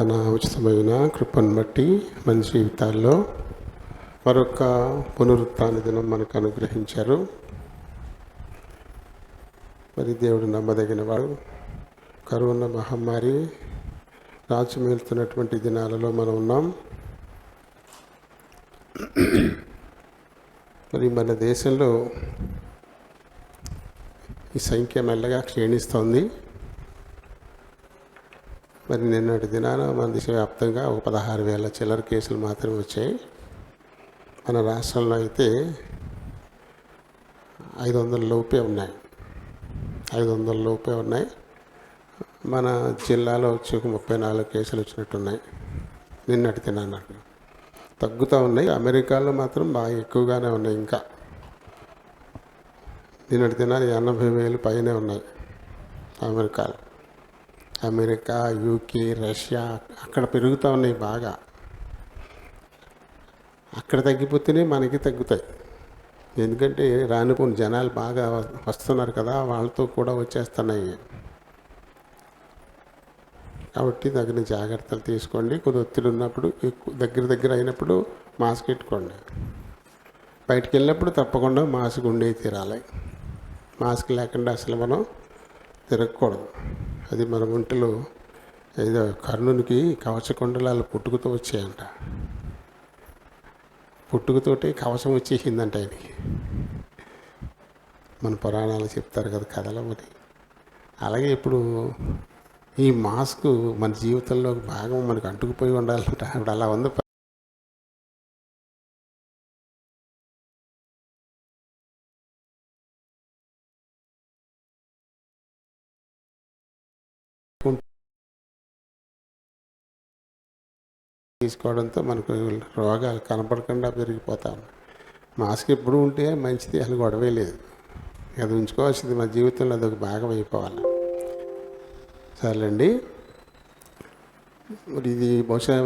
తన ఉచితమైన కృపను బట్టి మన జీవితాల్లో మరొక పునరుత్థాన దినం మనకు అనుగ్రహించారు. మరి దేవుడు నమ్మదగిన వాడు. కరోనా మహమ్మారి రాజ్యమేలుతున్నటువంటి దినాలలో మనం ఉన్నాం. మరి మన దేశంలో ఈ సంఖ్య మెల్లగా క్షీణిస్తోంది. మరి నిన్నటి దినాన మన దేశవ్యాప్తంగా ఒక 16,000 చిల్లర కేసులు మాత్రమే వచ్చాయి. మన రాష్ట్రంలో అయితే 500 లోపే ఉన్నాయి. 500 లోపే ఉన్నాయి. మన జిల్లాలో వచ్చి ఒక 34 కేసులు వచ్చినట్టున్నాయి. నిన్నటి దినాన తగ్గుతూ ఉన్నాయి. అమెరికాలో మాత్రం బాగా ఎక్కువగానే ఉన్నాయి. ఇంకా నిన్నటి దినాన 80,000 పైనే ఉన్నాయి. అమెరికా, యూకే, రష్యా అక్కడ పెరుగుతూ ఉన్నాయి బాగా. అక్కడ తగ్గిపోతేనే మనకి తగ్గుతాయి. ఎందుకంటే రానుకున్న జనాలు బాగా వస్తున్నారు కదా, వాళ్ళతో కూడా వచ్చేస్తున్నాయి. కాబట్టి తగిన జాగ్రత్తలు తీసుకోండి. కొద్ది ఒత్తిడి ఉన్నప్పుడు, దగ్గర అయినప్పుడు మాస్క్ పెట్టుకోండి. బయటికి వెళ్ళినప్పుడు తప్పకుండా మాస్క్ ఉండే తీరాలి. మాస్క్ లేకుండా అసలు మనం తిరగకూడదు. అది మన ఒంటిలో ఏదో కర్ణునికి కవచకుండలాలు పుట్టుకతో వచ్చాయంట. పుట్టుకతోటి కవచం వచ్చేసిందంట ఆయనకి. మన పురాణాలు చెప్తారు కదా, కథలో. మరి అలాగే ఇప్పుడు ఈ మాస్క్ మన జీవితంలో భాగం మనకు అంటుకుపోయి ఉండాలంట. అప్పుడు అలా ఉంది. తీసుకోవడంతో మనకు రోగాలు కనపడకుండా పెరిగిపోతా ఉన్నాయి. మాస్క్ ఎప్పుడు ఉంటే మంచిది, అసలు గొడవే లేదు. అది ఉంచుకోవాల్సింది మన జీవితంలో అదొక భాగం అయిపోవాలి. సరేండి. మరి ఇది బహుశా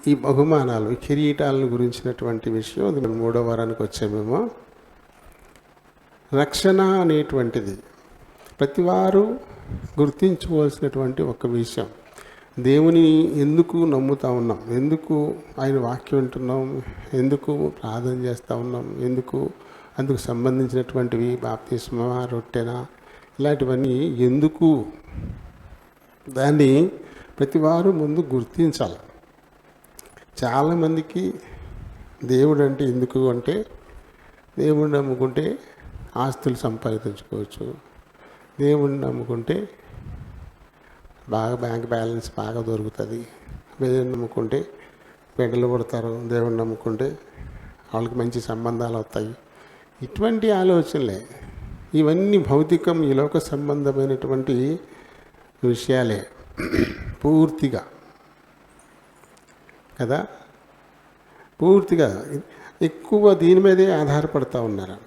ఈ బహుమానాలు, కిరీటాలను గురించినటువంటి విషయం. అది మనం 3వ వారానికి వచ్చామేమో. రక్షణ అనేటువంటిది ప్రతివారు గుర్తించుకోవాల్సినటువంటి ఒక విషయం. దేవుని ఎందుకు నమ్ముతూ ఉన్నాం, ఎందుకు ఆయన వాక్యం వింటున్నాం, ఎందుకు ప్రార్థన చేస్తూ ఉన్నాం, అందుకు సంబంధించినటువంటివి బాప్తిస్మా, రొట్టెనా, ఇలాంటివన్నీ ఎందుకు, దాన్ని ప్రతివారు ముందు గుర్తించాలి. చాలామందికి దేవుడు అంటే ఎందుకు అంటే, దేవుడిని నమ్ముకుంటే ఆస్తులు సంపాదించుకోవచ్చు, దేవుడిని నమ్ముకుంటే బాగా బ్యాంక్ బ్యాలెన్స్ బాగా దొరుకుతుంది, దేవుడిని నమ్ముకుంటే బిడ్డలు పుడతారు, దేవుడిని నమ్ముకుంటే వాళ్ళకి మంచి సంబంధాలు వస్తాయి. ఇటువంటి ఆలోచనలే. ఇవన్నీ భౌతికం, ఈ లోక సంబంధమైనటువంటి విషయాలే పూర్తిగా కదా. పూర్తిగా ఎక్కువ దీని మీదే ఆధారపడుతూ ఉన్నారు.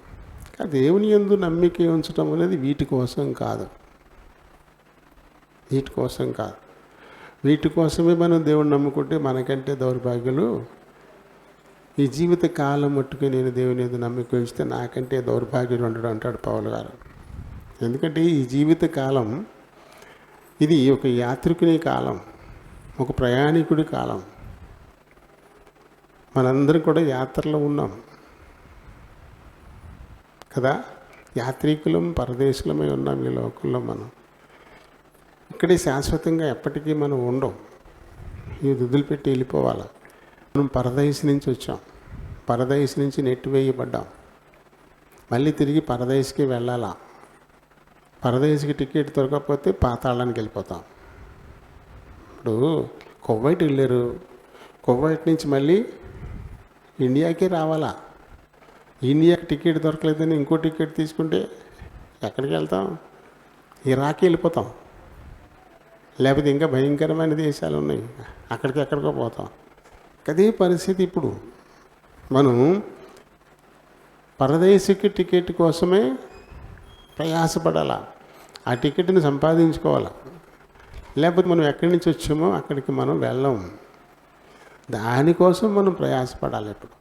దేవుని యందు నమ్మిక ఉంచడం అనేది వీటి కోసం కాదు. వీటి కోసమే మనం దేవుని నమ్ముకుంటే మనకంటే దౌర్భాగ్యులు. ఈ జీవిత కాలం మట్టుకు నేను దేవుని యందు నమ్మిక ఉంచితే నాకంటే దౌర్భాగ్యుడు ఉండడు అంటాడు పౌలు గారు. ఎందుకంటే ఈ జీవిత కాలం ఇది ఒక యాత్రికుని కాలం, ఒక ప్రయాణికుడి కాలం. మనందరం కూడా యాత్రలో ఉన్నాం కదా. యాత్రికులం, పరదేశులమై ఉన్నాం ఈ లోకంలో. మనం ఇక్కడే శాశ్వతంగా ఎప్పటికీ మనం ఉండం. ఇది వదిలిపెట్టి వెళ్ళిపోవాలి. మనం పరదేశం నుంచి వచ్చాం, పరదేశం నుంచి నెట్టివేయబడ్డాం. మళ్ళీ తిరిగి పరదేశికి వెళ్ళాలా. పరదేశికి టికెట్ దొరకకపోతే పాతాళానికి వెళ్ళిపోతాం. ఇప్పుడు కువైట్ వెళ్ళారు, కువైట్ నుంచి మళ్ళీ ఇండియాకే రావాలా. ఇండియాకి టికెట్ దొరకలేదని ఇంకో టికెట్ తీసుకుంటే ఎక్కడికి వెళ్తాం? ఇరాక్కి వెళ్ళిపోతాం. లేకపోతే ఇంకా భయంకరమైన దేశాలు ఉన్నాయి, ఎక్కడికో పోతాం. అదే పరిస్థితి ఇప్పుడు. మనం పరదేశికి టికెట్ కోసమే ప్రయాసపడాలా, ఆ టికెట్ని సంపాదించుకోవాలా. లేకపోతే మనం ఎక్కడి నుంచి వచ్చామో అక్కడికి మనం వెళ్ళాం. దానికోసం మనం ప్రయాసపడాలి. ఇప్పుడు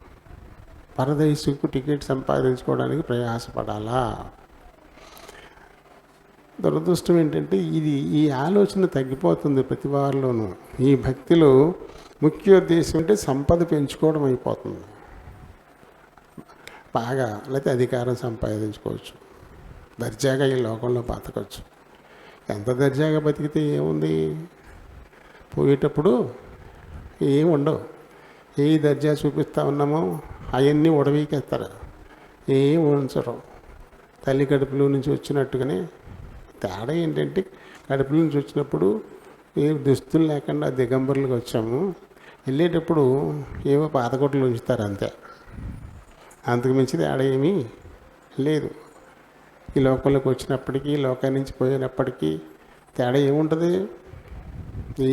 పరదేశికి టికెట్ సంపాదించుకోవడానికి ప్రయాసపడాలా. దురదృష్టం ఏంటంటే ఈ ఆలోచన తగ్గిపోతుంది ప్రతి వారిలోనూ. ఈ భక్తిలో ముఖ్య ఉద్దేశం అంటే సంపద పెంచుకోవడం అయిపోతుంది. బాగా లేకపోతే అధికారం సంపాదించుకోవచ్చు, దర్జాగా ఈ లోకంలో బతకచ్చు. ఎంత దర్జాగా బతికితే ఏముంది, పోయేటప్పుడు ఏం ఉండవు. ఏ దర్జా చూపిస్తూ ఉన్నామో అవన్నీ ఉడవీకేస్తారు, ఏం ఉంచరు. తల్లి కడుపులో నుంచి వచ్చినట్టుగానే. తేడా ఏంటంటే కడుపులో నుంచి వచ్చినప్పుడు ఏ దుస్తులు లేకుండా దిగంబరులకు వచ్చాము, వెళ్ళేటప్పుడు ఏవో పాతకొట్లు ఉంచుతారు అంతే, అంతకు మించి తేడా ఏమీ లేదు. ఈ లోకంలోకి వచ్చినప్పటికీ లోకాన్ని నుంచి పోయినప్పటికీ తేడా ఏముంటుంది,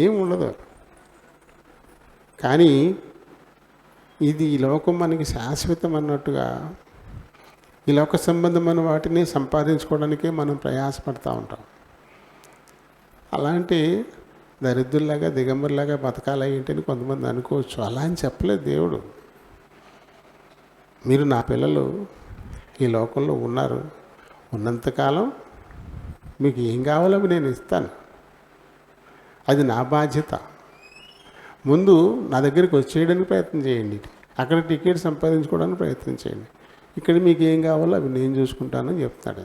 ఏం ఉండదు. కానీ ఇది ఈ లోకం మనకి శాశ్వతం అన్నట్టుగా ఈ లోక సంబంధమైన వాటిని సంపాదించుకోవడానికే మనం ప్రయాసపడుతూ ఉంటాం. అలాంటి దరిద్రులాగా దిగంబరులాగా బతకాలా ఏంటని కొంతమంది అనుకోవచ్చు. అలా అని చెప్పలేదు దేవుడు. మీరు నా పిల్లలు ఈ లోకంలో ఉన్నారు, ఉన్నంతకాలం మీకు ఏం కావాలో అవి నేను ఇస్తాను, అది నా బాధ్యత. ముందు నా దగ్గరికి వచ్చేయడానికి ప్రయత్నం చేయండి, అక్కడ టికెట్ సంపాదించుకోవడానికి ప్రయత్నం చేయండి, ఇక్కడ మీకు ఏం కావాలో అవి నేను చూసుకుంటానని చెప్తాడు.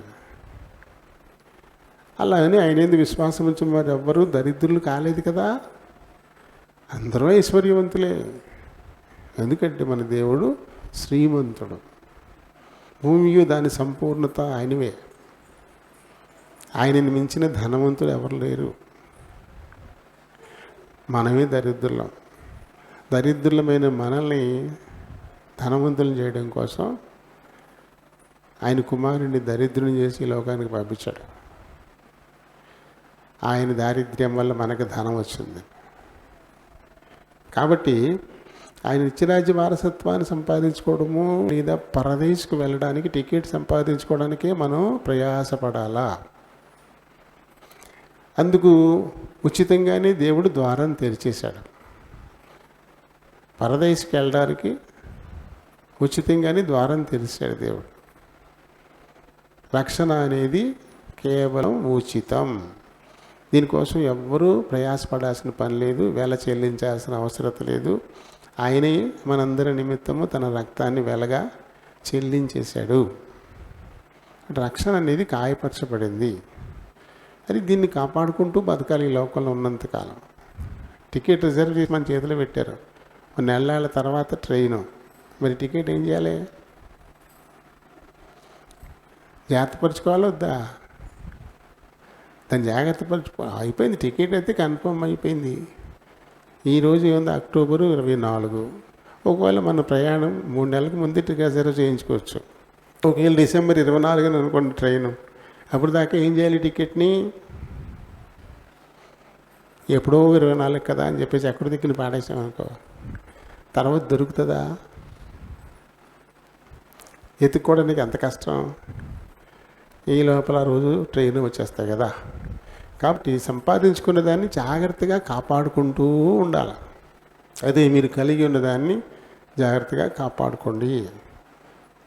అలాగని ఆయన ఎందుకు విశ్వాసం ఉంచి వారు ఎవ్వరూ దరిద్రులు కాలేదు కదా, అందరూ ఐశ్వర్యవంతులే. ఎందుకంటే మన దేవుడు శ్రీమంతుడు, భూమియు దాని సంపూర్ణత ఆయనవే. ఆయనని మించిన ధనవంతులు ఎవరు లేరు. మనమే దరిద్రులం. దరిద్రులమైన మనల్ని ధనవంతులు చేయడం కోసం ఆయన కుమారుడిని దరిద్రుని చేసి లోకానికి పంపించాడు. ఆయన దారిద్ర్యం వల్ల మనకు ధనం వచ్చింది కాబట్టి ఆయన నిత్యరాజ్య వారసత్వాన్ని సంపాదించుకోవడము లేదా పరదేశకు వెళ్ళడానికి టికెట్ సంపాదించుకోవడానికే మనం ప్రయాసపడాలా. అందుకు ఉచితంగానే దేవుడు ద్వారం తెరిచేశాడు. పరదేశకు వెళ్ళడానికి ఉచితంగానే ద్వారం తెరిచాడు దేవుడు. రక్షణ అనేది కేవలం ఉచితం. దీనికోసం ఎవ్వరూ ప్రయాసపడాల్సిన పని లేదు, వెల చెల్లించాల్సిన అవసరం లేదు. ఆయనే మనందరి నిమిత్తము తన రక్తాన్ని వెలగా చెల్లించేశాడు. రక్షణ అనేది గాయపరచబడింది. అది దీన్ని కాపాడుకుంటూ బతకాలి ఈ లోకంలో ఉన్నంతకాలం. టికెట్ రిజర్వ్ చేసి మన చేతిలో పెట్టారు, నెలల తర్వాత ట్రైను, మరి టికెట్ ఏం చేయాలి, జాగ్రత్తపరచుకోవాలి వద్దా? దాన్ని జాగ్రత్తపరచుకో. అయిపోయింది, టికెట్ అయితే కన్ఫర్మ్ అయిపోయింది. ఈరోజు ఏముంది, అక్టోబరు 24. ఒకవేళ మన ప్రయాణం 3 నెలలకు ముందే రిజర్వ్ చేయించుకోవచ్చు. ఒకవేళ డిసెంబర్ 24 అనుకోండి ట్రైను, అప్పుడు దాకా ఏం చేయాలి, టికెట్ని ఎప్పుడో 24 కదా అని చెప్పేసి ఎక్కడ దిక్కుని పాడేసామనుకో, తర్వాత దొరుకుతుందా? ఎత్తుక్కోవడానికి ఎంత కష్టం. ఈ లోపల రోజు ట్రైన్ వచ్చేస్తాయి కదా. కాబట్టి సంపాదించుకున్న దాన్ని జాగ్రత్తగా కాపాడుకుంటూ ఉండాలి. అదే మీరు కలిగి ఉన్నదాన్ని జాగ్రత్తగా కాపాడుకోండి,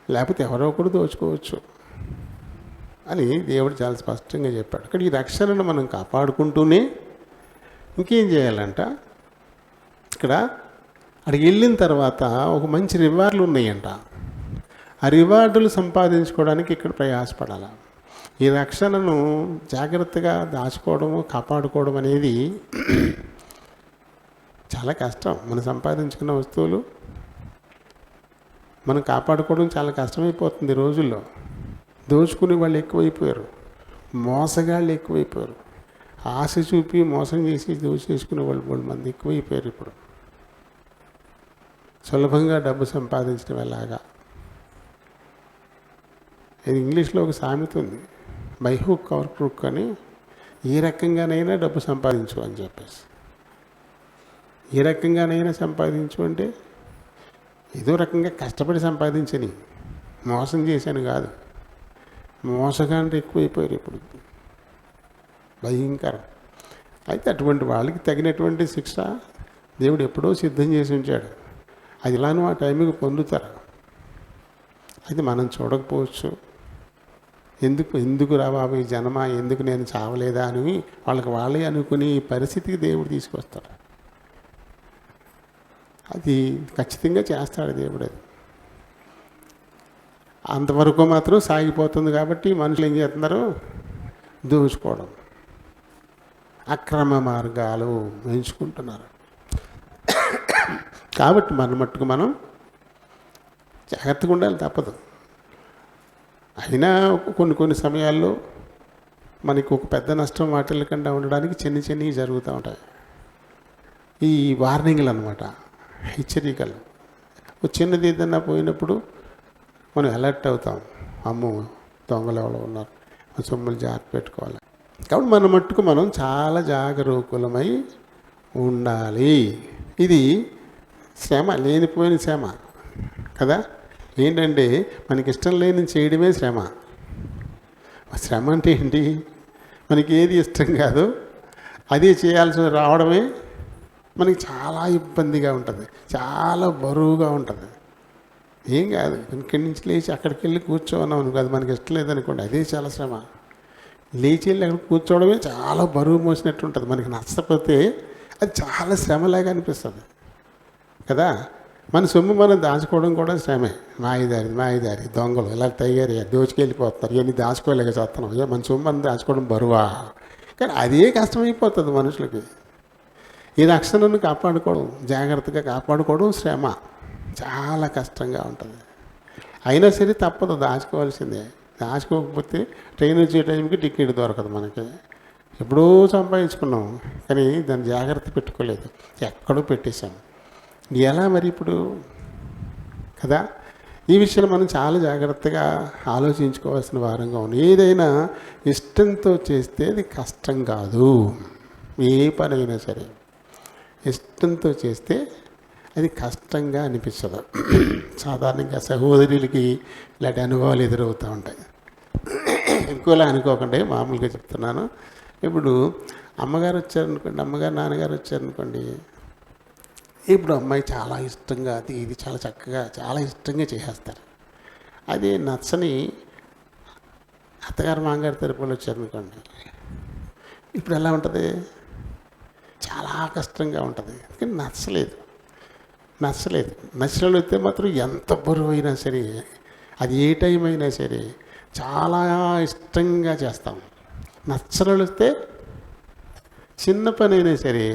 లేకపోతే ఎవరో ఒకరు దోచుకోవచ్చు అని దేవుడు చాలా స్పష్టంగా చెప్పాడు. ఇక్కడ ఈ రక్షణను మనం కాపాడుకుంటూనే ఇంకేం చేయాలంట, ఇక్కడ అక్కడికి వెళ్ళిన తర్వాత ఒక మంచి రివార్డులు ఉన్నాయంట. ఆ రివార్డులు సంపాదించుకోవడానికి ఇక్కడ ప్రయాసపడాలి. ఈ రక్షణను జాగ్రత్తగా దాచుకోవడము కాపాడుకోవడం అనేది చాలా కష్టం. మనం సంపాదించుకున్న వస్తువులు మనం కాపాడుకోవడం చాలా కష్టమైపోతుంది. రోజుల్లో దోచుకునే వాళ్ళు ఎక్కువైపోయారు, మోసగాళ్ళు ఎక్కువైపోయారు, ఆశ చూపి మోసం చేసి దోచేసుకునే వాళ్ళు 3 మంది ఎక్కువైపోయారు. ఇప్పుడు సులభంగా డబ్బు సంపాదించడం ఎలాగా, ఇది ఇంగ్లీష్లో ఒక సామెత ఉంది, బై హుక్ ఆర్ క్రూక్ అని. ఏ రకంగానైనా డబ్బు సంపాదించు అని చెప్పేసి, ఏ రకంగానైనా సంపాదించు అంటే ఏదో రకంగా కష్టపడి సంపాదించని, మోసం చేశాను కాదు. మోసగాంటే ఎక్కువైపోయారు ఇప్పుడు, భయంకరం. అయితే అటువంటి వాళ్ళకి తగినటువంటి శిక్ష దేవుడు ఎప్పుడో సిద్ధం చేసి ఉంచాడు. అది ఇలానూ ఆ టైంకి పొందుతారు. అయితే మనం చూడకపోవచ్చు, ఎందుకు ఎందుకు రా బాబు ఈ జన్మ, ఎందుకు నేను చావలేదా అని వాళ్ళే అనుకుని పరిస్థితికి దేవుడు తీసుకొస్తాడు. అది ఖచ్చితంగా చేస్తాడు దేవుడు. అది అంతవరకు మాత్రం సాగిపోతుంది. కాబట్టి మనుషులు ఏం చేస్తున్నారు? దోచుకోవడం, అక్రమ మార్గాలు ఎంచుకుంటున్నారు. కాబట్టి మన మట్టుకు మనం జాగ్రత్తగా ఉండాలి, తప్పదు. అయినా కొన్ని సమయాల్లో మనకు ఒక పెద్ద నష్టం వాటిల్లకుండా ఉండడానికి చిన్నవి జరుగుతూ ఉంటాయి. ఈ వార్నింగ్లు అన్నమాట, హెచ్చరికలు. చిన్నది ఏదన్నా పోయినప్పుడు మనం అలర్ట్ అవుతాం. అమ్మో, దొంగలు ఎవరో ఉన్నారు, సొమ్ములు జాగ్రత్త పెట్టుకోవాలి. కాబట్టి మన మట్టుకు మనం చాలా జాగరూకులమై ఉండాలి. ఇది శ్రమ, లేనిపోయిన శ్రమ కదా. ఏంటంటే మనకి ఇష్టం లేని చేయడమే శ్రమ. శ్రమ అంటే ఏంటి? మనకి ఏది ఇష్టం కాదు అదే చేయాల్సి రావడమే మనకి చాలా ఇబ్బందిగా ఉంటుంది, చాలా బరువుగా ఉంటుంది. ఏం కాదు, ఇక్కడి నుంచి లేచి అక్కడికి వెళ్ళి కూర్చోన్నాం అనుకో, అది మనకి ఇష్టం లేదనుకోండి, అదే చాలా శ్రమ. లేచి వెళ్ళి అక్కడ కూర్చోవడమే చాలా బరువు మోసినట్టు ఉంటుంది. మనకి నచ్చకపోతే అది చాలా శ్రమలాగా అనిపిస్తుంది కదా. మన సొమ్ము మనం దాచుకోవడం కూడా శ్రమే. మాయదారి దొంగలు ఇలా తయారయ్యారు, దోచుకెళ్ళిపోతున్నారు. ఇవన్నీ దాచుకోలేక చేస్తున్నాం. మన సొమ్ము మనం దాచుకోవడం బరువా? కానీ అదే కష్టమైపోతుంది మనుషులకి. ఈ రక్షణను కాపాడుకోవడం, జాగ్రత్తగా కాపాడుకోవడం శ్రమ, చాలా కష్టంగా ఉంటుంది. అయినా సరే తప్పదు, దాచుకోవాల్సిందే. దాచుకోకపోతే ట్రైన్ వచ్చే టైంకి టికెట్ దొరకదు మనకి. ఎప్పుడూ సంపాదించుకున్నాం కానీ దాన్ని జాగ్రత్త పెట్టుకోలేదు, ఎక్కడో పెట్టేశాం. ఎలా మరి ఇప్పుడు కదా. ఈ విషయంలో మనం చాలా జాగ్రత్తగా ఆలోచించుకోవాల్సిన వారంగా ఉంది. ఏదైనా ఇష్టంతో చేస్తే అది కష్టం కాదు. ఏ పనైనా సరే ఇష్టంతో చేస్తే అది కష్టంగా అనిపించదు. సాధారణంగా సహోదరులకి ఇలాంటి అనుభవాలు ఎదురవుతూ ఉంటాయి. ఇంకోలా అనుకోకండి, మామూలుగా చెప్తున్నాను. ఇప్పుడు అమ్మగారు వచ్చారనుకోండి, నాన్నగారు వచ్చారనుకోండి, ఇప్పుడు అమ్మాయి చాలా ఇష్టంగా ఇది చాలా చక్కగా చాలా ఇష్టంగా చేసేస్తారు. అది నచ్చని అత్తగారు మామగారు తరపులు వచ్చారనుకోండి, ఇప్పుడు ఎలా ఉంటుంది? చాలా కష్టంగా ఉంటుంది. కానీ నచ్చలేదు అయితే మాత్రం ఎంత బరువు అయినా సరే, అది ఏ టైం అయినా సరే చాలా ఇష్టంగా చేస్తాం. నచ్చలొస్తే చిన్న పని అయినా సరే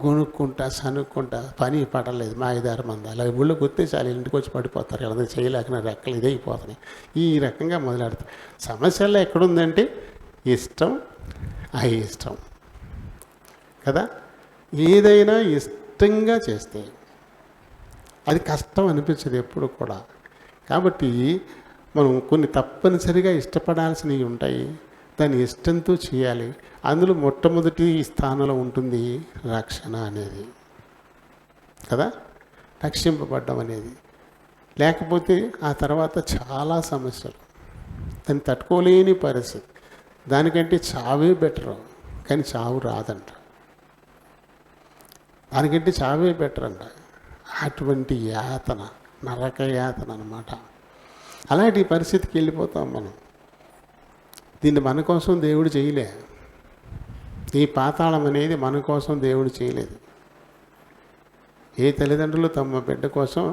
గొనుక్కుంటా సనుక్కుంటా, పని పడలేదు మా 5-6 మంది అలా ఊళ్ళో గుర్తే చాలు, ఇంటికి వచ్చి పడిపోతారు. ఎలా చేయలేక రెక్కలు ఇదైపోతున్నాయి. ఈ రకంగా మొదలెడతాం. సమస్యల్లో ఎక్కడుందంటే ఇష్టం, అయిష్టం కదా. ఏదైనా ఇష్టంగా చేస్తే అది కష్టం అనిపించదు ఎప్పుడు కూడా. కాబట్టి మనం కొన్ని తప్పనిసరిగా ఇష్టపడాల్సినవి ఉంటాయి, దాన్ని ఇష్టంతో చేయాలి. అందులో మొట్టమొదటి స్థానంలో ఉంటుంది రక్షణ అనేది కదా, రక్షింపబడ్డం అనేది. లేకపోతే ఆ తర్వాత చాలా సమస్యలు, దాన్ని తట్టుకోలేని పరిస్థితి. దానికంటే చావే బెటరు, కానీ చావు రాదంట. దానికంటే చావే బెటర్ అంట. అటువంటి యాతన, నరక యాతన అన్నమాట. అలాంటి పరిస్థితికి వెళ్ళిపోతాం మనం. దీన్ని మన కోసం దేవుడు చేయలే. ఈ పాతాళం అనేది మన కోసం దేవుడు చేయలేదు. ఏ తల్లిదండ్రులు తమ బిడ్డ కోసం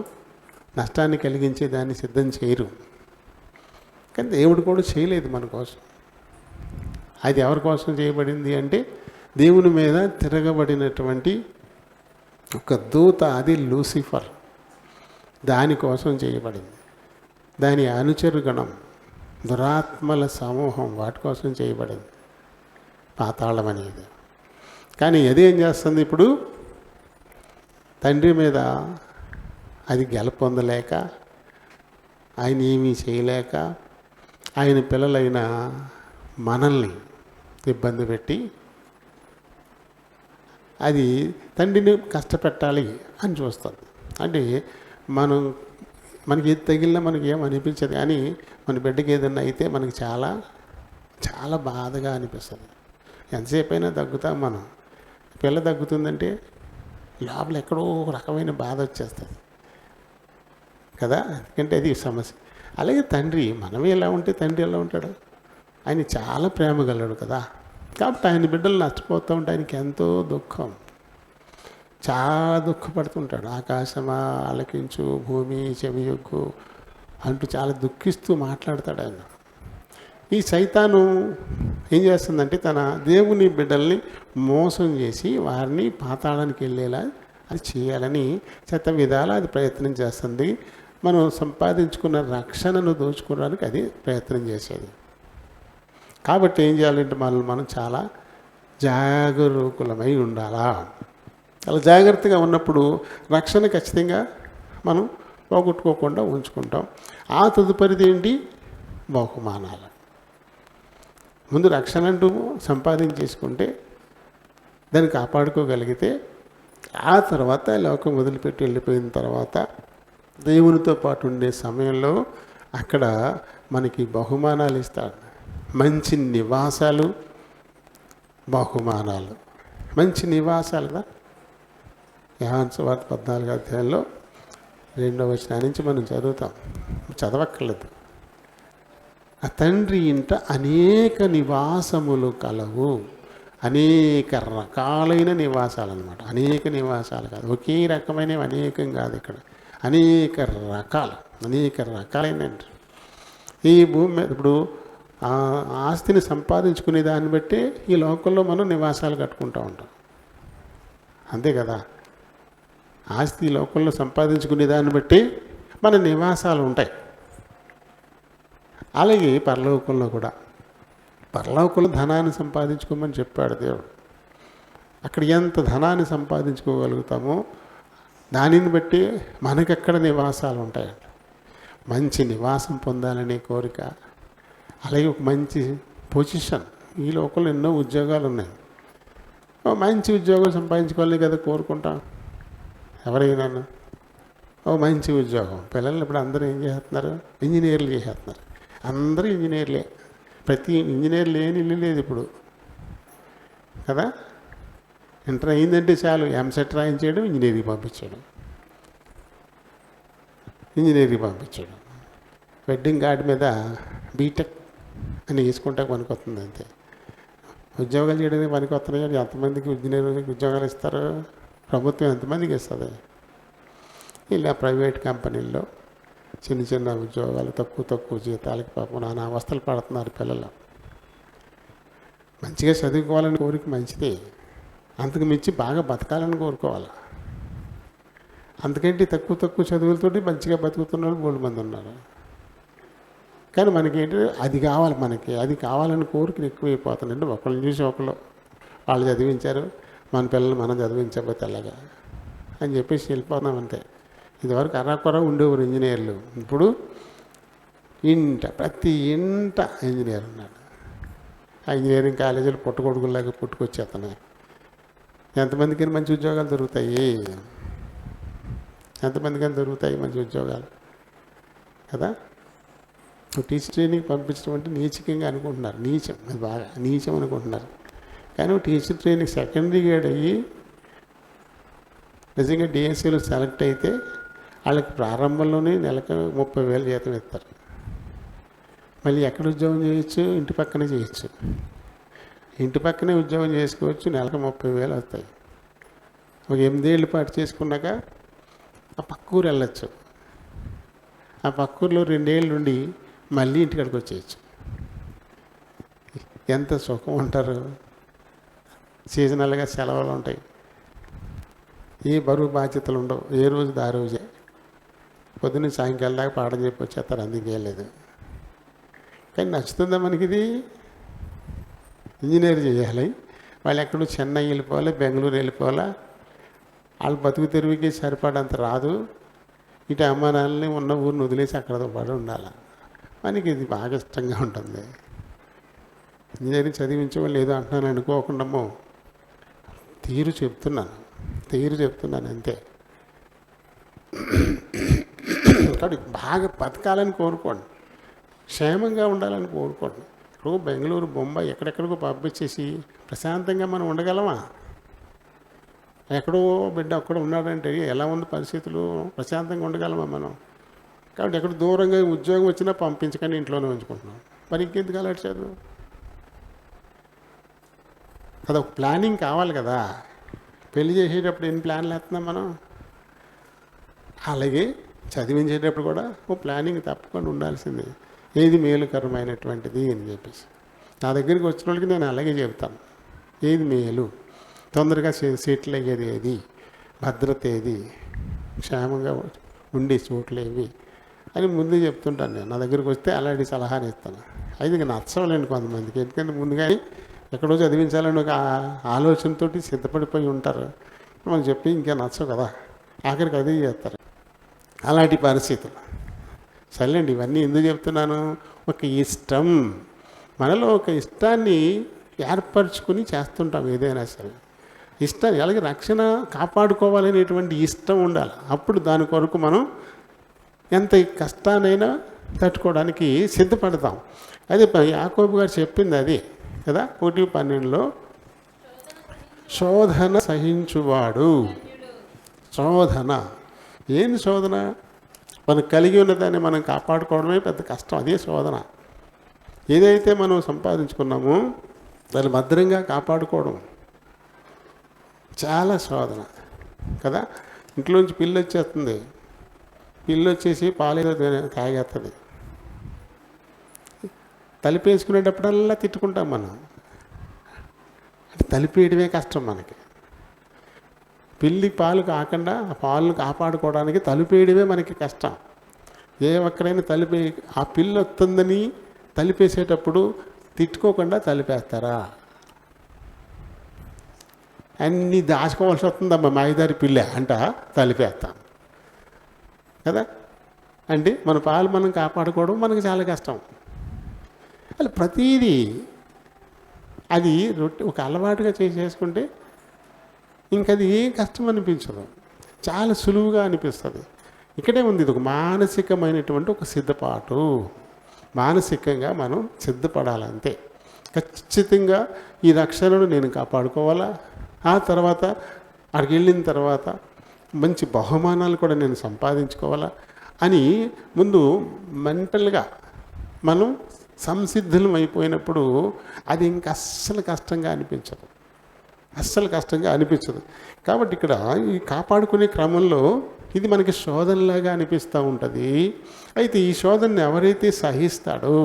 నష్టాన్ని కలిగించే దాన్ని సిద్ధం చేయరు. కానీ దేవుడు కూడా చేయలేదు మన కోసం. అది ఎవరి కోసం చేయబడింది అంటే దేవుని మీద తిరగబడినటువంటి ఒక దూత, అది లూసిఫర్, దానికోసం చేయబడింది. దాని అనుచరుగణం, దురాత్మల సమూహం, వాటి కోసం చేయబడింది పాతాళం అనేది. కానీ అదేం చేస్తుంది? ఇప్పుడు తండ్రి మీద అది గెలుపొందలేక, ఆయన ఏమీ చేయలేక, ఆయన పిల్లలైన మనల్ని ఇబ్బంది పెట్టి అది తండ్రిని కష్టపెట్టాలి అని చూస్తుంది. అంటే మనకి ఏది తగిలినా మనకి ఏం అనిపించదు, కానీ మన బిడ్డకి ఏదన్నా అయితే మనకి చాలా చాలా బాధగా అనిపిస్తుంది. ఎంతసేపు అయినా దగ్గుతాం మనం. పిల్ల దగ్గుతుందంటే లోపల ఎక్కడో ఒక రకమైన బాధ వచ్చేస్తుంది కదా. ఎందుకంటే అది సమస్య. అలాగే తండ్రి, మనమే ఎలా ఉంటే తండ్రి ఎలా ఉంటాడు? ఆయన చాలా ప్రేమ గలడు కదా. కాబట్టి ఆయన బిడ్డలు నష్టపోతూ ఉంటే ఆయనకి ఎంతో దుఃఖం, చాలా దుఃఖపడుతుంటాడు. ఆకాశమా ఆలకించు, భూమి చెవియొగ్గు అంటూ చాలా దుఃఖిస్తూ మాట్లాడతాడు ఆయన. ఈ సైతాను ఏం చేస్తుందంటే తన దేవుని బిడ్డల్ని మోసం చేసి వారిని పాతాళానికి వెళ్ళేలా అది చేయాలని శత విధాల అది ప్రయత్నం చేస్తుంది. మనం సంపాదించుకున్న రక్షణను దోచుకోవడానికి అది ప్రయత్నం చేసేది. కాబట్టి ఏం చేయాలంటే మనం చాలా జాగరూకులమై ఉండాలా. అలా జాగ్రత్తగా ఉన్నప్పుడు రక్షణ ఖచ్చితంగా మనం పోగొట్టుకోకుండా ఉంచుకుంటాం. ఆ తదుపరిది ఏంటి? బహుమానాలు. ముందు రక్షణ అంటూ సంపాదించేసుకుంటే దాన్ని కాపాడుకోగలిగితే ఆ తర్వాత లోకం వదిలిపెట్టి వెళ్ళిపోయిన తర్వాత దేవునితో పాటు ఉండే సమయంలో అక్కడ మనకి బహుమానాలు ఇస్తాడు. మంచి నివాసాలు, బహుమానాలు. మంచి నివాసాలు కదా. యోహాను సువార్త 14వ అధ్యాయంలో 2వ వచనం నుంచి మనం చదువుతాం, చదవక్కర్లేదు. ఆ తండ్రి ఇంట అనేక నివాసములు కలవు. అనేక రకాలైన నివాసాలు అన్నమాట. అనేక నివాసాలు కాదు, ఒకే రకమైనవి అనేకం కాదు. ఇక్కడ అనేక రకాలైన ఈ భూమి మీద ఇప్పుడు ఆస్తిని సంపాదించుకునే దాన్ని బట్టి ఈ లోకంలో మనం నివాసాలు కట్టుకుంటూ ఉంటాం, అంతే కదా. ఆస్తి లోకంలో సంపాదించుకునే దాన్ని బట్టి మన నివాసాలు ఉంటాయి. అలాగే పరలోకంలో కూడా, పరలోకంలో ధనాన్ని సంపాదించుకోమని చెప్పాడు దేవుడు. అక్కడ ఎంత ధనాన్ని సంపాదించుకోగలుగుతామో దానిని బట్టి మనకెక్కడ నివాసాలు ఉంటాయంట. మంచి నివాసం పొందాలనే కోరిక, అలాగే ఒక మంచి పొజిషన్. ఈ లోకంలో ఎన్నో ఉద్యోగాలు ఉన్నాయి, మంచి ఉద్యోగం సంపాదించుకోవాలని కదా కోరుకుంటాం ఎవరైనా. మంచి ఉద్యోగం. పిల్లలు ఇప్పుడు అందరూ ఏం చేస్తున్నారు? ఇంజనీర్లు చేసేస్తున్నారు. అందరూ ఇంజనీర్లే. ప్రతి ఇంజనీర్ లేని ఇల్లు లేదు ఇప్పుడు కదా. ఇంటర్ అయిందంటే చాలు, ఎంసెట్ రాయించేయడం, ఇంజనీరింగ్ పంపించాడు. వెడ్డింగ్ కార్డు మీద బీటెక్ అని వేసుకుంటే పనికొస్తుంది అంతే. ఉద్యోగాలు చేయడానికి పనికొస్తున్నాయి. కానీ ఎంతమందికి ఇంజనీరింగ్ ఉద్యోగాలు ఇస్తారు? ప్రభుత్వం ఎంతమందికి ఇస్తుంది? ఇలా ప్రైవేట్ కంపెనీల్లో చిన్న చిన్న ఉద్యోగాలు, తక్కువ జీతాలకి పాపం నానా అవస్థలు పడుతున్నారు పిల్లలు. మంచిగా చదువుకోవాలని కోరిక మంచిది, అంతకు మించి బాగా బతకాలని కోరుకోవాలి. అంతకంటే తక్కువ చదువులతోటి మంచిగా బతుకుతున్న వాళ్ళు 3 మంది ఉన్నారు. కానీ మనకేంటి, అది కావాలి, అది కావాలని కోరికలు ఎక్కువైపోతున్నాయండి. ఒకళ్ళని చూసి ఒకళ్ళు వాళ్ళు చదివించారు, మన పిల్లలు మనం చదివించకపోతే ఎలాగా అని చెప్పేసి వెళ్ళిపోతున్నాం అంతే. ఇదివరకు అరాకొర ఉండేవారు ఇంజనీర్లు, ఇప్పుడు ప్రతి ఇంట ఇంజనీర్ ఉన్నాడు. ఆ ఇంజనీరింగ్ కాలేజీలు పుట్టగొడుగులాగా పుట్టుకొచ్చేస్తున్నాయి. ఎంతమందికైనా మంచి ఉద్యోగాలు దొరుకుతాయి? ఎంతమందికైనా దొరుకుతాయి మంచి ఉద్యోగాలు కదా. టీచర్ ట్రైనింగ్ పంపించడం అంటే నీచకంగా అనుకుంటున్నారు, నీచం, అది బాగా నీచం అనుకుంటున్నారు. కానీ టీచర్ ట్రైనింగ్ సెకండరీ గ్రేడ్ అయ్యి నిజంగా డిఎస్సీలో సెలెక్ట్ అయితే వాళ్ళకి ప్రారంభంలోనే నెలకు 30,000 జీతం ఇస్తారు. మళ్ళీ ఎక్కడ ఉద్యోగం చేయొచ్చు? ఇంటి పక్కనే చేయొచ్చు. ఇంటి పక్కనే ఉద్యోగం చేసుకోవచ్చు, నెలకు 30,000 వస్తాయి. ఒక 8 ఏళ్ళ పాటు చేసుకున్నాక ఆ పక్క ఊరు వెళ్ళచ్చు. ఆ పక్క ఊరిలో 2 ఏళ్ళు ఉండి మళ్ళీ ఇంటికాడికి వచ్చేయచ్చు. ఎంత సుఖం ఉంటారు. సీజనల్గా సెలవులు ఉంటాయి, ఏ బరువు బాధ్యతలు ఉండవు, ఏ రోజు ఆ రోజే. పొద్దున్న సాయంకాలం దాకా పాఠం చెప్పి వచ్చేస్తారు, అందుకేం లేదు. కానీ నచ్చుతుందా మనకి? ఇది ఇంజనీర్ చేయాలి, వాళ్ళు ఎక్కడో చెన్నై వెళ్ళిపోవాలి, బెంగళూరు వెళ్ళిపోవాలా, వాళ్ళు బతుకు తెరువుకి సరిపడంత రాదు. ఇటు అమ్మానాలని ఉన్న ఊరిని వదిలేసి అక్కడతో పాటు ఉండాలి. మనకి ఇది బాగా ఇష్టంగా ఉంటుంది. ఇంజనీరింగ్ చదివించేవాళ్ళు ఏదో అంటున్నాను అనుకోకుండామో, తీరు చెప్తున్నాను అంతే. కాబట్టి బాగా బతకాలని కోరుకోండి, క్షేమంగా ఉండాలని కోరుకోండి. ఇప్పుడు బెంగళూరు, బొంబాయి ఎక్కడెక్కడికో పంపించేసి ప్రశాంతంగా మనం ఉండగలమా? ఎక్కడో బిడ్డ అక్కడ ఉన్నాడంటే ఎలా ఉంది పరిస్థితులు? ప్రశాంతంగా ఉండగలమా మనం? కాబట్టి ఎక్కడ దూరంగా ఉద్యోగం వచ్చినా పంపించకుండా ఇంట్లోనే ఉంచుకుంటున్నాం. మరి ఇంకెందుకు అలర్ట్ చదువు? అదొక ప్లానింగ్ కావాలి కదా. పెళ్లి చేసేటప్పుడు ఎన్ని ప్లాన్లు వేస్తున్నాం మనం, అలాగే చదివించేటప్పుడు కూడా ఓ ప్లానింగ్ తప్పకుండా ఉండాల్సిందే. ఏది మేలుకరమైనటువంటిది అని చెప్పేసి నా దగ్గరికి వచ్చిన వాళ్ళకి నేను అలాగే చెబుతాను. ఏది మేలు, తొందరగా సెటిల్ అయ్యేది ఏది, భద్రత ఏది, క్షేమంగా ఉండే చోట్ల ఏవి అని ముందే చెప్తుంటాను నేను. నా దగ్గరికి వస్తే అలాంటి సలహాలు ఇస్తాను. అయితే ఇంకా నచ్చవాలండి కొంతమందికి, ఎందుకంటే ముందుగా ఎక్కడో చదివించాలని ఒక ఆలోచనతో సిద్ధపడిపోయి ఉంటారు. మనం చెప్పి ఇంకా నచ్చవు కదా, ఆఖరికి అదే చేస్తారు. అలాంటి పరిస్థితులు సర్లేండి. ఇవన్నీ ఎందుకు చెప్తున్నాను, ఒక ఇష్టం, మనలో ఒక ఇష్టాన్ని ఏర్పరచుకుని చేస్తుంటాం ఏదైనా సరే. ఇష్టాన్ని అలాగే రక్షణ కాపాడుకోవాలనేటువంటి ఇష్టం ఉండాలి. అప్పుడు దాని కొరకు మనం ఎంత కష్టానైనా తట్టుకోవడానికి సిద్ధపడతాం. అదే యాకోబు గారు చెప్పింది అది కదా, 1:12 శోధన సహించువాడు. శోధన ఏంది శోధన? మనకు కలిగి ఉన్నదాన్ని మనం కాపాడుకోవడమే పెద్ద కష్టం. అదే శోధన. ఏదైతే మనం సంపాదించుకున్నామో దాన్ని భద్రంగా కాపాడుకోవడం చాలా శోధన కదా. ఇంట్లోంచి పిల్లి వచ్చేస్తుంది, పిల్లి వచ్చేసి పాలేదో తాగేస్తుంది. తలిపేసుకునేటప్పుడల్లా తిట్టుకుంటాం మనం. అంటే తలిపేయడమే కష్టం మనకి. పిల్లి పాలు కాకుండా ఆ పాలను కాపాడుకోవడానికి తలిపేయడమే మనకి కష్టం. ఏ ఒక్కరైనా తలిపే ఆ పిల్లి వస్తుందని తలిపేసేటప్పుడు తిట్టుకోకుండా తలిపేస్తారా? అన్నీ దాచుకోవాల్సి వస్తుందమ్మా, మాయిదారి పిల్ల అంట తలిపేస్తాం కదా. అంటే మన పాలు మనం కాపాడుకోవడం మనకు చాలా కష్టం. అలా ప్రతీదీ అది ఒక అలవాటుగా చేసుకుంటే ఇంకది ఏం కష్టం అనిపించదు, చాలా సులువుగా అనిపిస్తుంది. ఇక్కడే ఉంది, ఇది ఒక మానసికమైనటువంటి ఒక సిద్ధపాటు. మానసికంగా మనం సిద్ధపడాలంతే. ఖచ్చితంగా ఈ రక్షణను నేను కాపాడుకోవాలా, ఆ తర్వాత అక్కడికి వెళ్ళిన తర్వాత మంచి బహుమానాలు కూడా నేను సంపాదించుకోవాలా అని ముందు మెంటల్గా మనం సంసిద్ధులం అయిపోయినప్పుడు అది ఇంకా అస్సలు కష్టంగా అనిపించదు, అస్సలు కష్టంగా అనిపించదు. కాబట్టి ఇక్కడ ఈ కాపాడుకునే క్రమంలో ఇది మనకి శోధనలాగా అనిపిస్తూ ఉంటుంది. అయితే ఈ శోధనని ఎవరైతే సహిస్తాడో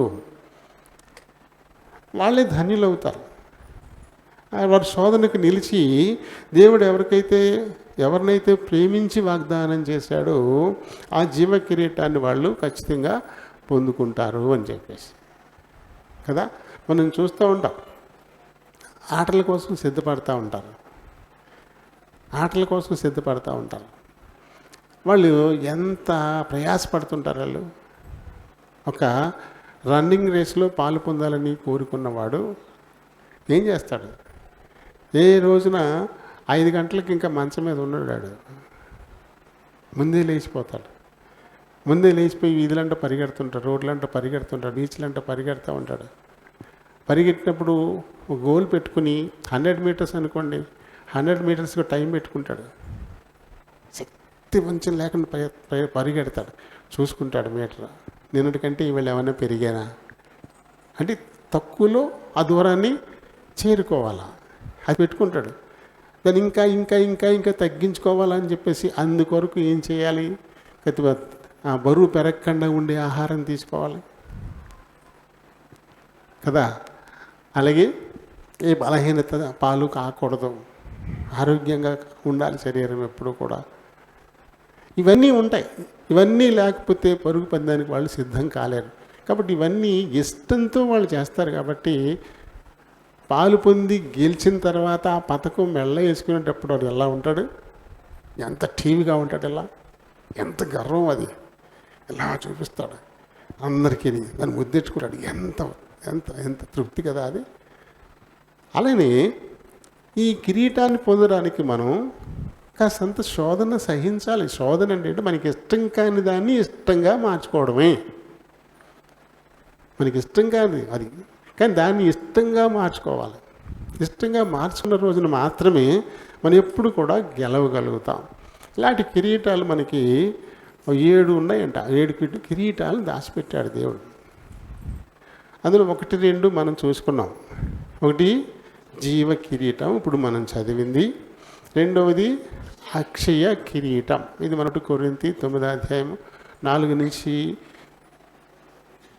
వాళ్ళే ధన్యులు అవుతారు. వారి శోధనకు నిలిచి దేవుడు ఎవరినైతే ప్రేమించి వాగ్దానం చేశాడో ఆ జీవ కిరీటాన్ని వాళ్ళు ఖచ్చితంగా పొందుకుంటారు అని చెప్పేసి కదా. మనం చూస్తూ ఉంటాం, ఆటల కోసం సిద్ధపడుతూ ఉంటారు, ఆటల కోసం సిద్ధపడుతూ ఉంటారు. వాళ్ళు ఎంత ప్రయాసపడుతుంటారు. వాళ్ళు ఒక రన్నింగ్ రేస్లో పాలు పొందాలని కోరుకున్నవాడు ఏం చేస్తాడు? ఏ రోజున 5 గంటలకు ఇంకా మంచం మీద ఉన్నాడు, ముందే లేచిపోతాడు. ముందే లేచిపోయి వీధులంట పరిగెడుతుంటాడు, రోడ్లంట పరిగెడుతుంటాడు, బీచ్లంట పరిగెడుతూ ఉంటాడు. పరిగెట్టినప్పుడు ఒక గోల్ పెట్టుకుని 100 మీటర్స్ అనుకోండి, 100 మీటర్స్కి టైం పెట్టుకుంటాడు. శక్తి వంచన లేకుండా పరిగెడతాడు, చూసుకుంటాడు మీటర్. నిన్నటికంటే ఇవాళ ఏమైనా పెరిగానా అంటే తక్కువలో ఆ దూరాన్ని చేరుకోవాలా అది పెట్టుకుంటాడు. దాన్ని ఇంకా ఇంకా ఇంకా ఇంకా తగ్గించుకోవాలని చెప్పేసి అందుకొరకు ఏం చేయాలి? బరువు పెరగకుండా ఉండే ఆహారం తీసుకోవాలి కదా. అలాగే ఏ బలహీనత పాలు కాకూడదు, ఆరోగ్యంగా ఉండాలి శరీరం ఎప్పుడు కూడా. ఇవన్నీ ఉంటాయి. ఇవన్నీ లేకపోతే పరుగు పందానికి వాళ్ళు సిద్ధం కాలేరు. కాబట్టి ఇవన్నీ ఇష్టంతో వాళ్ళు చేస్తారు. కాబట్టి పాలు పొంది గెలిచిన తర్వాత ఆ పథకం మెల్ల వేసుకునేటప్పుడు వాడు ఎలా ఉంటాడు? ఎంత టీవీగా ఉంటాడు, ఎలా ఎంత గర్వం అది ఎలా చూపిస్తాడు అందరికీ, దాన్ని ముద్దెట్టుకుంటాడు. ఎంత ఎంత ఎంత తృప్తి కదా అది. అలానే ఈ కిరీటాన్ని పొందడానికి మనం కాస్తంత శోధన సహించాలి. శోధన అంటే మనకి ఇష్టం కాని దాన్ని ఇష్టంగా మార్చుకోవడమే. మనకి ఇష్టం కాని అది, కానీ దాన్ని ఇష్టంగా మార్చుకోవాలి. ఇష్టంగా మార్చుకున్న రోజున మాత్రమే మనం ఎప్పుడు కూడా గెలవగలుగుతాం. ఇలాంటి కిరీటాలు మనకి 7 ఉన్నాయంట. 7 కిరీటాలు దాచిపెట్టాడు దేవుడు. అందులో 1, 2 మనం చూసుకున్నాం. ఒకటి జీవ కిరీటం ఇప్పుడు మనం చదివింది. రెండవది అక్షయ కిరీటం. ఇది మనకు కొరింథీ 9:4 నుంచి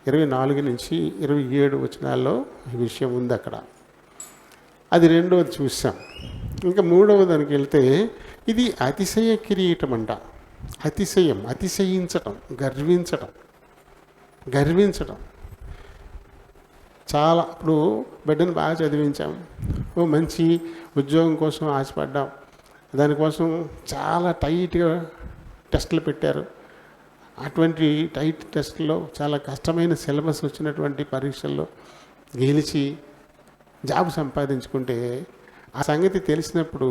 24 నుంచి 27 వచనాల్లో ఈ విషయం ఉంది అక్కడ. అది రెండవది చూసాం. ఇంకా మూడవ దానికి వెళ్తే ఇది అతిశయ కిరీటం అంట. అతిశయం, అతిశయించటం, గర్వించటం. చాలా ఇప్పుడు బిడ్డను బాగా చదివించాం, ఓ మంచి ఉద్యోగం కోసం ఆశపడ్డాం, దానికోసం చాలా టైట్గా టెస్టులు పెట్టారు. అటువంటి టైట్ టెస్టుల్లో చాలా కష్టమైన సిలబస్ వచ్చినటువంటి పరీక్షల్లో గెలిచి జాబ్ సంపాదించుకుంటే ఆ సంగతి తెలిసినప్పుడు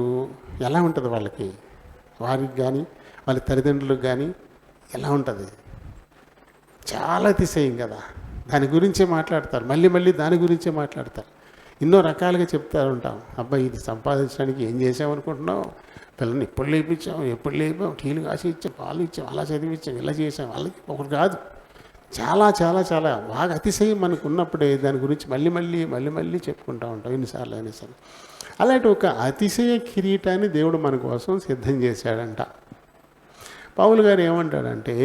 ఎలా ఉంటుంది వాళ్ళకి, వారికి కానీ వాళ్ళ తల్లిదండ్రులకు కానీ ఎలా ఉంటుంది? చాలా అతిశయం కదా. దాని గురించే మాట్లాడతారు, మళ్ళీ దాని గురించే మాట్లాడతారు. ఎన్నో రకాలుగా చెప్తూ ఉంటాం. అబ్బాయి ఇది సంపాదించడానికి ఏం చేసామనుకుంటున్నావు, పిల్లల్ని ఎప్పుడు లేపాం, టీలు కాసి ఇచ్చాం, పాలు ఇచ్చాం, అలా చదివించాం, ఇలా చేసాం. వాళ్ళకి ఒకటి కాదు, చాలా చాలా చాలా బాగా అతిశయం మనకు ఉన్నప్పుడే దాని గురించి మళ్ళీ చెప్పుకుంటూ ఉంటాం ఎన్నిసార్లు అయినా సరే. అలాంటి ఒక అతిశయ కిరీటాన్ని దేవుడు మన కోసం సిద్ధం చేశాడంట. పౌలు గారు ఏమంటాడంటే,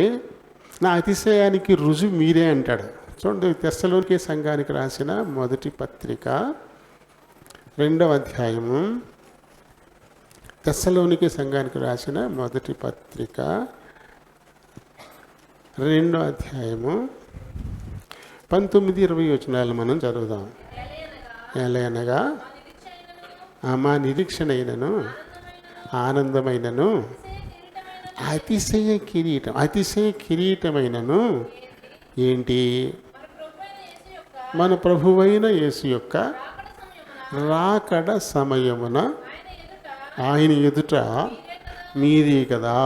నా అతిశయానికి రుజువు మీరే అంటాడు. చూడండి, తెస్సలోనికే సంఘానికి రాసిన మొదటి పత్రిక 2వ అధ్యాయము. తెస్సలోనికే సంఘానికి రాసిన మొదటి పత్రిక 2వ అధ్యాయము 19-20 వచనాలు మనం చదువుదాం. ఎలయనగా మా నిరీక్షణ అయినను ఆనందమైనను అతిశయ కిరీటమైనను ఏంటి? మన ప్రభువైన యేసు యొక్క రాకడ సమయమున ఆయన ఎదుట మీరే కదా,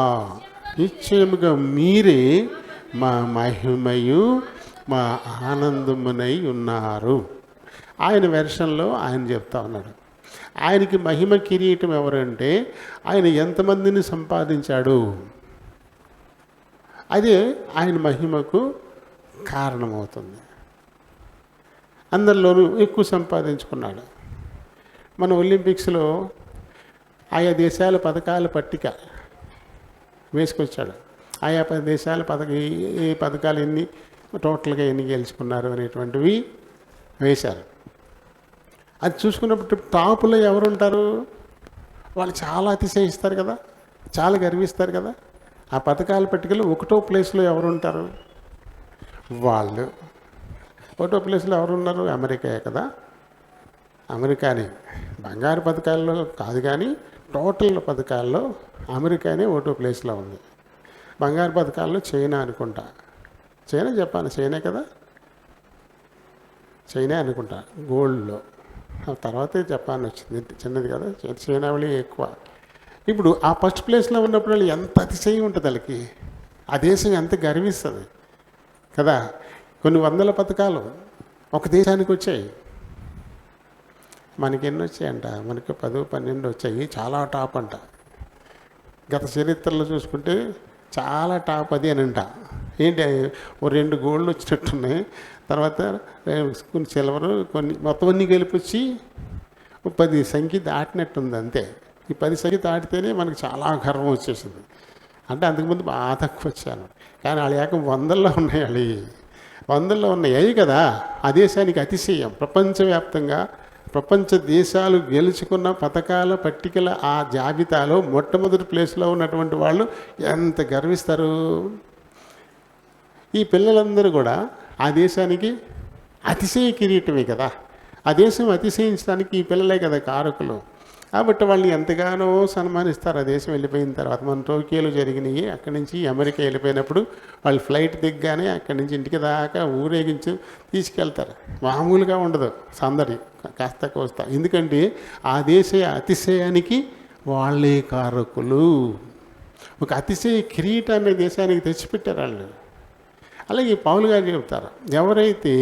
నిశ్చయముగా మీరే మా మహిమయు మా ఆనందమునై ఉన్నారు. ఆయన వెర్షన్లో ఆయన చెప్తా ఉన్నాడు, ఆయనకి మహిమ కిరీటం ఎవరంటే ఆయన ఎంతమందిని సంపాదించాడు, అదే ఆయన మహిమకు కారణమవుతుంది. అందరిలోనూ ఎక్కువ సంపాదించుకున్నాడు. మన ఒలింపిక్స్లో ఆయా దేశాల పథకాల పట్టిక వేసుకొచ్చాడు. ఆయా దేశాల ఏ పథకాలు ఎన్ని టోటల్గా ఎన్ని గెలుచుకున్నారు అనేటువంటివి వేశారు. అది చూసుకున్నప్పుడు టాపులో ఎవరుంటారు? వాళ్ళు చాలా అతిశయిస్తారు కదా, చాలా గర్విస్తారు కదా. ఆ పథకాల పట్టికలో 1వ ప్లేస్లో ఎవరుంటారు? వాళ్ళు. 1వ ప్లేస్లో ఎవరున్నారు? అమెరికాయే కదా. అమెరికాని బంగారు పథకాల్లో కాదు కానీ టోటల్ పథకాల్లో అమెరికానే 1వ ప్లేస్లో ఉంది. బంగారు పథకాల్లో చైనా అనుకుంటా, చైనా జపాన్, చైనా కదా, చైనా అనుకుంటా గోల్డ్లో. ఆ తర్వాతే జపాన్ వచ్చింది, చిన్నది కదా, చైనా వాళ్ళు ఎక్కువ. ఇప్పుడు ఆ ఫస్ట్ ప్లేస్లో ఉన్నప్పుడు వాళ్ళు ఎంత అతిశయం ఉంటుంది వాళ్ళకి, ఆ దేశం ఎంత గర్విస్తుంది కదా. కొన్ని వందల పథకాలు ఒక దేశానికి వచ్చాయి, మనకి ఎన్ని వచ్చాయంట? మనకి 10-12 వచ్చాయి. చాలా టాప్ అంట. గత చరిత్రలో చూసుకుంటే చాలా టాప్ అది అని అంట. ఏంటి, ఓ 2 గోల్డ్ వచ్చినట్టున్నాయి, తర్వాత కొన్ని సిల్వరు, కొన్ని మొత్తం అన్నీ కలిపొచ్చి 10 సంఖ్య దాటినట్టుంది అంతే. ఈ 10 సంఖ్య దాటితేనే మనకు చాలా గర్వం వచ్చేసింది. అంటే అంతకుముందు బాగా తక్కువ వచ్చాను, కానీ వాళ్ళు ఏకం 100లో ఉన్నాయి. వాళ్ళు 100లో ఉన్నాయి కదా. ఆ దేశానికి అతిశయం. ప్రపంచవ్యాప్తంగా ప్రపంచ దేశాలు గెలుచుకున్న పథకాల పట్టికల ఆ జాబితాలో మొట్టమొదటి ప్లేస్లో ఉన్నటువంటి వాళ్ళు ఎంత గర్విస్తారు. ఈ పిల్లలందరూ కూడా ఆ దేశానికి అతిశయ కిరీటమే కదా. ఆ దేశం అతిశయించడానికి ఈ పిల్లలే కదా కారకులు. కాబట్టి వాళ్ళని ఎంతగానో సన్మానిస్తారు ఆ దేశం వెళ్ళిపోయిన తర్వాత. మన టోక్యోలో జరిగినాయి. అక్కడి నుంచి అమెరికా వెళ్ళిపోయినప్పుడు వాళ్ళు ఫ్లైట్ దిగ్గానే అక్కడి నుంచి ఇంటికి దాకా ఊరేగించి తీసుకెళ్తారు. మామూలుగా ఉండదు సందడి, కాస్త కోస్తా. ఎందుకంటే ఆ దేశ అతిశయానికి వాళ్ళే కారకులు. ఒక అతిశయ కిరీటాన్ని దేశానికి తెచ్చిపెట్టారు వాళ్ళు. అలాగే పౌలు గారు చెప్తారు, ఎవరైతే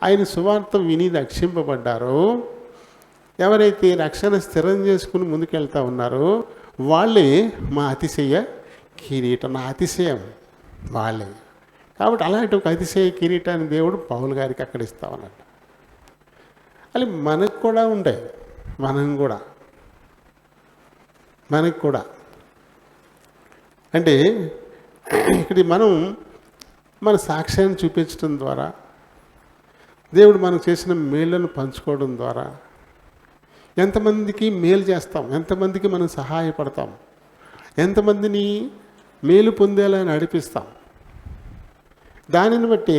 ఆయన సువార్త విని రక్షింపబడ్డారో, ఎవరైతే రక్షణ స్థిరం చేసుకుని ముందుకెళ్తా ఉన్నారో వాళ్ళే మా అతిశయ కిరీటం. నా అతిశయం వాళ్ళే. కాబట్టి అలాంటి ఒక అతిశయ కిరీటాన్ని దేవుడు పౌలు గారికి అక్కడ ఇస్తా ఉన్నాడు. అది మనకు కూడా ఉంటాయి. మనకు కూడా అంటే ఇక్కడ మనం మన సాక్ష్యాన్ని చూపించడం ద్వారా, దేవుడు మనకు చేసిన మేళ్ళను పంచుకోవడం ద్వారా ఎంతమందికి మేలు చేస్తాం, ఎంతమందికి మనం సహాయపడతాం, ఎంతమందిని మేలు పొందేలా నడిపిస్తాం, దానిని బట్టి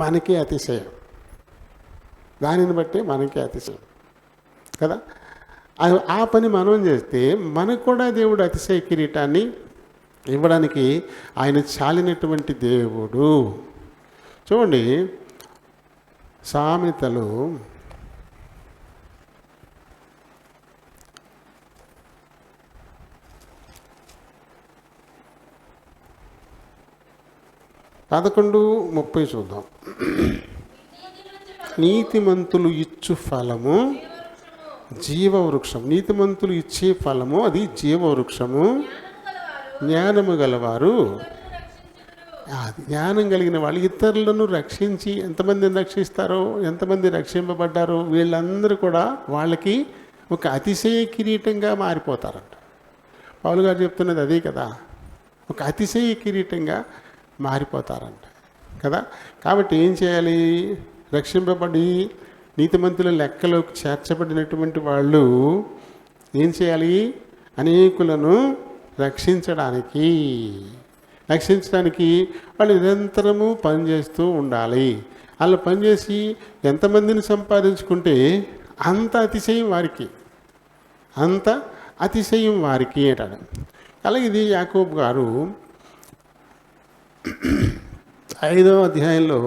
మనకే అతిశయం కదా. ఆ పని మనం చేస్తే మనకు కూడా దేవుడు అతిశయ కిరీటాన్ని ఇవ్వడానికి ఆయన చాలినటువంటి దేవుడు. చూడండి, సామెతలు 11:30 చూద్దాం. నీతిమంతులు ఇచ్చు ఫలము జీవవృక్షం. నీతిమంతులు ఇచ్చే ఫలము అది జీవవృక్షము. జ్ఞానము గలవారు, జ్ఞానం కలిగిన వాళ్ళు ఇతరులను రక్షించి, ఎంతమందిని రక్షిస్తారో, ఎంతమంది రక్షింపబడ్డారో వీళ్ళందరూ కూడా వాళ్ళకి ఒక అతిశయ కిరీటంగా మారిపోతారంట. పౌలు గారు చెప్తున్నది అదే కదా, ఒక అతిశయ కిరీటంగా మారిపోతారంట కదా. కాబట్టి ఏం చేయాలి? రక్షింపబడి నీతిమంతుల లెక్కలోకి చేర్చబడినటువంటి వాళ్ళు ఏం చేయాలి? అనేకులను రక్షించడానికి వాళ్ళు నిరంతరము పనిచేస్తూ ఉండాలి. అలా పనిచేసి ఎంతమందిని సంపాదించుకుంటే అంత అతిశయం వారికి అంటాడు. అలాగే ఇది యాకోబు గారు 5వ అధ్యాయంలో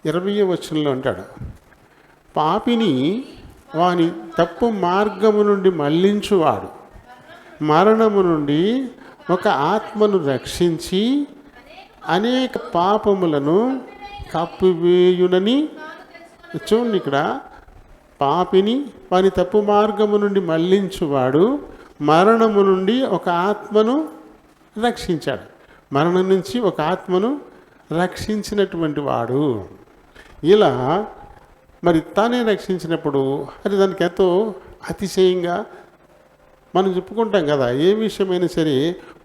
20వ వచనంలో అంటాడు, పాపిని వాని తప్పు మార్గము నుండి మళ్లించువాడు మరణము నుండి ఒక ఆత్మను రక్షించి అనేక పాపములను కప్పివేయునని. చూడండి, ఇక్కడ పాపిని వాని తప్పు మార్గము నుండి మళ్లించువాడు మరణము నుండి ఒక ఆత్మను రక్షించాడు. మరణం నుంచి ఒక ఆత్మను రక్షించినటువంటి వాడు. ఇలా మరి తానే రక్షించినప్పుడు అది దానికి ఎంతో అతిశయంగా మనం చెప్పుకుంటాం కదా. ఏ విషయమైనా సరే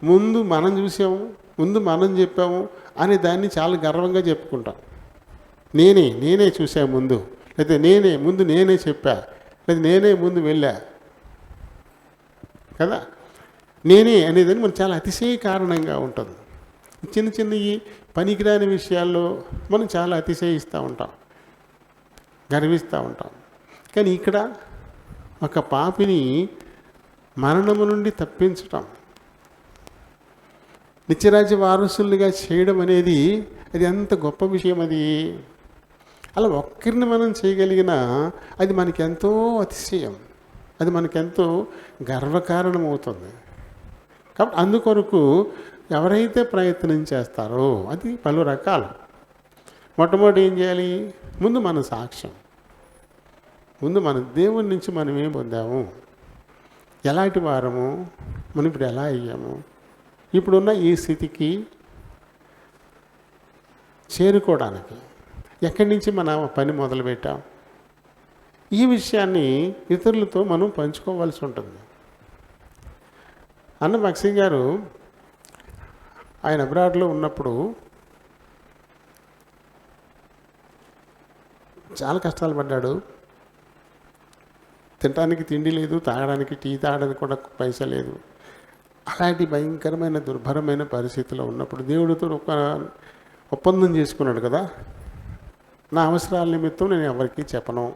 ముందు మనం చూసాము, ముందు మనం చెప్పాము అనే దాన్ని చాలా గర్వంగా చెప్పుకుంటాం. నేనే చూసా ముందు, లేదా నేనే చెప్పా, లేదా నేనే ముందు వెళ్ళా కదా. నేనే అనేదని మనం చాలా అతిశయ కారణంగా ఉంటుంది. చిన్న చిన్నవి పనికిరాని విషయాల్లో మనం చాలా అతిశయిస్తూ ఉంటాం, గర్విస్తూ ఉంటాం. కానీ ఇక్కడ ఒక పాపిని మరణము నుండి తప్పించటం, నిత్యరాజ్య వారసులుగా చేయడం అనేది అది ఎంత గొప్ప విషయం. అది అలా ఒక్కరిని మనం చేయగలిగిన అది మనకెంతో అతిశయం, అది మనకెంతో గర్వకారణం అవుతుంది. కాబట్టి అందుకొరకు ఎవరైతే ప్రయత్నం చేస్తారో అది పలు రకాలు. మొట్టమొదటి ఏం చేయాలి? ముందు మన సాక్ష్యం, ముందు మన దేవుని నుంచి మనం ఏం పొందాము, ఎలాంటి వారము, మనం ఇప్పుడు ఎలా అయ్యాము, ఇప్పుడున్న ఈ స్థితికి చేరుకోవడానికి ఎక్కడి నుంచి మన పని మొదలుపెట్టాం, ఈ విషయాన్ని ఇతరులతో మనం పంచుకోవాల్సి ఉంటుంది. అన్న బక్సీ గారు ఆయన అబ్రాడ్లో ఉన్నప్పుడు చాలా కష్టాలు పడ్డాడు. తినడానికి తిండి లేదు, తాగడానికి టీ తాగడానికి కూడా పైసా లేదు. అలాంటి భయంకరమైన దుర్భరమైన పరిస్థితిలో ఉన్నప్పుడు దేవుడితో ఒక ఒప్పందం చేసుకున్నాడు కదా, నా అవసరాల నిమిత్తం నేను ఎవరికి చెప్పను,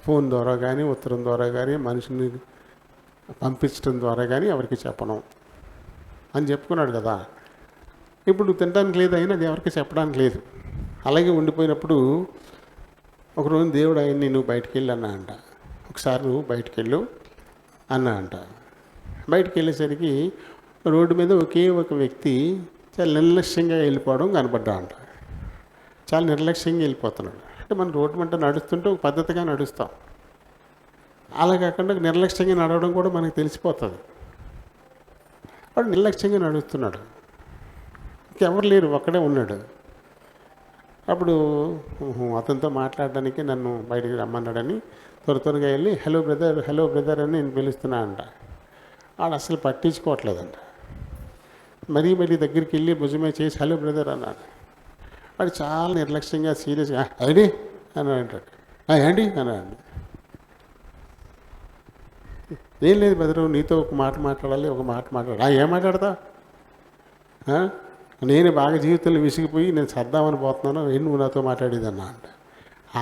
ఫోన్ ద్వారా కానీ ఉత్తరం ద్వారా కానీ మనిషిని పంపించడం ద్వారా కానీ ఎవరికి చెప్పను అని చెప్పుకున్నాడు కదా. ఇప్పుడు తినడానికి లేదు, అయినా అది ఎవరికి చెప్పడానికి లేదు. అలాగే ఉండిపోయినప్పుడు ఒకరోజు దేవుడు ఆయన్ని నువ్వు బయటికి వెళ్ళి అన్నా అంట. ఒకసారి నువ్వు బయటికి వెళ్ళు అన్నా అంట. బయటికి వెళ్ళేసరికి రోడ్డు మీద ఒకే ఒక వ్యక్తి చాలా నిర్లక్ష్యంగా వెళ్ళిపోవడం కనపడ్డా అంట. చాలా నిర్లక్ష్యంగా వెళ్ళిపోతున్నాడు. అంటే మనం రోడ్డు వెంట నడుస్తుంటే ఒక పద్ధతిగా నడుస్తాం, అలా కాకుండా నిర్లక్ష్యంగా నడవడం కూడా మనకు తెలిసిపోతుంది. వాడు నిర్లక్ష్యంగా నడుస్తున్నాడు, ఇంకెవరు లేరు, ఒక్కడే ఉన్నాడు. అప్పుడు అతనితో మాట్లాడడానికి నన్ను బయటికి రమ్మన్నాడని త్వరగా వెళ్ళి హలో బ్రదర్ అని నేను పిలుస్తున్నా అంట. వాడు అసలు పట్టించుకోవట్లేదంట. మరీ దగ్గరికి వెళ్ళి భుజమే చేసి హలో బ్రదర్ అన్నాడు. వాడు చాలా నిర్లక్ష్యంగా సీరియస్గా ఐడి అని అంటాడు. ఏంటి అన్నాడు. ఏం లేదు బ్రదరు, నీతో ఒక మాట మాట్లాడాలి, ఒక మాట మాట్లాడాలి. ఏం మాట్లాడతా? నేను బాగా జీవితంలో విసిగిపోయి నేను సర్దామని పోతున్నాను, ఏం నువ్వు నాతో మాట్లాడేదన్నా అంట.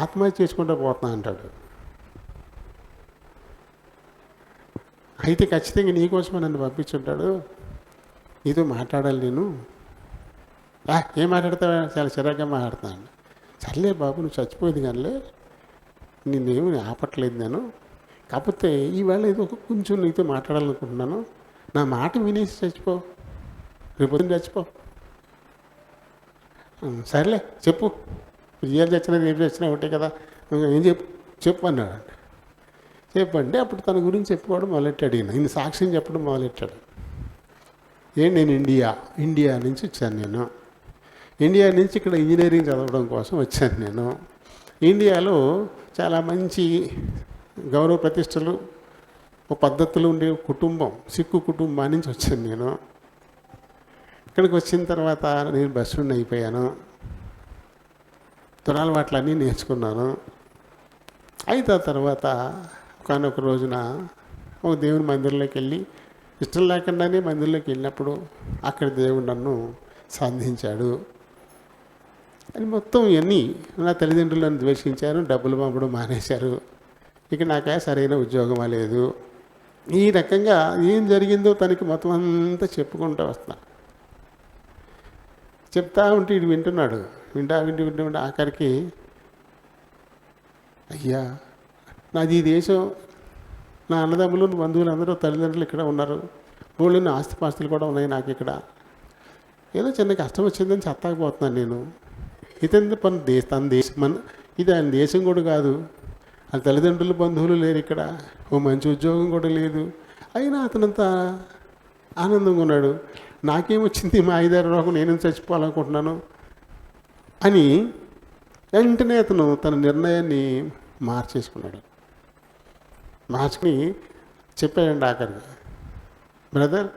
ఆత్మహత్య చేసుకుంటూ పోతున్నా అంటాడు. అయితే ఖచ్చితంగా నీకోసమే నన్ను పంపించుంటాడు, నీతో మాట్లాడాలి నేను. ఏం మాట్లాడతావా? చాలా చిరాగ్గా మాట్లాడుతున్నాను. సర్లే బాబు, నువ్వు చచ్చిపోయింది కానీ నిన్నేమి ఆపట్లేదు నేను. కాకపోతే ఈవేళ ఏదో కొంచెం నీతో మాట్లాడాలనుకుంటున్నాను. నా మాట వినేసి చచ్చిపో, రేపు చచ్చిపో. సర్లే చెప్పు, ఇవాళ చచ్చినా రేపు చచ్చినా ఒకటే కదా, ఏం చెప్పు అన్నాడు. చెప్పండి. అప్పుడు తన గురించి చెప్పుకోవడం మొదలెట్టాడు. ఈయన సాక్ష్యం చెప్పడం మొదలెట్టాడు. నేను ఇండియా నుంచి వచ్చాను. నేను ఇండియా నుంచి ఇక్కడ ఇంజనీరింగ్ చదవడం కోసం వచ్చాను. నేను ఇండియాలో చాలా మంచి గౌరవ ప్రతిష్టలు, పద్ధతులు ఉండే కుటుంబం, సిక్కు కుటుంబం నుంచి వచ్చాను. నేను ఇక్కడికి వచ్చిన తర్వాత నేను బస్సుని అయిపోయాను, దురలవాట్లన్నీ నేర్చుకున్నాను. అయితే ఆ తర్వాత ఒకనొక రోజున ఒక దేవుని మందిరంలోకి వెళ్ళి, ఇష్టం లేకుండానే మందిరంలోకి వెళ్ళినప్పుడు అక్కడ దేవుడు నన్ను సాధించాడు. అని మొత్తం ఇవన్నీ నా తల్లిదండ్రులను ద్వేషించారు, డబ్బులు పంపడం మానేశారు, ఇక నాకే సరైన ఉద్యోగమా లేదు. ఈ రకంగా ఏం జరిగిందో తనకి మొత్తం అంతా చెప్పుకుంటూ వస్తున్నా. చెప్తా ఉంటే ఇటు వింటున్నాడు. వింటూ ఆఖరికి అయ్యా, నాది ఈ దేశం, నా అన్నదమ్ములు బంధువులు అందరూ తల్లిదండ్రులు ఇక్కడ ఉన్నారు, ఊళ్ళో ఆస్తిపాస్తులు కూడా ఉన్నాయి నాకు. ఇక్కడ ఏదో చిన్న కష్టం వచ్చిందని చెత్తాకపోతున్నాను నేను. ఇతని తన దేశం ఇది ఆయన దేశం కూడా కాదు, ఆ తల్లిదండ్రులు బంధువులు లేరు ఇక్కడ, ఓ మంచి ఉద్యోగం కూడా లేదు. అయినా అతనంతా ఆనందంగా ఉన్నాడు. నాకేమొచ్చింది మా 5-6 రోగం, నేను చచ్చిపోవాలనుకుంటున్నాను అని వెంటనే అతను తన నిర్ణయాన్ని మార్చేసుకున్నాడు. మార్చుకుని చెప్పాడండి ఆఖరికి, బ్రదర్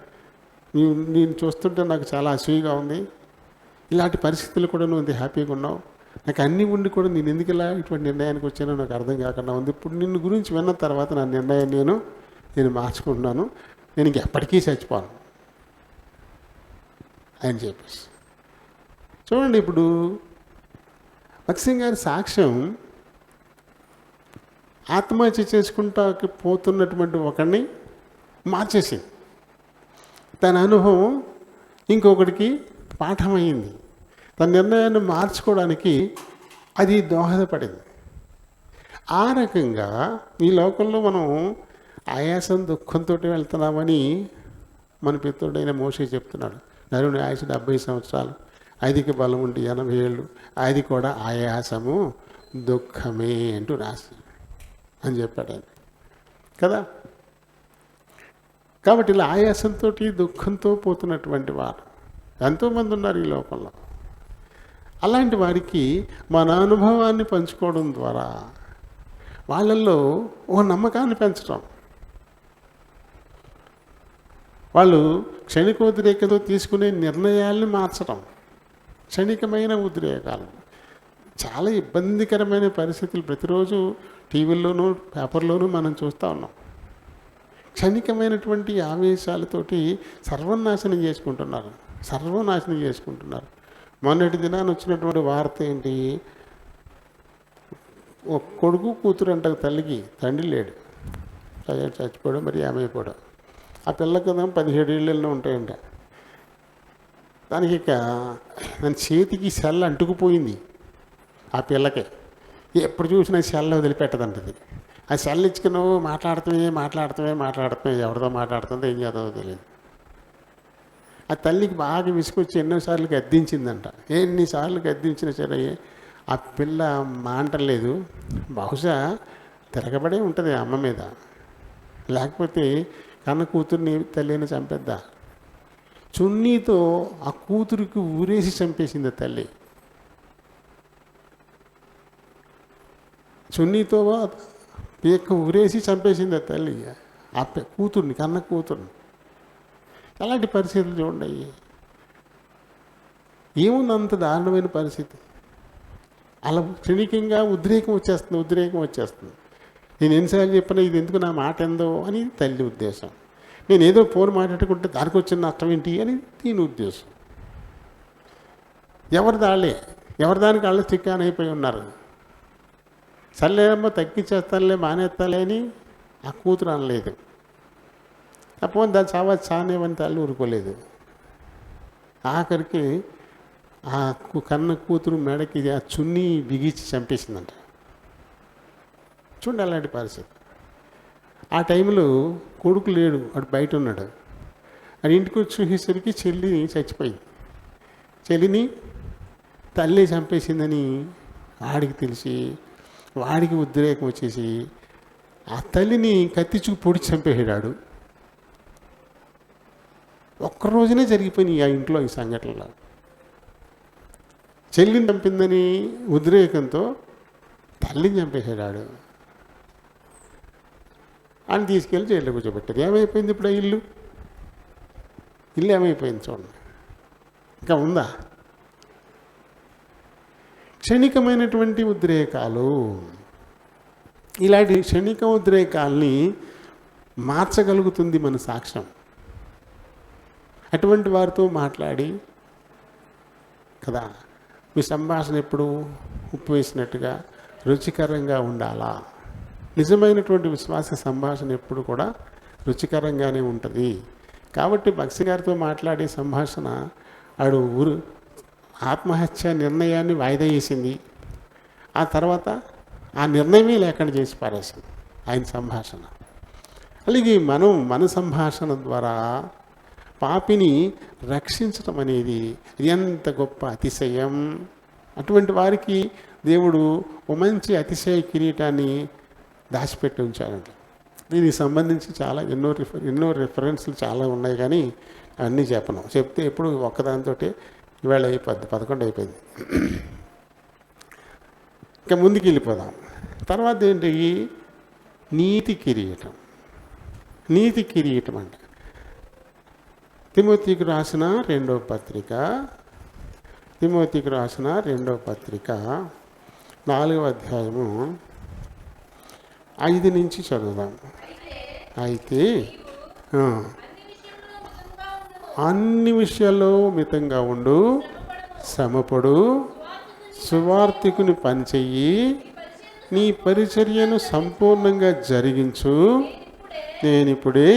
నేను చూస్తుంటే నాకు చాలా అసూయగా ఉంది, ఇలాంటి పరిస్థితులు కూడా నువ్వు ఇంత హ్యాపీగా ఉన్నావు, నాకు అన్నీ ఉండి కూడా నేను ఎందుకు ఇలా ఇటువంటి నిర్ణయానికి వచ్చానో నాకు అర్థం కాకుండా ఉంది. ఇప్పుడు నిన్ను గురించి విన్న తర్వాత నా నిర్ణయాన్ని నేను మార్చుకుంటున్నాను, నేను ఇంకెప్పటికీ చచ్చిపోను అని చెప్పేసి. చూడండి, ఇప్పుడు భక్సింగ్ గారి సాక్ష్యం ఆత్మహత్య చేసుకుంటాకి పోతున్నటువంటి ఒకడిని మార్చేసింది. తన అనుభవం ఇంకొకటికి పాఠమైంది. తన నిర్ణయాన్ని మార్చుకోవడానికి అది దోహదపడింది. ఆ రకంగా ఈ లోకంలో మనం ఆయాసం దుఃఖంతో వెళ్తున్నామని మన పితృడైన మోషే చెప్తున్నాడు. నరుని ఆయుష్ 70 సంవత్సరాలు, అధిక బలం ఉండి 80 ఏళ్ళు, అది కూడా ఆయాసము దుఃఖమే అంటూ రాసి అని చెప్పాడు ఆయన కదా. కాబట్టి ఇలా ఆయాసంతో దుఃఖంతో పోతున్నటువంటి వారు ఎంతోమంది ఉన్నారు ఈ లోకంలో. అలాంటి వారికి మన అనుభవాన్ని పంచుకోవడం ద్వారా వాళ్ళల్లో ఓ నమ్మకాన్ని పెంచడం, వాళ్ళు క్షణిక ఉద్రేకంతో తీసుకునే నిర్ణయాల్ని మార్చడం. క్షణికమైన ఉద్రేకాలు, చాలా ఇబ్బందికరమైన పరిస్థితులు ప్రతిరోజు టీవీల్లోనూ పేపర్లోనూ మనం చూస్తూ ఉన్నాం. క్షణికమైనటువంటి ఆవేశాలతోటి సర్వనాశనం చేసుకుంటున్నారు. మొన్నటి దినాన్ని వచ్చినటువంటి వార్త ఏంటి, ఒక కొడుకు కూతురు అంట, తల్లికి తండ్రి లేడు, చచ్చిపోవడం, మరి ఏమైపోవడం. ఆ పిల్లకి 17 ఏళ్ళలో ఉంటాయంట. దానికి ఇక దాని చేతికి సెల్ అంటుకుపోయింది. ఆ పిల్లకి ఎప్పుడు చూసినా సెల్ వదిలిపెట్టదంటది. ఆ సెల్ ఇచ్చుకుని మాట్లాడుతూనే ఎవరితో మాట్లాడుతుందో ఏం చేద్దామో తెలియదు. ఆ తల్లికి బాగా విసుకొచ్చి ఎన్నోసార్లు గద్దించిందంట. ఎన్నిసార్లు గద్దించినా సరే ఆ పిల్ల మాంటలేదు. బహుశా తిరగబడే ఉంటుంది అమ్మ మీద, లేకపోతే కన్న కూతుర్ని తల్లిని చంపేద్దా. చున్నీతో ఆ కూతురికి ఊరేసి చంపేసింది తల్లి. చున్నీతో పీక ఊరేసి చంపేసింది ఆ తల్లి ఆ కూతుర్ని, కన్న కూతుర్ని. అలాంటి పరిస్థితులు చూడండి. ఏముంది అంత దారుణమైన పరిస్థితి? అలా క్షణికంగా ఉద్రేకం వచ్చేస్తుంది. నేను ఎన్నిసార్లు చెప్పినా ఇది ఎందుకు నా మాట ఎందో అని తల్లి ఉద్దేశం. నేను ఏదో ఫోన్ మాట్లాడుకుంటే దానికి వచ్చిన నష్టం ఏంటి అని దీని ఉద్దేశం. ఎవరి దానికి వాళ్ళు చిక్కాన్ అయిపోయి ఉన్నారు. సర్లేదమ్మా తగ్గించేస్తానులే, మానేస్తాలే అని ఆ కూతురు అనలేదు. అప్పుడు దాని చానేవని తల్లి ఊరుకోలేదు. ఆఖరికి ఆ కన్న కూతురు మెడకి ఆ చున్నీ బిగించి చంపేసిందంట. చూడండి అలాంటి పరిస్థితి. ఆ టైంలో కొడుకు లేడు, వాడు బయట ఉన్నాడు. అది ఇంటికి వచ్చేసరికి చెల్లి చచ్చిపోయింది. చెల్లిని తల్లి చంపేసిందని వాడికి తెలిసి వాడికి ఉద్రేకం వచ్చేసి ఆ తల్లిని కత్తిచుకు పొడి చంపేసాడు. ఒక్కరోజునే జరిగిపోయినాయి ఆ ఇంట్లో ఈ సంఘటనలో. చెల్లిని చంపిందని ఉద్రేకంతో తల్లిని చంపేసాడు. అని తీసుకెళ్ళి జైల్లో కూర్చోబెట్టారు. ఏమైపోయింది ఇప్పుడు ఆ ఇల్లు ఏమైపోయింది చూడండి. ఇంకా ఉందా? క్షణికమైనటువంటి ఉద్రేకాలు, ఇలాంటి క్షణిక ఉద్రేకాల్ని మార్చగలుగుతుంది మన సాక్ష్యం. అటువంటి వారితో మాట్లాడి కదా, మీ సంభాషణ ఎప్పుడు ఉప్పు వేసినట్టుగా రుచికరంగా ఉండాలా. నిజమైనటువంటి విశ్వాస సంభాషణ ఎప్పుడు కూడా రుచికరంగానే ఉంటుంది. కాబట్టి భక్సి గారితో మాట్లాడే సంభాషణ ఆడు ఆత్మహత్య నిర్ణయాన్ని వాయిదా వేసింది. ఆ తర్వాత ఆ నిర్ణయమే లేకుండా చేసి పారేసింది ఆయన సంభాషణ. అలాగే మన సంభాషణ ద్వారా పాపిని రక్షించటం అనేది ఎంత గొప్ప అతిశయం. అటువంటి వారికి దేవుడు ఓ మంచి అతిశయ కిరీటాన్ని దాచిపెట్టి ఉంచాడంట. దీనికి సంబంధించి చాలా ఎన్నో రిఫరెన్స్లు చాలా ఉన్నాయి, కానీ అన్నీ చెప్పను. చెప్తే ఎప్పుడు ఒక్కదానితో ఇవాళ అయిపోద్ది, 11 అయిపోయింది. ఇంకా ముందుకు వెళ్ళిపోదాం. తర్వాత ఏంటి? నీతి కిరీటం. నీతి కిరీటం అంటే తిమోతికి రాసిన రెండవ పత్రిక 4వ అధ్యాయము 5 నుంచి చదువుదాం. అయితే అన్ని విషయాల్లో మితంగా ఉండు, శ్రమపడు, సువార్తికుని పనిచెయ్యి, నీ పరిచర్యను సంపూర్ణంగా జరిగించు. నేనిప్పుడే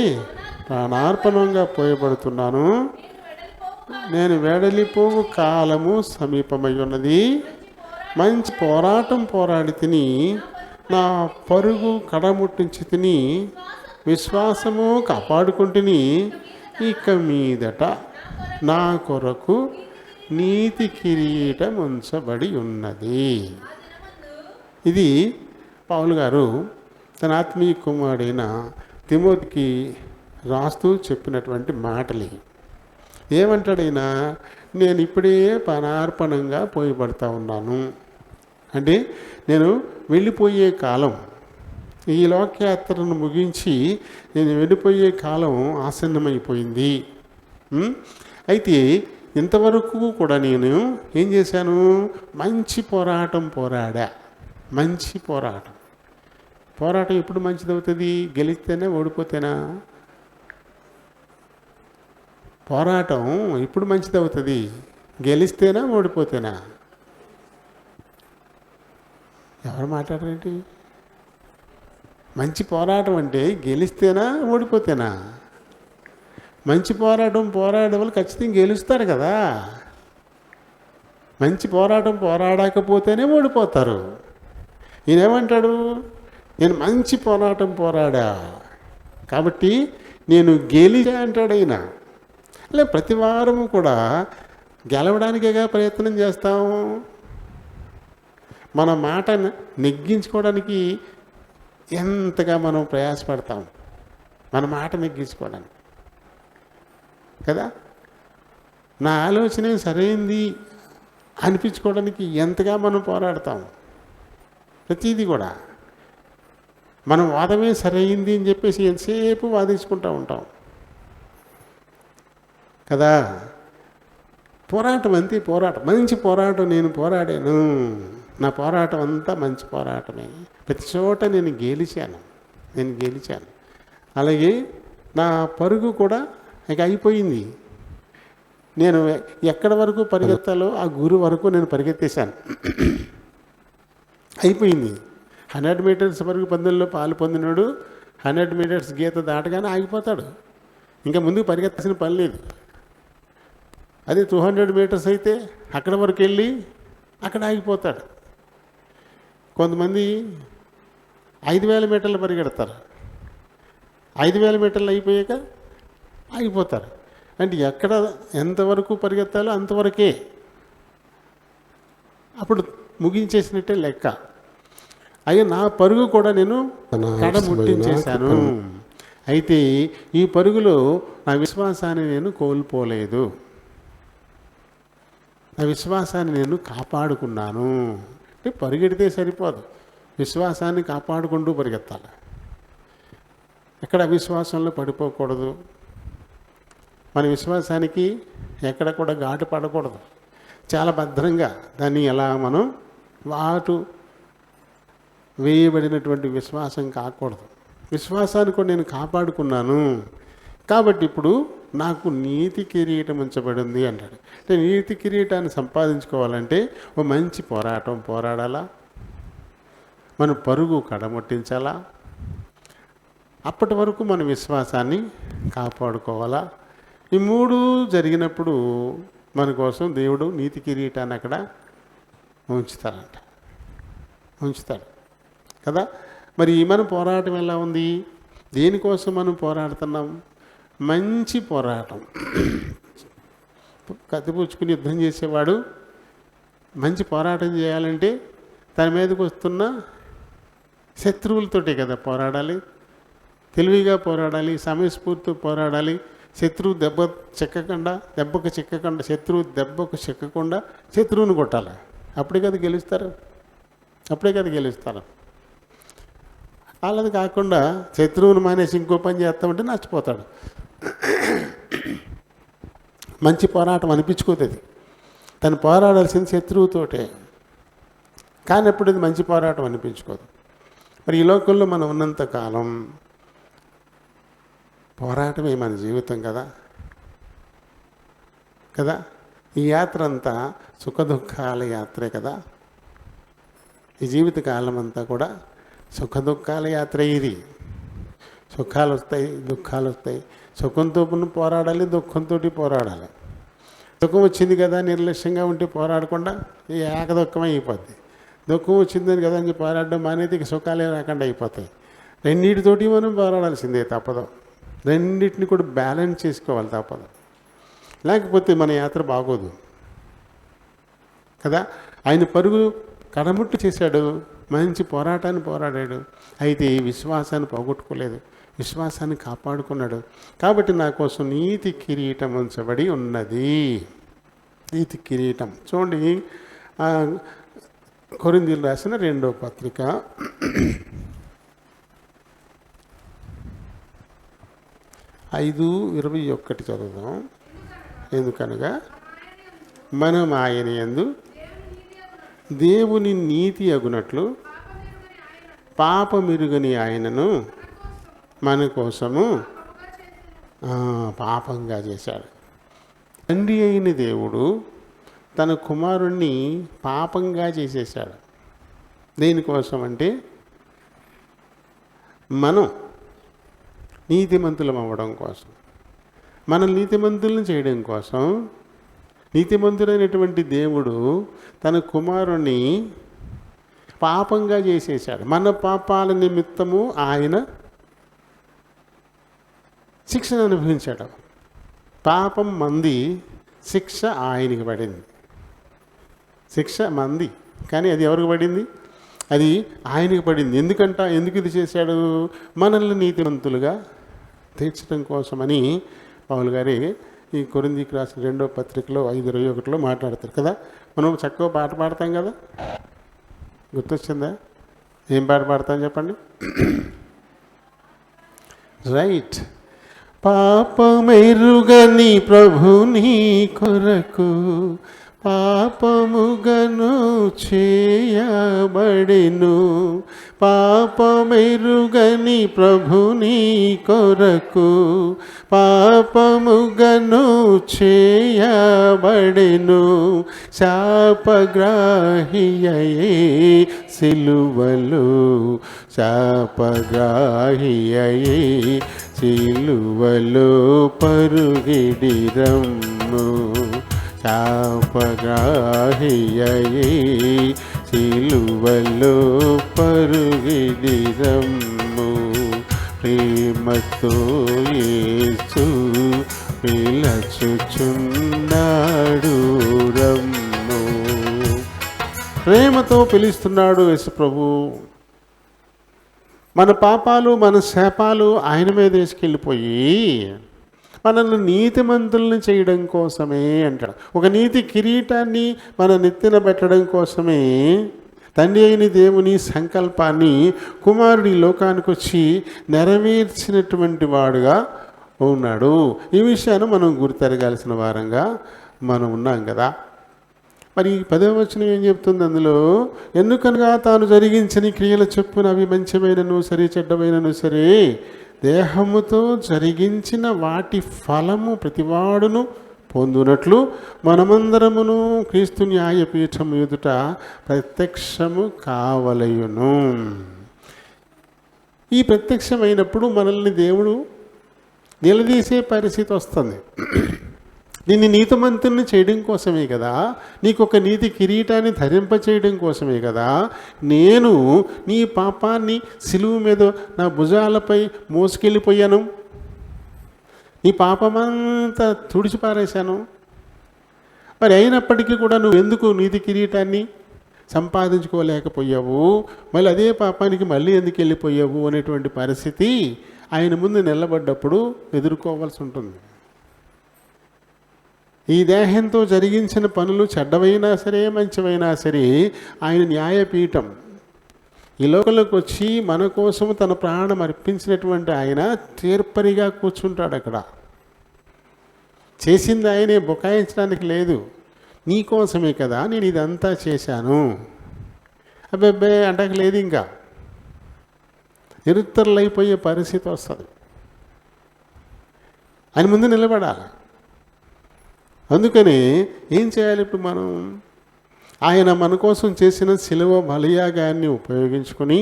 ప్రాణార్పణంగా పోయబడుతున్నాను. నేను వెడలిపోవు కాలము సమీపమై ఉన్నది. మంచి పోరాటం పోరాడి తిని, నా పరుగు కడముట్టించి తిని, విశ్వాసము కాపాడుకుంటుని. ఇక మీదట నా కొరకు నీతి కిరీటం ఉంచబడి ఉన్నది. ఇది పౌలు గారు తన ఆత్మీయ కుమారుడైన తిమోతికి రాస్తూ చెప్పినటువంటి మాటలు. ఏమంటాడైనా? నేను ఇప్పుడే ప్రాణార్పణంగా పోయబడతా ఉన్నాను. అంటే నేను వెళ్ళిపోయే కాలం, ఈ లోకయాత్రను ముగించి నేను వెళ్ళిపోయే కాలం ఆసన్నమైపోయింది. అయితే ఇంతవరకు కూడా నేను ఏం చేశాను? మంచి పోరాటం పోరాడా. మంచి పోరాటం ఎప్పుడు మంచిదవుతుంది? గెలిస్తేనే ఓడిపోతేనా? పోరాటం ఎప్పుడు మంచిదవుతుంది? గెలిస్తేనా ఓడిపోతేనా? ఎవరు మాట్లాడరేంటి? మంచి పోరాటం అంటే గెలిస్తేనా ఓడిపోతేనా? మంచి పోరాటం పోరాడే వాళ్ళు ఖచ్చితంగా గెలుస్తారు కదా. మంచి పోరాటం పోరాడకపోతేనే ఓడిపోతారు. ఈయనేమంటాడు? నేను మంచి పోరాటం పోరాడా కాబట్టి నేను గెలిచా అంటాడు ఆయన. అలా ప్రతి వారము కూడా గెలవడానికేగా ప్రయత్నం చేస్తాము. మన మాట నెగ్గించుకోవడానికి ఎంతగా మనం ప్రయాసపడతాం, మన మాట నెగ్గించుకోవడానికి కదా. నా ఆలోచనే సరైంది అనిపించుకోవడానికి ఎంతగా మనం పోరాడతాం. ప్రతిదీ కూడా మనం వాదమే సరైంది అని చెప్పేసి ఎంతసేపు వాదించుకుంటూ ఉంటాం కదా. పోరాటం అంతే, పోరాటం, మంచి పోరాటం నేను పోరాడాను. నా పోరాటం అంతా మంచి పోరాటమే. ప్రతి చోట నేను గెలిచాను. అలాగే నా పరుగు కూడా ఇక అయిపోయింది. నేను ఎక్కడి వరకు పరిగెత్తాలో ఆ గురు వరకు నేను పరిగెత్తేశాను. అయిపోయింది. 100 మీటర్స్ వరకు పందెంలో పాలు పొందినాడు 100 మీటర్స్ గీత దాటగానే ఆగిపోతాడు. ఇంకా ముందుకు పరిగెత్తాల్సిన పని లేదు. అదే 200 మీటర్స్ అయితే అక్కడ వరకు వెళ్ళి అక్కడ ఆగిపోతాడు. కొంతమంది 5000 మీటర్లు పరిగెడతారు. 5000 మీటర్లు అయిపోయాక ఆగిపోతారు. అంటే ఎక్కడ ఎంతవరకు పరిగెత్తాలో అంతవరకే, అప్పుడు ముగించేసినట్టే లెక్క. అయ్యో నా పరుగు కూడా నేను కడముట్టించేశాను. అయితే ఈ పరుగులో నా విశ్వాసాన్ని నేను కోల్పోలేదు. నా విశ్వాసాన్ని నేను కాపాడుకున్నాను. అంటే పరిగెడితే సరిపోదు, విశ్వాసాన్ని కాపాడుకుంటూ పరిగెత్తాలి. ఎక్కడ అవిశ్వాసంలో పడిపోకూడదు. మన విశ్వాసానికి ఎక్కడ కూడా ఘాటు పడకూడదు. చాలా భద్రంగా దాన్ని ఎలా మనం వాటు వేయబడినటువంటి విశ్వాసం కాకూడదు. విశ్వాసాన్ని కూడా నేను కాపాడుకున్నాను కాబట్టి ఇప్పుడు నాకు నీతి కిరీటం ఉంచబడింది అంటాడు. అంటే నీతి కిరీటాన్ని సంపాదించుకోవాలంటే ఓ మంచి పోరాటం పోరాడాలా, మన పరుగు కడముట్టించాలా, అప్పటి వరకు మన విశ్వాసాన్ని కాపాడుకోవాలా. ఈ మూడు జరిగినప్పుడు మన కోసం దేవుడు నీతి కిరీటాన్ని అక్కడ ఉంచుతాడు కదా. మరి మన పోరాటం ఎలా ఉంది? దేనికోసం మనం పోరాడుతున్నాం? మంచి పోరాటం. కత్తిపుచ్చుకుని యుద్ధం చేసేవాడు మంచి పోరాటం చేయాలంటే తన మీదకి వస్తున్న శత్రువులతోటే కదా పోరాడాలి. తెలివిగా పోరాడాలి, సమయస్ఫూర్తితో పోరాడాలి. శత్రువు దెబ్బకు చిక్కకుండా శత్రువుని కొట్టాలి. అప్పుడే కదా గెలుస్తారు. అలాది కాకుండా శత్రువుని మానేసి ఇంకో పని చేస్తామంటే నచ్చిపోతాడు. మంచి పోరాటం అనిపించుకోతుంది. తను పోరాడాల్సింది శత్రువుతోటే, కానీ ఎప్పుడు ఇది మంచి పోరాటం అనిపించుకోదు. మరి ఈ లోకంలో మనం ఉన్నంతకాలం పోరాటమే మన జీవితం కదా. ఈ యాత్ర అంతా సుఖదుఖాల యాత్రే కదా. ఈ జీవితకాలం అంతా కూడా సుఖదుఖాల యాత్ర. ఇది సుఖాలు వస్తాయి, దుఃఖాలు వస్తాయి. సుఖంతో పోరాడాలి, దుఃఖంతో పోరాడాలి. సుఖం వచ్చింది కదా నిర్లక్ష్యంగా ఉంటే పోరాడకుండా ఏకదుఖమే అయిపోద్ది. దుఃఖం వచ్చిందని కదా అని పోరాడడం మానేది ఇక సుఖాలే రాకుండా అయిపోతాయి. రెండింటితోటి మనం పోరాడాల్సిందే, తప్పదు. రెండింటిని కూడా బ్యాలెన్స్ చేసుకోవాలి, తప్పదు. లేకపోతే మన యాత్ర బాగోదు కదా. ఆయన పరుగు కడముట్టు చేశాడు, మంచి పోరాటాన్ని పోరాడాడు. అయితే విశ్వాసాన్ని పోగొట్టుకోలేదు, విశ్వాసాన్ని కాపాడుకున్నాడు. కాబట్టి నా కోసం నీతి కిరీటం ఉంచబడి ఉన్నది. నీతి కిరీటం చూడండి, కొరింథీయులకు రాసిన 2వ పత్రిక 5:21 చదువుదాం. ఎందుకనగా మనం ఆయన యందు దేవుని నీతి అగునట్లు పాపమెరుగని ఆయనను మన కోసము పాపంగా చేశాడు. తండ్రి అయిన దేవుడు తన కుమారుణ్ణి పాపంగా చేసేసాడు. దేనికోసం అంటే మనం నీతిమంతులం అవ్వడం కోసం, మనం నీతిమంతులను చేయడం కోసం. నీతిమంతుడైనటువంటి దేవుడు తన కుమారుణ్ణి పాపంగా చేసేసాడు. మన పాపాల నిమిత్తము ఆయన శిక్షను అనుభవించాడు. పాపం మంది, శిక్ష ఆయనకి పడింది. శిక్ష మంది, కానీ అది ఎవరికి పడింది? అది ఆయనకి పడింది. ఎందుకు ఇది చేశాడు? మనల్ని నీతిమంతులుగా తీర్చడం కోసమని పౌలు గారి ఈ కొరింథీయులకు రాసిన 2వ పత్రికలో 5:21 మాట్లాడతారు కదా. మనం చక్కగా పాట పాడతాం కదా, గుర్తొచ్చిందా? ఏం పాట పాడతాం చెప్పండి. రైట్. పాపమెరుగని ప్రభుని కొరకు పాపముగను చేయబడెను. పాపమెరుగని ప్రభుని కొరకు పాపముగను చేయబడెను. శాపగ్రాహియయే సిలువలో శాపగ్రాహియయే సిలువలో పరుగిడిరమ్ము. శాపగ్రాహియయే సిలువలో పరుగిడిరమ్ము. ప్రేమతో యేసు పిలుచుచున్నాడు రమ్ము. ప్రేమతో పిలుస్తున్నాడు యేసు ప్రభు. మన పాపాలు మన శాపాలు ఆయన మీద వేసుకెళ్ళిపోయి మనల్ని నీతిమంతుల్ని చేయడం కోసమే అంటాడు. ఒక నీతి కిరీటాన్ని మన నెత్తిన పెట్టడం కోసమే తండ్రి అయిన దేవుని సంకల్పాన్ని కుమారుడి లోకానికి వచ్చి నెరవేర్చినటువంటి వాడుగా ఉన్నాడు. ఈ విషయాన్ని మనం గుర్తెరగాల్సిన వారంగా మనం ఉన్నాం కదా. మరి 10వ వచనం ఏం చెప్తుంది? అందులో ఎందుకనగా తాను జరిగించిన క్రియల చొప్పున అవి మంచిమైనను సరే చెడ్డమైనను సరే దేహముతో జరిగించిన వాటి ఫలము ప్రతివాడును పొందునట్లు మనమందరమును క్రీస్తు న్యాయపీఠం ఎదుట ప్రత్యక్షము కావలయును. ఈ ప్రత్యక్షమైనప్పుడు మనల్ని దేవుడు నిలదీసే పరిస్థితి వస్తుంది. నిన్ను నీతిమంతుల్ని చేయడం కోసమే కదా, నీకు ఒక నీతి కిరీటాన్ని ధరింప చేయడం కోసమే కదా నేను నీ పాపాన్ని సిలువ మీద నా భుజాలపై మోసుకెళ్ళిపోయాను. నీ పాపమంతా తుడిచిపారేశాను. మరి అయినప్పటికీ కూడా నువ్వు ఎందుకు నీతి కిరీటాన్ని సంపాదించుకోలేకపోయావు? మళ్ళీ అదే పాపానికి మళ్ళీ ఎందుకు వెళ్ళిపోయావు అనేటువంటి పరిస్థితి ఆయన ముందు నిలబడ్డప్పుడు ఎదుర్కోవాల్సి ఉంటుంది. ఈ దేహంతో జరిగించిన పనులు చెడ్డవైనా సరే మంచివైనా సరే ఆయన న్యాయపీఠం ఈ లోకంలోకి వచ్చి మన కోసం తన ప్రాణం అర్పించినటువంటి ఆయన తీర్పరిగా కూర్చుంటాడు. అక్కడ చేసింది ఆయనే, బుకాయించడానికి లేదు. నీ కోసమే కదా నేను ఇదంతా చేశాను అబ్బే అంటకు లేదు. ఇంకా నిరుత్తరులైపోయే పరిస్థితి వస్తుంది. ఆయన ముందు నిలబడాలి. అందుకని ఏం చేయాలి ఇప్పుడు మనం? ఆయన మన కోసం చేసిన శిలువ బలియాగాన్ని ఉపయోగించుకొని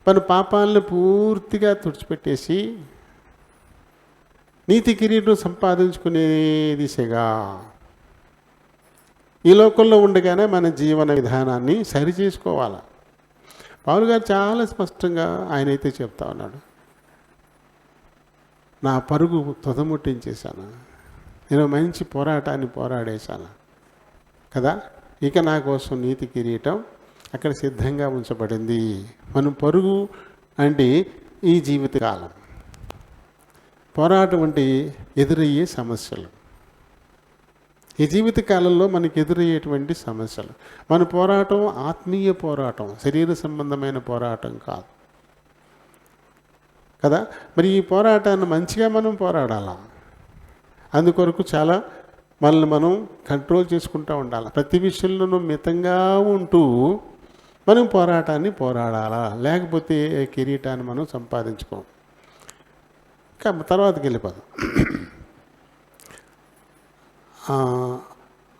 మన పాపాలను పూర్తిగా తుడిచిపెట్టేసి నీతి కిరీటం సంపాదించుకునే దిశగా ఈ లోకంలో ఉండగానే మన జీవన విధానాన్ని సరి చేసుకోవాలి. పౌలు గారు చాలా స్పష్టంగా ఆయన అయితే చెప్తా ఉన్నాడు, నా పరుగు తుదముట్టించేశాను, నేను మంచి పోరాటాన్ని పోరాడేశాను కదా. ఇక నా కోసం నీతి కిరీటం అక్కడ సిద్ధంగా ఉంచబడింది. మనం పరుగు అంటే ఈ జీవితకాలం, పోరాటం అంటే ఎదురయ్యే సమస్యలు. ఈ జీవితకాలంలో మనకు ఎదురయ్యేటువంటి సమస్యలు. మన పోరాటం ఆత్మీయ పోరాటం, శరీర సంబంధమైన పోరాటం కాదు కదా. మరి ఈ పోరాటాన్ని మంచిగా మనం పోరాడాలా. అందుకొరకు చాలా మనల్ని మనం కంట్రోల్ చేసుకుంటూ ఉండాలి. ప్రతి విషయంలోనూ మితంగా ఉంటూ మనం పోరాటాన్ని పోరాడాలా, లేకపోతే కిరీటాన్ని మనం సంపాదించుకోం. తర్వాతకి వెళ్ళిపోదాం.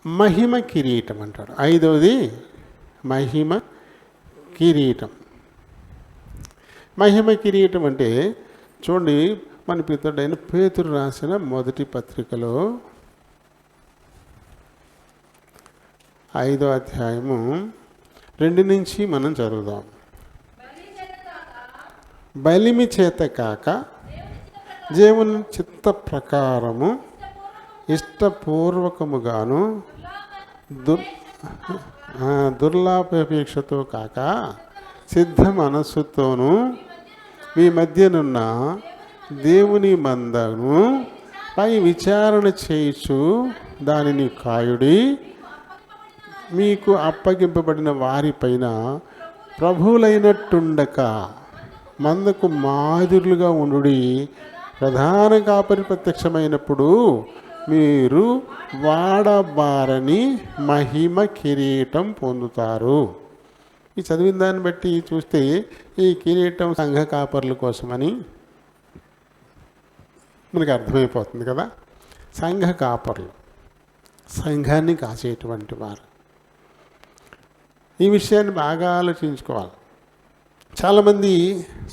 మహిమ కిరీటం అంటాడు. 5వది మహిమ కిరీటం. మహిమ కిరీటం అంటే చూడండి, మన పితరుడైన పేతురు రాసిన మొదటి పత్రికలో 5వ అధ్యాయము 2 నుంచి మనం చదువుదాం. బలిమి చేత కాక దేవుని చిత్త ప్రకారము ఇష్టపూర్వకముగాను దుర్లాభాపేక్షతో కాక సిద్ధ మనస్సుతోనూ మీ మధ్యనున్న దేవుని మందను పై విచారణ చేయుచు దానిని కాయుడి, మీకు అప్పగింపబడిన వారిపైన ప్రభువులైనట్టుండక మందకు మాదిరులుగా ఉండుడి. ప్రధాన కాపరి ప్రత్యక్షమైనప్పుడు మీరు వాడబారని మహిమ కిరీటం పొందుతారు. ఈ చదివిన దాన్ని బట్టి చూస్తే ఈ కిరీటం సంఘ కాపర్ల కోసమని మనకు అర్థమైపోతుంది కదా. సంఘ కాపర్లు సంఘాన్ని కాసేటువంటి వారు. ఈ విషయాన్ని బాగా ఆలోచించుకోవాలి. చాలామంది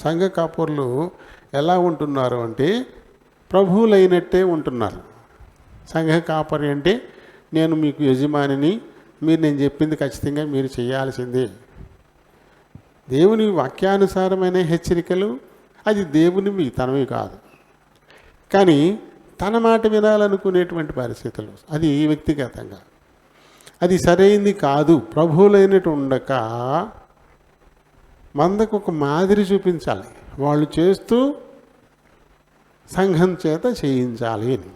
సంఘ కాపర్లు ఎలా ఉంటున్నారు అంటే ప్రభువులైనట్టే ఉంటున్నారు. సంఘ కాపరి అంటే నేను మీకు యజమానిని, మీరు నేను చెప్పింది ఖచ్చితంగా మీరు చేయాల్సిందే. దేవుని వాక్యానుసారమైన హెచ్చరికలు అది దేవుని మీ తనవి కాదు, కానీ తన మాట వినాలనుకునేటువంటి పరిస్థితులు అది వ్యక్తిగతంగా అది సరైంది కాదు. ప్రభువులైనట్టు ఉండక మందకు ఒక మాదిరి చూపించాలి, వాళ్ళు చేస్తూ సంఘం చేత చేయించాలి అని,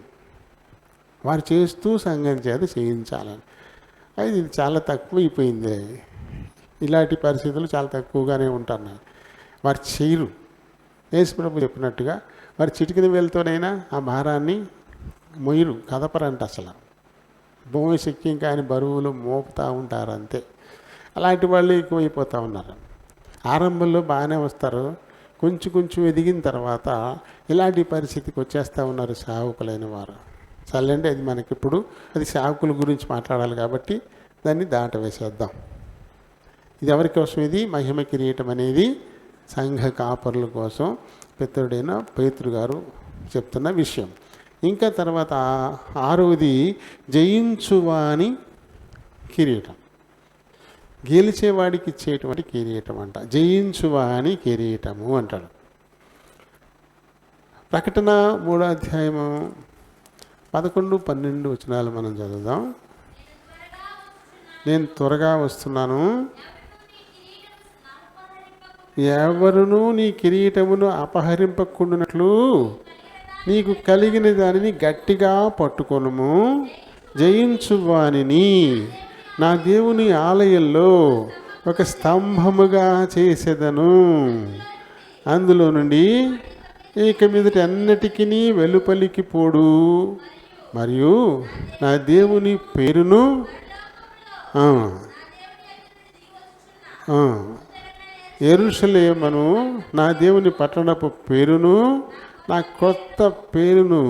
వారు చేస్తూ సంఘం చేత చేయించాలని. అది ఇది చాలా తక్కువైపోయింది. ఇలాంటి పరిస్థితులు చాలా తక్కువగానే ఉంటున్నాయి. వారు చేయరు. యేసుప్రభు చెప్పినట్టుగా వారు చిటికిన వేలుతోనైనా ఆ భారాన్ని మొయ్యరు, కదపరంట. అసలు భూమి శక్తి కాని బరువులు మోపుతూ ఉంటారు అంతే. అలాంటి వాళ్ళు ఎక్కువైపోతూ ఉన్నారు. ఆరంభంలో బాగానే వస్తారు, కొంచెం కొంచెం ఎదిగిన తర్వాత ఇలాంటి పరిస్థితికి వచ్చేస్తూ ఉన్నారు సేవకులైన వారు. చల్లండి, అది మనకిప్పుడు అది సేవకుల గురించి మాట్లాడాలి కాబట్టి దాన్ని దాటవేసేద్దాం. ఇది ఎవరి కోసం? ఇది మహిమ కిరీటం అనేది సంఘ కాపరుల కోసం పితరుడైన పేతురు గారు చెప్తున్న విషయం. ఇంకా తర్వాత 6వది జయించువాని కిరీటం. గెలిచేవాడికి ఇచ్చేటువంటి కిరీటం అంట. జయించువాని కిరీటము అంటాడు. ప్రకటన 3వ అధ్యాయము 11, 12 వచనాలు మనం చదువుదాం. నేను త్వరగా వస్తున్నాను, ఎవరునూ నీ కిరీటమును అపహరింపకుండానట్లు నీకు కలిగిన దానిని గట్టిగా పట్టుకొనుము. జయించువానిని నా దేవుని ఆలయంలో ఒక స్తంభముగా చేసేదను, అందులో నుండి ఇక మీదట అన్నిటికీ వెలుపలికి పోడు, మరియు నా దేవుని పేరును యెరూషలేమును నా దేవుని పట్టణపు పేరును నా కొత్త పేరును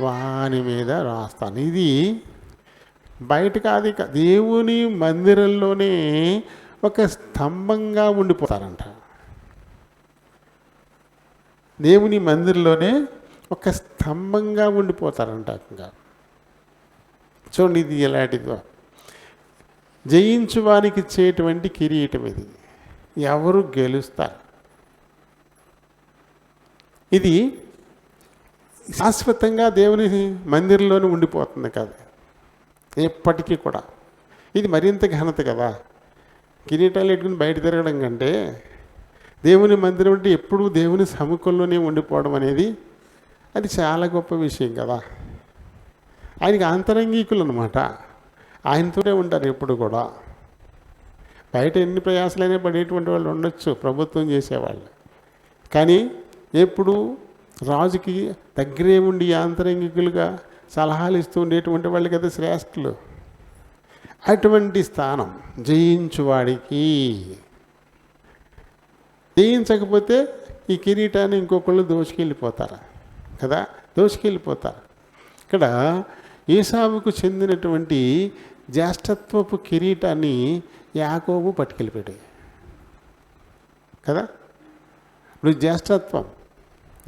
వాని మీద రాస్తాను. ఇది బయట కాదు, ఇక దేవుని మందిరంలోనే ఒక స్తంభంగా ఉండిపోతారంట. దేవుని మందిరంలోనే ఒక స్తంభంగా ఉండిపోతారంట. ఇంకా చూడండి, ఇది ఎలాంటిదో. జయించు వారికి ఇచ్చేటువంటి కిరీటం ఇది. ఎవరు గెలుస్తారు? ఇది శాశ్వతంగా దేవుని మందిరంలోనే ఉండిపోతుంది కదా, ఎప్పటికీ కూడా. ఇది మరింత ఘనత కదా. కిరీటాలు పెట్టుకుని బయట తిరగడం కంటే దేవుని మందిరం అంటే ఎప్పుడూ దేవుని సముఖంలోనే ఉండిపోవడం అనేది అది చాలా గొప్ప విషయం కదా. ఆయనకి అంతరంగికులు అనమాట. ఆయనతోనే ఉంటారు ఎప్పుడు కూడా. బయట ఎన్ని ప్రయాసాలైనా పడేటువంటి వాళ్ళు ఉండొచ్చు, ప్రభుత్వం చేసేవాళ్ళు, కానీ ఎప్పుడు రాజుకి దగ్గరే ఉండి ఆంతరంగికులుగా సలహాలు ఇస్తూ ఉండేటువంటి వాళ్ళు కదా శ్రేష్ఠులు. అటువంటి స్థానం జయించువాడికి. జయించకపోతే ఈ కిరీటాన్ని ఇంకొకళ్ళు దోచుకెళ్ళిపోతారు కదా, దోచుకెళ్ళిపోతారు. ఇక్కడ ఏసావుకు చెందినటువంటి జ్యేష్ఠత్వపు కిరీటాన్ని యాకోబు పట్టుకెళ్ళిపోయాడు కదా. ఇప్పుడు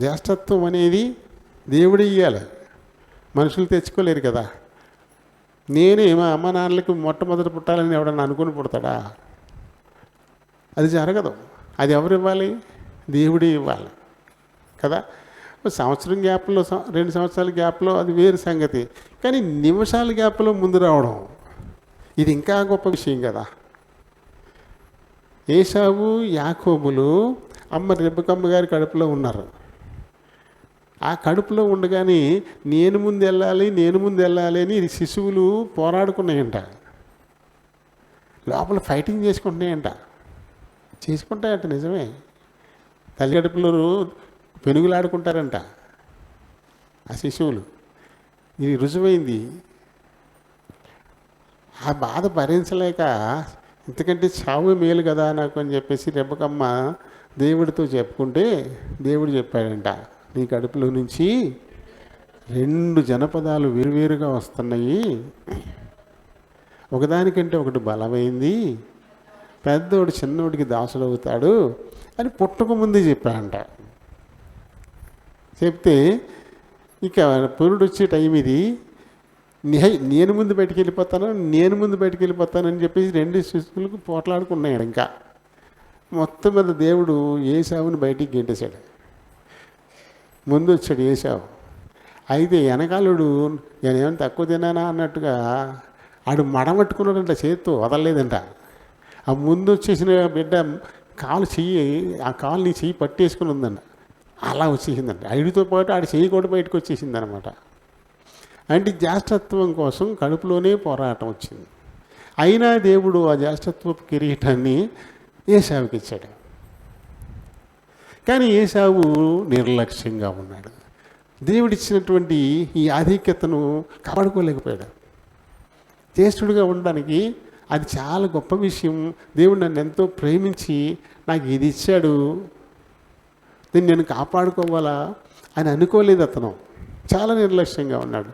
జ్యేష్ఠత్వం అనేది దేవుడు ఇయ్యాలి, మనుషులు తెచ్చుకోలేరు కదా. నేనే మా అమ్మ నాన్నలకు మొట్టమొదటి పుట్టాలని ఎవడన్నా అనుకుని పుడతాడా? అది జరగదు. అది ఎవరు ఇవ్వాలి? దేవుడే ఇవ్వాలి కదా. సంవత్సరం గ్యాప్లో 2 సంవత్సరాల గ్యాప్లో అది వేరు సంగతి, కానీ నిమిషాల గ్యాప్లో ముందు రావడం ఇది ఇంకా గొప్ప విషయం కదా. ఏసావు యాకోబులు అమ్మ రెబ్బకమ్మ గారి కడుపులో ఉన్నారు. ఆ కడుపులో ఉండగానే నేను ముందు వెళ్ళాలి అని శిశువులు పోరాడుకున్నాయంట. లోపల ఫైటింగ్ చేసుకుంటాయంట. నిజమే, తల్లి కడుపులో పెనుగులాడుకుంటారంట ఆ శిశువులు. ఇది రుజువైంది. ఆ బాధ భరించలేక ఇంతకంటే చావు మేలు కదా నాకు అని చెప్పేసి రెబ్బకమ్మ దేవుడితో చెప్పుకుంటే దేవుడు చెప్పాడంట, నీ కడుపులో నుంచి 2 జనపదాలు వేరువేరుగా వస్తున్నాయి, ఒకదానికంటే ఒకటి బలమైంది, పెద్దోడు చిన్నోడికి దాసుడవుతాడు అని పుట్టక ముందే చెప్పాడంట. చెప్తే ఇక పురుడు వచ్చే టైం ఇది, నేను ముందు బయటికి వెళ్ళిపోతానని చెప్పేసి 2 శిశువులకు పోట్లాడుకున్నాడు. ఇంకా మొత్తం మీద దేవుడు ఏశావుని బయటికి గెంటేశాడు. ముందు వచ్చాడు ఏశావు. అయితే వెనకాలుడు నేనేమైనా తక్కువ తిన్నానా అన్నట్టుగా ఆడు మడమట్టుకున్నాడంట, చేత్తో వదలలేదంట. ఆ ముందు వచ్చేసిన బిడ్డ ఆ కాలుని చెయ్యి పట్టేసుకుని ఉందంట. అలా వచ్చేసిందంట. ఐదుతో పాటు ఆడ చెయ్యి కూడా బయటకు వచ్చేసిందనమాట. అంటే జ్యేష్ఠత్వం కోసం కడుపులోనే పోరాటం వచ్చింది. అయినా దేవుడు ఆ జ్యేష్ఠత్వపు కిరీటాన్ని ఏశావుకి ఇచ్చాడు. కానీ ఏశావు నిర్లక్ష్యంగా ఉన్నాడు. దేవుడిచ్చినటువంటి ఈ ఆధిక్యతను కాపాడుకోలేకపోయాడు. జ్యేష్ఠుడిగా ఉండడానికి అది చాలా గొప్ప విషయం. దేవుడు నన్ను ఎంతో ప్రేమించి నాకు ఇది ఇచ్చాడు, దీన్ని నేను కాపాడుకోవాలా అని అనుకోలేదు. అతను చాలా నిర్లక్ష్యంగా ఉన్నాడు.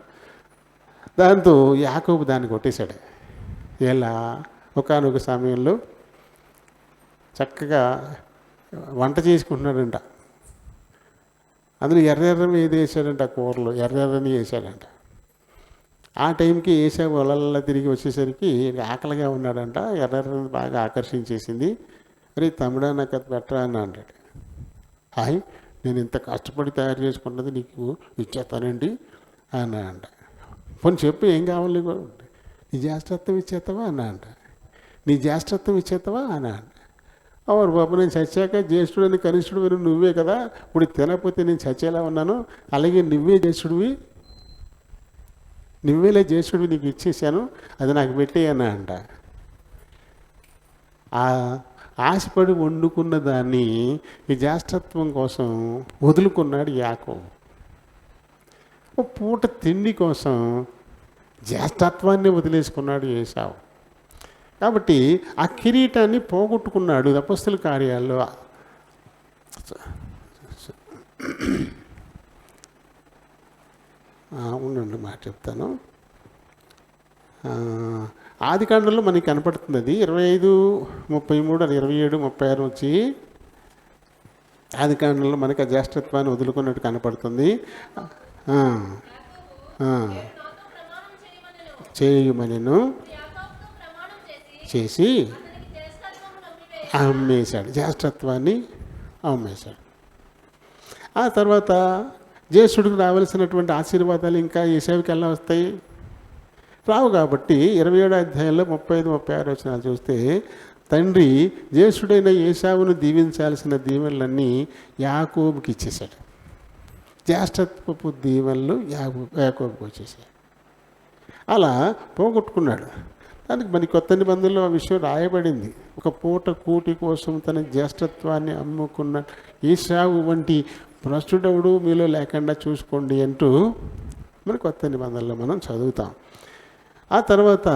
దాంతో యాకోబు దాన్ని కొట్టేశాడు. ఎలా ఒకానొక సమయంలో చక్కగా వంట చేసుకుంటున్నాడంట. అందులో ఎర్రెర్రని ఏది వేసాడంట, కూరలో ఎర్రెర్రని వేసాడంట. ఆ టైంకి ఏసావు వలల్లా తిరిగి వచ్చేసరికి ఆకలిగా ఉన్నాడంట. ఎర్రెర్రని బాగా ఆకర్షించేసింది. అరే తమ్ముడా నాకు అది పెట్టరా అని అంటాడు. హాయ్, నేను ఇంత కష్టపడి తయారు చేసుకున్నది నీకు ఇచ్చేస్తానండి అన్నా అంట. పోనీ చెప్పు ఏం కావాలి, నీ జ్యేష్ఠత్వం ఇచ్చేస్తావా అన్నా అంట. నీ జ్యేష్ఠత్వం ఇచ్చేస్తావా అన్నా అంట. అవరు బాబు, నేను చచ్చాక జ్యేష్ఠుడని కనిష్ఠుడు నువ్వే కదా, ఇప్పుడు తినకపోతే నేను చచ్చేలా ఉన్నాను, అలాగే నువ్వే జ్యేష్ఠుడివి, నువ్వేలే జ్యేష్ఠుడివి, నీకు ఇచ్చేసాను, అది నాకు పెట్టేయన్నా అంట. ఆశపడి వండుకున్న దాన్ని ఈ జ్యేష్ఠత్వం కోసం వదులుకున్నాడు యాకోబు. ఓ పూట తిండి కోసం జ్యేష్ఠత్వాన్ని వదిలేసుకున్నాడు ఏశావు. కాబట్టి ఆ కిరీటాన్ని పోగొట్టుకున్నాడు. అపొస్తలుల కార్యాల్లో ఉండండి మాట చెప్తాను. ఆదికాండంలో మనకి కనపడుతుంది అది 25:33 అది 27:36 వచ్చి ఆదికాండంలో మనకి ఆ జ్యేష్ఠత్వాన్ని వదులుకున్నట్టు కనపడుతుంది. చేయమనెను చేసి అమ్మేశాడు, జ్యేష్ఠత్వాన్ని అమ్మేశాడు. ఆ తర్వాత జ్యేష్ఠుడికి రావాల్సినటువంటి ఆశీర్వాదాలు ఇంకా ఏశావుకి ఎలా వస్తాయి? రావు. కాబట్టి 27వ అధ్యాయంలో 35-36 వచనాలు చూస్తే తండ్రి జ్యేష్ఠుడైన ఏశావును దీవించాల్సిన దీవెనలన్నీ యాకోబుకి ఇచ్చేశాడు. జ్యేష్ఠత్వపు దీవెనలు యాకోబుకి వచ్చేసాయి. అలా పోగొట్టుకున్నాడు. దానికి మరి కొత్త నిబంధనలో ఆ విషయం రాయబడింది. ఒక పూట కూటి కోసం తన జ్యేష్ఠత్వాన్ని అమ్ముకున్న ఏశావు వంటి భ్రష్టుడవుడు మీలో లేకుండా చూసుకోండి అంటూ మరి కొత్త నిబంధనలో మనం చదువుతాం. ఆ తర్వాత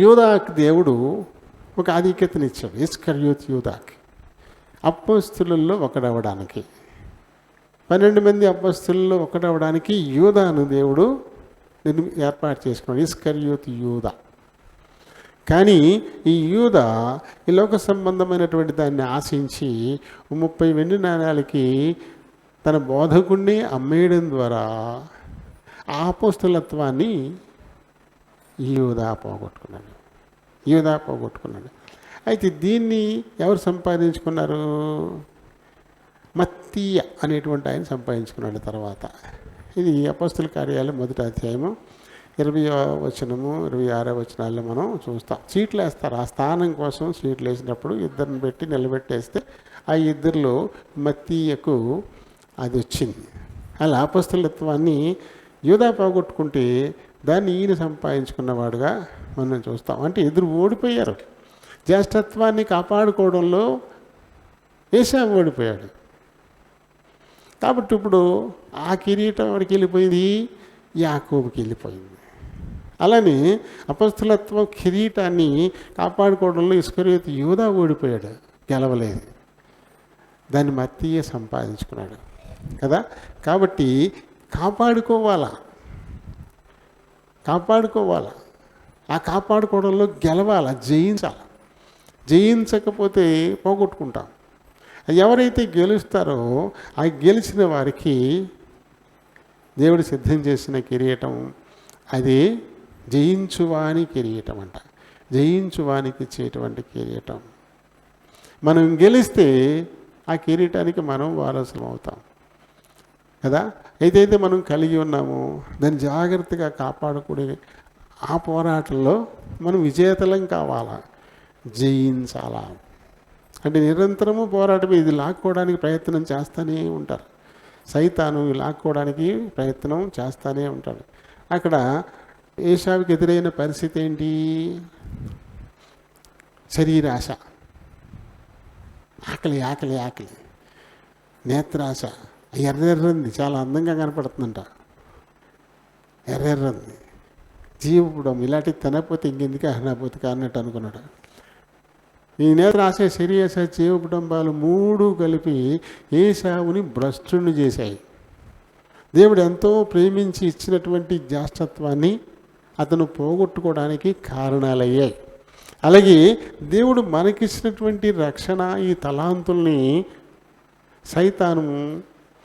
యూదాకి దేవుడు ఒక ఆధిక్యతనిచ్చాడు. ఇస్కరియోతు యూదాకి అప్పొస్తలుల్లో ఒకడవడానికి, 12 మంది అప్పొస్తలుల్లో ఒకడవడానికి యూదాను దేవుడు ఏర్పాటు చేసుకున్నాడు. ఇస్కరియోతు యూదా. కానీ ఈ యూదా ఈ లోక సంబంధమైనటువంటి దాన్ని ఆశించి 30 వెండి నాణాలకి తన బోధకుడిని అమ్మేయడం ద్వారా ఆ అపోస్తలత్వాన్ని యూదా పోగొట్టుకున్నాడు. అయితే దీన్ని ఎవరు సంపాదించుకున్నారు? మత్తీయ అనేటువంటి ఆయన సంపాదించుకున్నాడు. తర్వాత ఇది అపోస్తలుల కార్యాలు 1వ అధ్యాయము 20వ వచనము 26వ వచనాల్లో మనం చూస్తాం. చీట్లు వేస్తారు. ఆ స్థానం కోసం చీట్లు వేసినప్పుడు ఇద్దరిని పెట్టి నిలబెట్టేస్తే ఆ ఇద్దరిలో మత్తీయకు అది వచ్చింది. అలా అపోస్తలత్వాన్ని యూదా పోగొట్టుకుంటే దాన్ని ఈయన సంపాదించుకున్నవాడుగా మనం చూస్తాం. అంటే ఎదురు ఓడిపోయారు. జ్యేష్ఠత్వాన్ని కాపాడుకోవడంలో ఏశావు ఓడిపోయాడు. కాబట్టి ఇప్పుడు ఆ కిరీటం ఎవరికి వెళ్ళిపోయింది? యాకోబుకి వెళ్ళిపోయింది. అలానే అపొస్తలత్వం కిరీటాన్ని కాపాడుకోవడంలో ఇస్కరియోతు యూదా ఓడిపోయాడు, గెలవలేదు. దాన్ని మత్తీయే సంపాదించుకున్నాడు కదా. కాబట్టి కాపాడుకోవాలా. ఆ కాపాడుకోవడంలో గెలవాలా, జయించాలి. జయించకపోతే పోగొట్టుకుంటాం. ఎవరైతే గెలుస్తారో ఆ గెలిచిన వారికి దేవుడు సిద్ధం చేసిన కిరీటం అది జయించువాని కిరీటం అంట. జయించువానికి ఇచ్చేటువంటి కిరీటం. మనం గెలిస్తే ఆ కిరీటానికి మనం వారసులం అవుతాం కదా. ఏదైతే మనం కలిగి ఉన్నామో దాన్ని జాగ్రత్తగా కాపాడుకునే ఆ పోరాటంలో మనం విజేతలం కావాలా, జయించాలా. అంటే నిరంతరము పోరాటమే. ఇది లాక్కోవడానికి ప్రయత్నం చేస్తూనే ఉంటారు. సైతాను లాక్కోవడానికి ప్రయత్నం చేస్తూనే ఉంటాడు. అక్కడ ఏశావుకి ఎదురైన పరిస్థితి ఏంటి? శరీరాశ, ఆకలి, నేత్రాశ, ఎర్రెర్రంది, చాలా అందంగా కనపడుతుందంట. ఎర్రెర్రంది, జీవపుడం, ఇలాంటివి తినకపోతే ఇంకెందుకు అహనాపోతే అన్నట్టు అనుకున్నాడు. ఈ నేత్రాశ, శరీరాశ, జీవపుడంబాలు మూడు కలిపి ఏశావుని భ్రష్టుని చేశాయి. దేవుడు ఎంతో ప్రేమించి ఇచ్చినటువంటి జ్యేష్ఠత్వాన్ని అతను పోగొట్టుకోవడానికి కారణాలయ్యాయి. అలాగే దేవుడు మనకిచ్చినటువంటి రక్షణ, ఈ తలాంతుల్ని సైతాను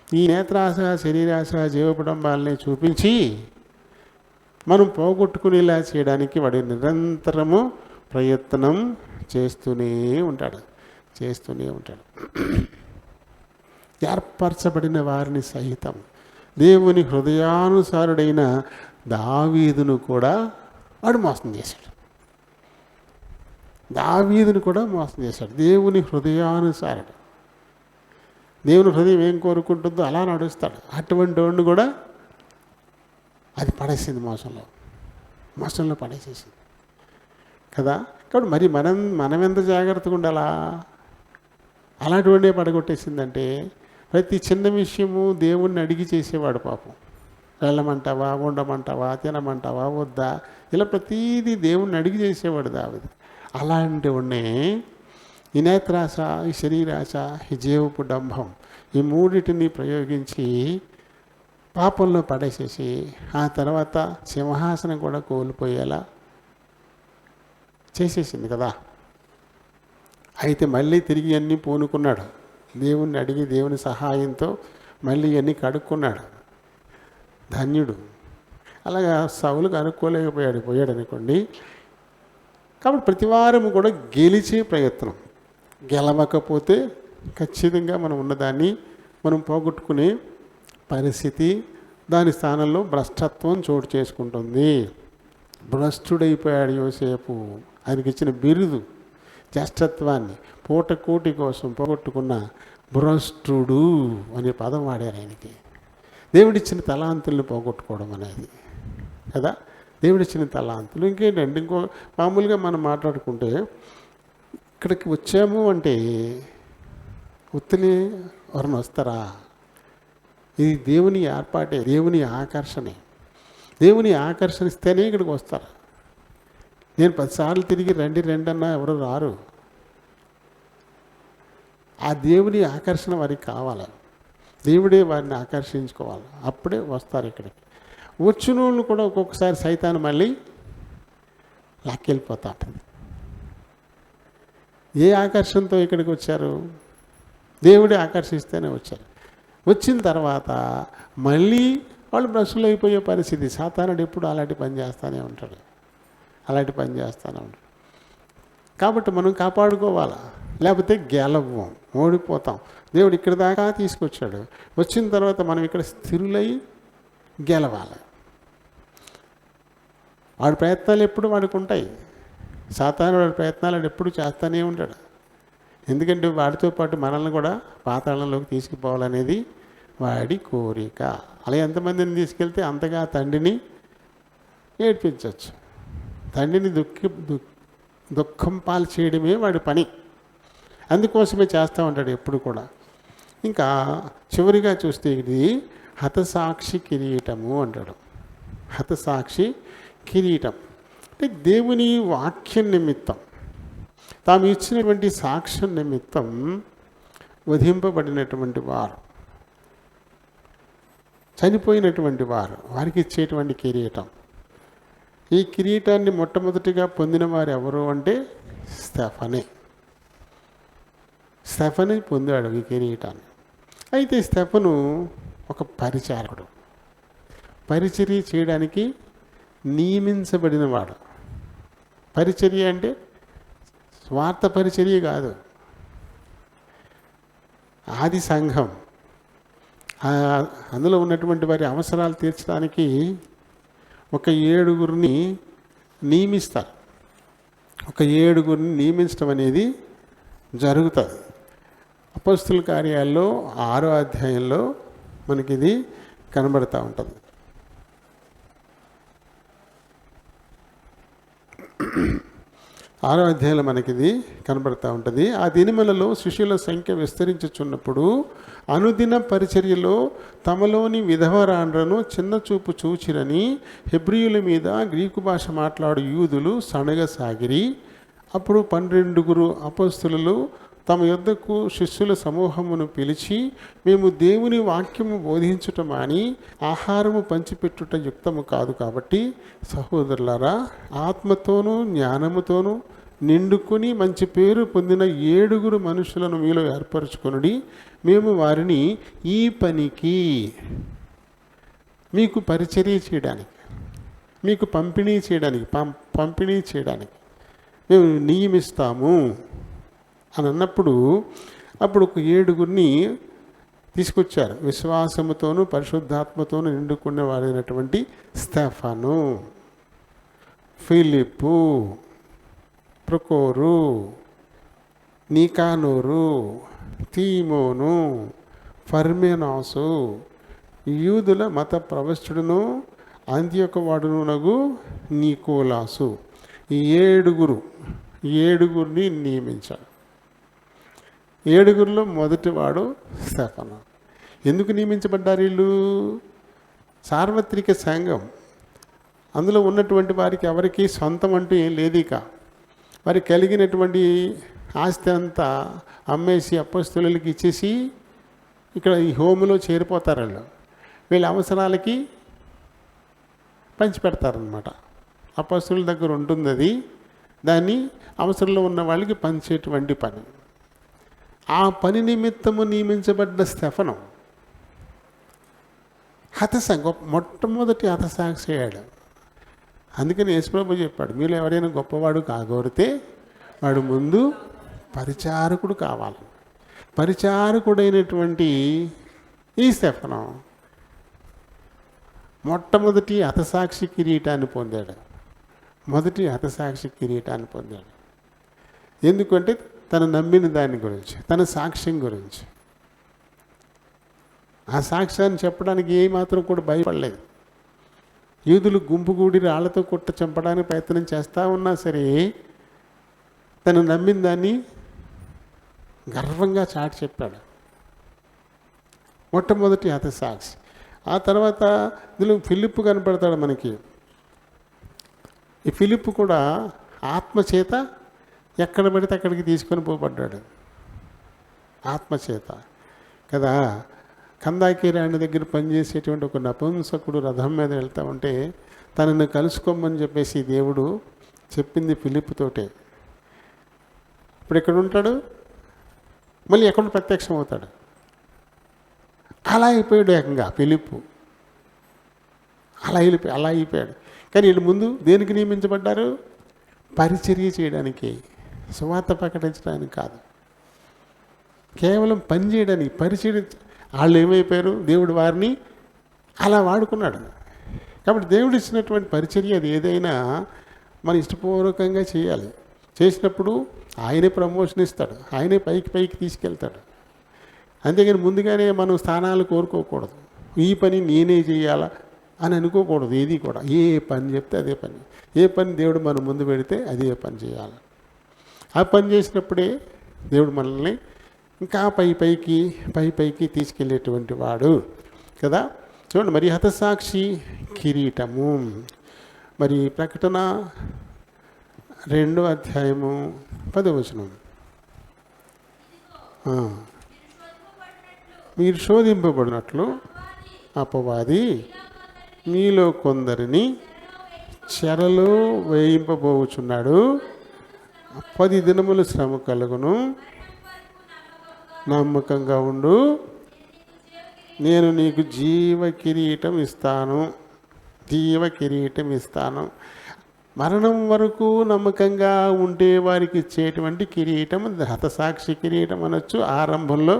ఈ నేత్రాశ, శరీరాశ, జీవపుడంబాలని చూపించి మనం పోగొట్టుకునేలా చేయడానికి వాడు నిరంతరము ప్రయత్నం చేస్తూనే ఉంటాడు. ఏర్పరచబడిన వారిని సహితం దేవుని హృదయానుసారుడైన దావీదును కూడా వాడు మోసం చేశాడు. దేవుని హృదయానుసారుడు. దేవుని హృదయం ఏం కోరుకుంటుందో అలా నడుస్తాడు. అటువంటి వాడిని కూడా అది పడేసింది, మోసంలో పడేసేసింది కదా. కాబట్టి మరి మనం ఎంత జాగ్రత్తగా ఉండాలా? అలాంటివాడే పడగొట్టేసిందంటే ప్రతి చిన్న విషయము దేవుణ్ణి అడిగి చేసేవాడు పాపం. వెళ్ళమంటావా, ఉండమంటావా, తినమంటావా, వద్దా, ఇలా ప్రతీదీ దేవుణ్ణి అడిగి చేసేవాడు దావీదు. అలాంటి వాడినే ఈ నేత్రాశ, ఈ శరీరాశ, ఈ జీవపు డంభం, ఈ మూడింటిని ప్రయోగించి పాపంలో పడేసేసి ఆ తర్వాత సింహాసనం కూడా కోల్పోయేలా చేసేసింది కదా. అయితే మళ్ళీ తిరిగి అన్నీ పూనుకున్నాడు. దేవుణ్ణి అడిగి దేవుని సహాయంతో మళ్ళీ అన్నీ కడుక్కున్నాడు. ధన్యుడు. అలాగా సౌలుకు పోయాడు అనుకోండి. కాబట్టి ప్రతివారం కూడా గెలిచే ప్రయత్నం. గెలవకపోతే ఖచ్చితంగా మనం ఉన్నదాన్ని మనం పోగొట్టుకునే పరిస్థితి, దాని స్థానంలో భ్రష్టత్వం చోటు చేసుకుంటుంది. భ్రష్టుడైపోయాడు యోసేపు. ఆయనకి ఇచ్చిన బిరుదు జ్యేష్ఠత్వాన్ని పూటకోటి కోసం పోగొట్టుకున్న భ్రష్టుడు అనే పదం వాడారు ఆయనకి. దేవుడిచ్చిన తలాంతుల్ని పోగొట్టుకోవడం అనేది కదా. దేవుడిచ్చిన తలాంతులు ఇంకేంటంటే, ఇంకో మామూలుగా మనం మాట్లాడుకుంటే ఇక్కడికి వచ్చాము అంటే ఉత్తనే ఎవరిని వస్తారా? ఇది దేవుని ఏర్పాటే, దేవుని ఆకర్షణే. దేవుని ఆకర్షణిస్తేనే ఇక్కడికి వస్తారు. నేను 10 సార్లు తిరిగి రండి అన్నా ఎవరు రారు. ఆ దేవుని ఆకర్షణ వారికి కావాలి. దేవుడే వారిని ఆకర్షించుకోవాలి, అప్పుడే వస్తారు ఇక్కడికి. వచ్చిన వాళ్ళు కూడా ఒక్కొక్కసారి సైతాను మళ్ళీ లాక్కెళ్ళిపోతా ఉంటుంది. ఏ ఆకర్షణతో ఇక్కడికి వచ్చారు? దేవుడే ఆకర్షిస్తేనే వచ్చారు. వచ్చిన తర్వాత మళ్ళీ వాళ్ళు భ్రష్టులు అయిపోయే పరిస్థితి. సాతానుడు ఎప్పుడు అలాంటి పని చేస్తూనే ఉంటాడు. కాబట్టి మనం కాపాడుకోవాలా, లేకపోతే గెలవం, ఓడిపోతాం. దేవుడు ఇక్కడి దాకా తీసుకొచ్చాడు. వచ్చిన తర్వాత మనం ఇక్కడ స్థిరులై గెలవాలి. వాడి ప్రయత్నాలు ఎప్పుడు వాడికి ఉంటాయి. సాతానుడు ప్రయత్నాలు ఎప్పుడు చేస్తూనే ఉంటాడు. ఎందుకంటే వాడితో పాటు మనల్ని కూడా పాతాళంలోకి తీసుకుపోవాలనేది వాడి కోరిక. అలా ఎంతమందిని తీసుకెళ్తే అంతగా తండ్రిని ఏడ్పించవచ్చు. తండ్రిని దుఃఖం పాలు చేయడమే వాడి పని. అందుకోసమే చేస్తూ ఉంటాడు ఎప్పుడు కూడా. ఇంకా చివరిగా చూస్తే ఇది హతసాక్షి కిరీటము అంటాడు. హతసాక్షి కిరీటం అంటే దేవుని వాక్యం నిమిత్తం, తాము ఇచ్చినటువంటి సాక్ష్యం నిమిత్తం వధింపబడినటువంటి వారు, చనిపోయినటువంటి వారు, వారికి ఇచ్చేటువంటి కిరీటం. ఈ కిరీటాన్ని మొట్టమొదటిగా పొందిన వారు ఎవరు అంటే స్టెఫనే. స్టెఫనే పొందాడు ఈ కిరీటాన్ని. అయితే స్టెఫను ఒక పరిచారకుడు, పరిచర్య చేయడానికి నియమించబడినవాడు. పరిచర్య అంటే స్వార్థ పరిచర్య కాదు, ఆది సంఘం అందులో ఉన్నటువంటి వారి అవసరాలు తీర్చడానికి ఒక 7గురిని నియమిస్తారు. ఒక 7గురిని నియమించడం అనేది జరుగుతుంది. అపోస్తుల కార్యాల్లో 6వ అధ్యాయంలో మనకి ఇది కనబడుతూ ఉంటుంది. ఆరో అధ్యాయంలో మనకి ఇది కనబడుతూ ఉంటుంది. ఆ దినములలో శిష్యుల సంఖ్య విస్తరించుచున్నప్పుడు అనుదిన పరిచర్యలో తమలోని విధవరాండ్రను చిన్న చూపు చూచిరని హెబ్రీయుల మీద గ్రీకు భాష మాట్లాడు యూదులు సణగసాగిరి. అప్పుడు 12 అపోస్తలులు తమ యొద్దకు శిష్యుల సమూహమును పిలిచి, మేము దేవుని వాక్యము బోధించుట మాని ఆహారము పంచిపెట్టుట యుక్తము కాదు. కాబట్టి సహోదరులారా, ఆత్మతోనూ జ్ఞానముతోనూ నిండుకొని మంచి పేరు పొందిన 7 మనుషులను మీలో ఏర్పరచుకొనుడి. మేము వారిని ఈ పనికి, మీకు పరిచర్య చేయడానికి, మీకు పంపిణీ చేయడానికి మేము నియమిస్తాము అని అన్నప్పుడు, అప్పుడు ఒక 7 తీసుకొచ్చారు. విశ్వాసముతోనూ పరిశుద్ధాత్మతోనూ నిండుకున్న వారైనటువంటి స్టెఫను, ఫిలిప్పు, ప్రొకోరు, నికానోరు, తీమోను, ఫర్మేనాసు, యూదుల మత ప్రవస్తుడును అంత్యొక వాడునగు నికోలాసు. ఈ 7గురిని నియమించారు. 7గురిలో మొదటివాడు స్టెఫను. ఎందుకు నియమించబడ్డారు వీళ్ళు? సార్వత్రిక సంఘం, అందులో ఉన్నటువంటి వారికి ఎవరికి సొంతం అంటూ ఏం లేదు. ఇక వారికి కలిగినటువంటి ఆస్తి అంతా అమ్మేసి అపొస్తలులకి ఇచ్చేసి ఇక్కడ ఈ హోములో చేరిపోతారు. వీళ్ళ అవసరాలకి పంచిపెడతారనమాట. అపొస్తలుల దగ్గర ఉంటుంది అది, దాన్ని అవసరంలో ఉన్న వాళ్ళకి పంచేటువంటి పని. ఆ పని నిమిత్తము నియమించబడ్డ స్టెఫను మొట్టమొదటి హతసాక్షి అయ్యాడు. అందుకని యేసుప్రభు చెప్పాడు, మీరు ఎవరైనా గొప్పవాడు కాగోరితే వాడు ముందు పరిచారకుడు కావాలి. పరిచారకుడైనటువంటి ఈ స్టెఫను మొట్టమొదటి హతసాక్షి కిరీటాన్ని పొందాడు. మొదటి హతసాక్షి కిరీటాన్ని పొందాడు. ఎందుకంటే తను నమ్మిన దాని గురించి, తన సాక్ష్యం గురించి. ఆ సాక్ష్యాన్ని చెప్పడానికి ఏమాత్రం కూడా భయపడలేదు. యూదులు గుంపు కూడి రాళ్లతో చంపడానికి ప్రయత్నం చేస్తూ ఉన్నా సరే తను నమ్మిన దాన్ని గర్వంగా చాటి చెప్పాడు. మొట్టమొదటి హతసాక్షి. ఆ తర్వాత ఇందులో ఫిలిప్పు కనపడతాడు మనకి. ఈ ఫిలిప్పు కూడా ఆత్మచేత ఎక్కడ పడితే అక్కడికి తీసుకొని పోబడ్డాడు. ఆత్మచేత కదా. కందాకీరాయణ దగ్గర పనిచేసేటువంటి ఒక నపుంసకుడు రథం మీద వెళ్తూ ఉంటే తనను కలుసుకోమని చెప్పేసి దేవుడు చెప్పింది ఫిలిప్పుతోటే. ఇప్పుడు ఎక్కడ ఉంటాడు, మళ్ళీ ఎక్కడ ప్రత్యక్షం అవుతాడు. అలా అయిపోయాడు ఏకంగా ఫిలిప్పు. అలా అయిపోయాడు. కానీ వీళ్ళు ముందు దేనికి నియమించబడ్డారు? పరిచర్య చేయడానికి, సువార్త ప్రకటించడానికి కాదు, కేవలం పని చేయడానికి. పరిచర్య వాళ్ళు ఏమైపోయారు? దేవుడు వారిని అలా వాడుకున్నాడు. కాబట్టి దేవుడు ఇచ్చినటువంటి పరిచర్య అది ఏదైనా మన ఇష్టపూర్వకంగా చేయాలి. చేసినప్పుడు ఆయనే ప్రమోషన్ ఇస్తాడు, ఆయనే పైకి తీసుకెళ్తాడు. అంతేగాని ముందుగానే మనం స్థానాలు కోరుకోకూడదు. ఈ పని నేనే చేయాలా అని అనుకోకూడదు. ఏది కూడా ఏ పని చెప్తే అదే పని. ఏ పని దేవుడు మనం ముందు పెడితే అదే పని చేయాలి. ఆ పని చేసినప్పుడే దేవుడు మనల్ని ఇంకా పైకి తీసుకెళ్ళేటువంటి వాడు కదా. చూడండి, మరి హతసాక్షి కిరీటము, మరి ప్రకటన 2:10 మీరు శోధింపబడినట్లు అపవాది మీలో కొందరిని చెరలో వేయింపబోచున్నాడు. 10 దినములు శ్రమ కలుగును, నమ్మకంగా ఉండు, నేను నీకు జీవ కిరీటం ఇస్తాను. మరణం వరకు నమ్మకంగా ఉండే వారికి ఇచ్చేటువంటి కిరీటం హతసాక్షి కిరీటం అనొచ్చు. ఆరంభంలో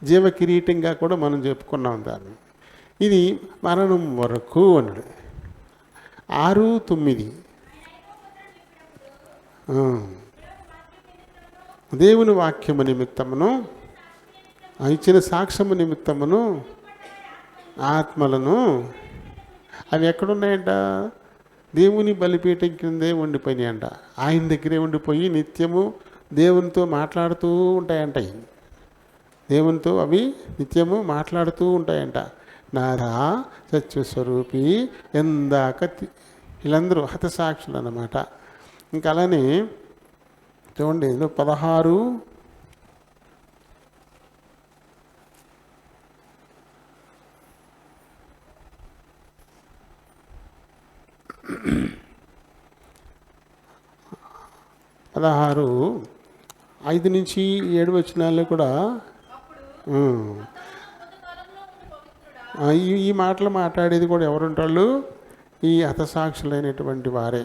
జీవ కిరీటంగా కూడా మనం చెప్పుకున్నాం దాన్ని. ఇది మరణం వరకు అన్నాడు. 6:9 దేవుని వాక్యము నిమిత్తమును ఇచ్చిన సాక్ష్యము నిమిత్తమును ఆత్మలను, అవి ఎక్కడున్నాయంట? దేవుని బలిపీఠం కిందే ఉండిపోయినాయంట. ఆయన దగ్గరే ఉండిపోయి నిత్యము దేవునితో మాట్లాడుతూ ఉంటాయంట. దేవునితో అవి నిత్యము మాట్లాడుతూ ఉంటాయంట. నారా సత్యస్వరూపి ఎందాక, వీళ్ళందరూ హతసాక్షులు అన్నమాట. ఇంకా అలానే చూడండి 16 5-7 కూడా ఈ మాటలు మాట్లాడేది కూడా ఎవరుంటాళ్ళు? ఈ హతసాక్షులైనటువంటి వారే.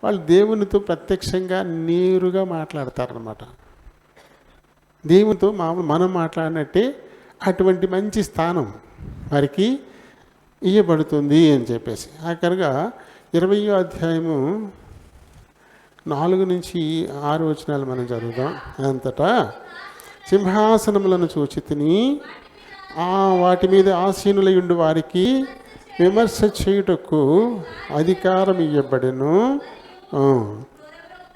వాళ్ళు దేవునితో ప్రత్యక్షంగా నేరుగా మాట్లాడతారనమాట. దేవునితో మనం మాట్లాడినట్టే అటువంటి మంచి స్థానం వారికి ఇయ్యబడుతుంది అని చెప్పేసి. కనుక 20వ అధ్యాయము 4-6 మనం చదువుదాం. అంతటా సింహాసనములను చూచితిని, వాటి మీద ఆసీనులై ఉండి వారికి విమర్శ చేయుటకు అధికారం ఇయ్యబడెను.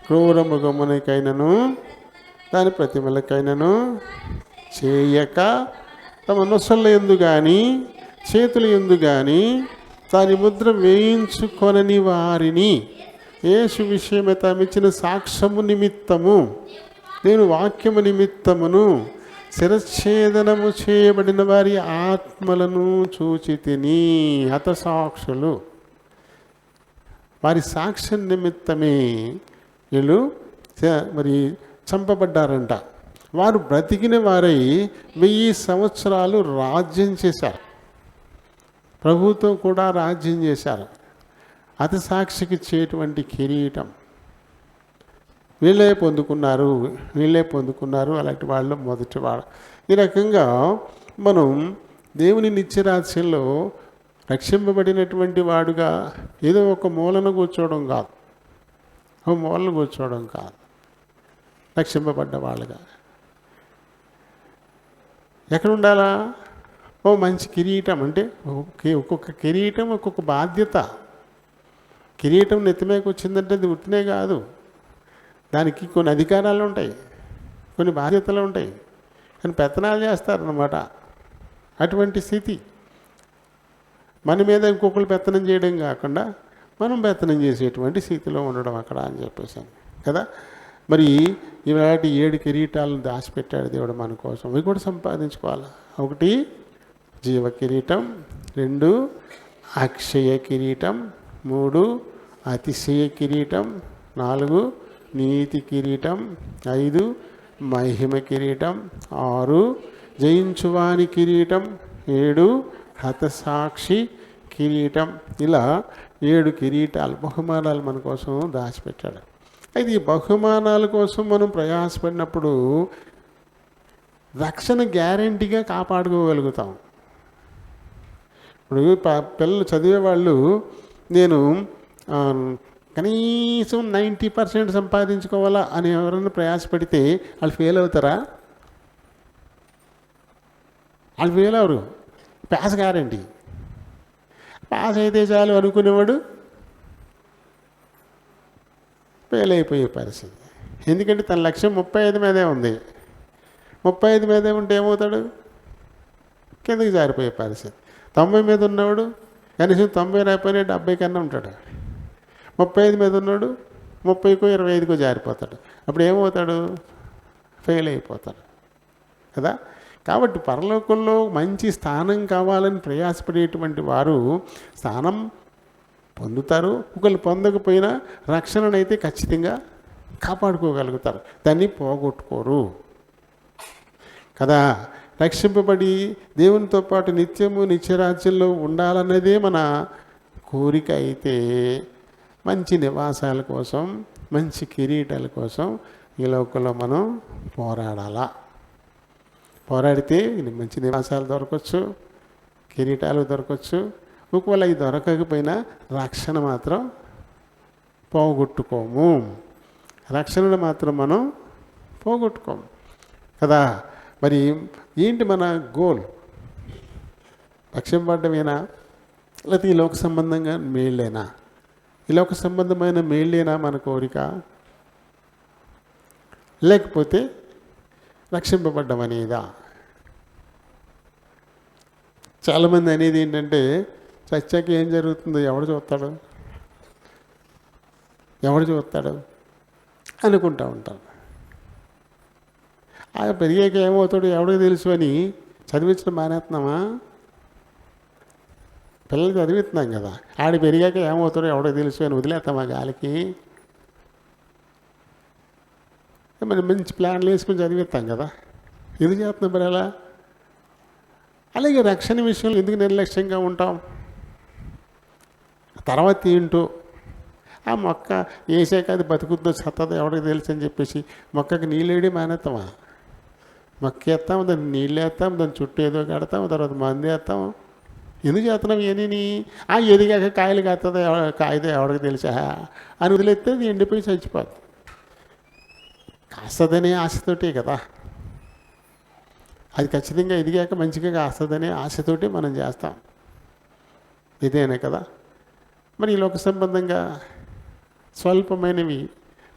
క్రూరమృగమునకైనను దాని ప్రతిమలకైనను చేయక తమ నొసళ్ళ యందు కానీ చేతుల యందు కానీ దాని ముద్ర వేయించుకొనని వారిని యేసు విషయమే తామిచ్చిన సాక్ష్యము నిమిత్తము నేను వాక్యము నిమిత్తమును శిరచ్ఛేదనము చేయబడిన వారి ఆత్మలను చూచితిని. హతసాక్షులు, వారి సాక్ష్యం నిమిత్తమే వీళ్ళు మరి చంపబడ్డారంట. వారు బ్రతికిన వారై 1000 సంవత్సరాలు రాజ్యం చేశారు, ప్రభుతో కూడా రాజ్యం చేశారు. హతసాక్షికి ఇచ్చేటువంటి కిరీటం వీళ్ళే పొందుకున్నారు. అలాంటి వాళ్ళు మొదటి వాడు. ఈ రకంగా మనం దేవుని నిత్యరాజ్యంలో రక్షింపబడినటువంటి వాడుగా ఏదో ఒక మూలన కూర్చోవడం కాదు, రక్షింపబడ్డ వాళ్ళుగా ఎక్కడ ఉండాలా? మంచి కిరీటం అంటే ఒక్కొక్క కిరీటం ఒక్కొక్క బాధ్యత. కిరీటం నెత్తిమీదకి వచ్చిందంటే అది ఉట్టినే కాదు, దానికి కొన్ని అధికారాలు ఉంటాయి, కొన్ని బాధ్యతలు ఉంటాయి, కానీ పెత్తనాలు చేస్తారన్నమాట. అటువంటి స్థితి మన మీద ఇంకొకరు పెత్తనం చేయడం కాకుండా మనం పెత్తనం చేసేటువంటి స్థితిలో ఉండడం అక్కడ అని చెప్పేసాను కదా. మరి ఇలాంటి 7 కిరీటాలను దాచిపెట్టాడు దేవుడు మన కోసం. అవి కూడా సంపాదించుకోవాలి. 1 జీవ కిరీటం, 2 అక్షయ కిరీటం, 3 అతిశయ కిరీటం, 4 నీతి కిరీటం, 5 మహిమ కిరీటం, 6 జయించువాని కిరీటం, 7 హతసాక్షి కిరీటం. ఇలా 7 కిరీటాలు, బహుమానాలు మన కోసం దాచిపెట్టాడు. అయితే ఈ బహుమానాల కోసం మనం ప్రయాసపడినప్పుడు రక్షణ గ్యారెంటీగా కాపాడుకోగలుగుతాం. ఇప్పుడు పిల్లలు చదివేవాళ్ళు నేను కనీసం 90% సంపాదించుకోవాలా అని ఎవరైనా ప్రయాసపడితే వాళ్ళు ఫెయిల్ అవుతారా? వాళ్ళు fail hour. Pass guarantee. Pass అయితే చాలు అనుకునేవాడు ఫెయిల్ అయిపోయే పరిస్థితి. ఎందుకంటే తన లక్ష్యం 35 మీదే ఉంది. 35 మీద ఉంటే ఏమవుతాడు? కిందకి జారిపోయే పరిస్థితి. 90 మీద ఉన్నవాడు కనీసం 90 రాకపోయినా 70 కన్నా ఉంటాడు. 35 మీద ఉన్నాడు 30కో 25కో జారిపోతాడు. అప్పుడు ఏమవుతాడు? ఫెయిల్ అయిపోతాడు కదా. కాబట్టి పరలోకంలో మంచి స్థానం కావాలని ప్రయాసపడేటువంటి వారు స్థానం పొందుతారు. ఒకళ్ళు పొందకపోయినా రక్షణనైతే ఖచ్చితంగా కాపాడుకోగలుగుతారు, దాన్ని పోగొట్టుకోరు కదా. రక్షింపబడి దేవునితో పాటు నిత్యము నిత్యరాజ్యంలో ఉండాలన్నదే మన కోరిక అయితే మంచి నివాసాల కోసం, మంచి కిరీటాల కోసం ఈ లోకంలో మనం పోరాడాలా. పోరాడితే మంచి నివాసాలు దొరకవచ్చు, కిరీటాలు దొరకవచ్చు. ఒకవేళ అవి దొరకకపోయినా రక్షణ మాత్రం పోగొట్టుకోము. రక్షణను మాత్రం మనం పోగొట్టుకోము కదా. మరి ఏంటి మన గోల్? రక్షింపబడ్డమేనా, లేకపోతే ఈ లోక సంబంధంగా మేళ్ళేనా? ఈ లోక సంబంధమైన మేళ్ళేనా మన కోరిక, లేకపోతే రక్షింపబడ్డం అనేదా? చాలామంది అనేది ఏంటంటే చచ్చాక ఏం జరుగుతుందో ఎవడు చూస్తాడు అనుకుంటూ ఉంటారు. ఆ పెరిగాక ఏమవుతాడు ఎవడికి తెలుసు అని చదివించడం మానేస్తున్నామా? పిల్లలు చదివిస్తున్నాం కదా, ఆడి పెరిగాక ఏమవుతాడో ఎవడికి తెలుసు అని వదిలేస్తామా గాలికి? మనం మంచి ప్లాన్లు వేసుకుని చదివిస్తాం కదా, ఇది చేస్తున్నాం మరి ఎలా? అలాగే రక్షణ విషయంలో ఎందుకు నిర్లక్ష్యంగా ఉంటాం? తర్వాత ఏంటో ఆ మొక్క వేసాక అది బతుకుతుందో సత్తదో ఎవరికి తెలుసు అని చెప్పేసి మొక్కకి నీళ్ళేడి మానేస్తామా? మొక్క వేస్తాం, దాన్ని నీళ్ళు వేస్తాం, దాని చుట్టూ ఏదో కడతాం, తర్వాత మందు వేస్తాం. ఎందుకు చేస్తున్నాం ఇవన్నీ? ఆ ఎదిగాక కాయలు కాస్తుందో కాయదో ఎవరికి తెలుసా అని వదిలేస్తే అది ఎండిపోయి చచ్చిపోతుంది. కాస్తుందనే ఆశతోటే కదా, అది ఖచ్చితంగా ఎదిగాక మంచిగా కాస్తుందనే ఆశతోటి మనం చేస్తాం. ఇదేనే కదా. మరి ఈ లోక సంబంధంగా స్వల్పమైనవి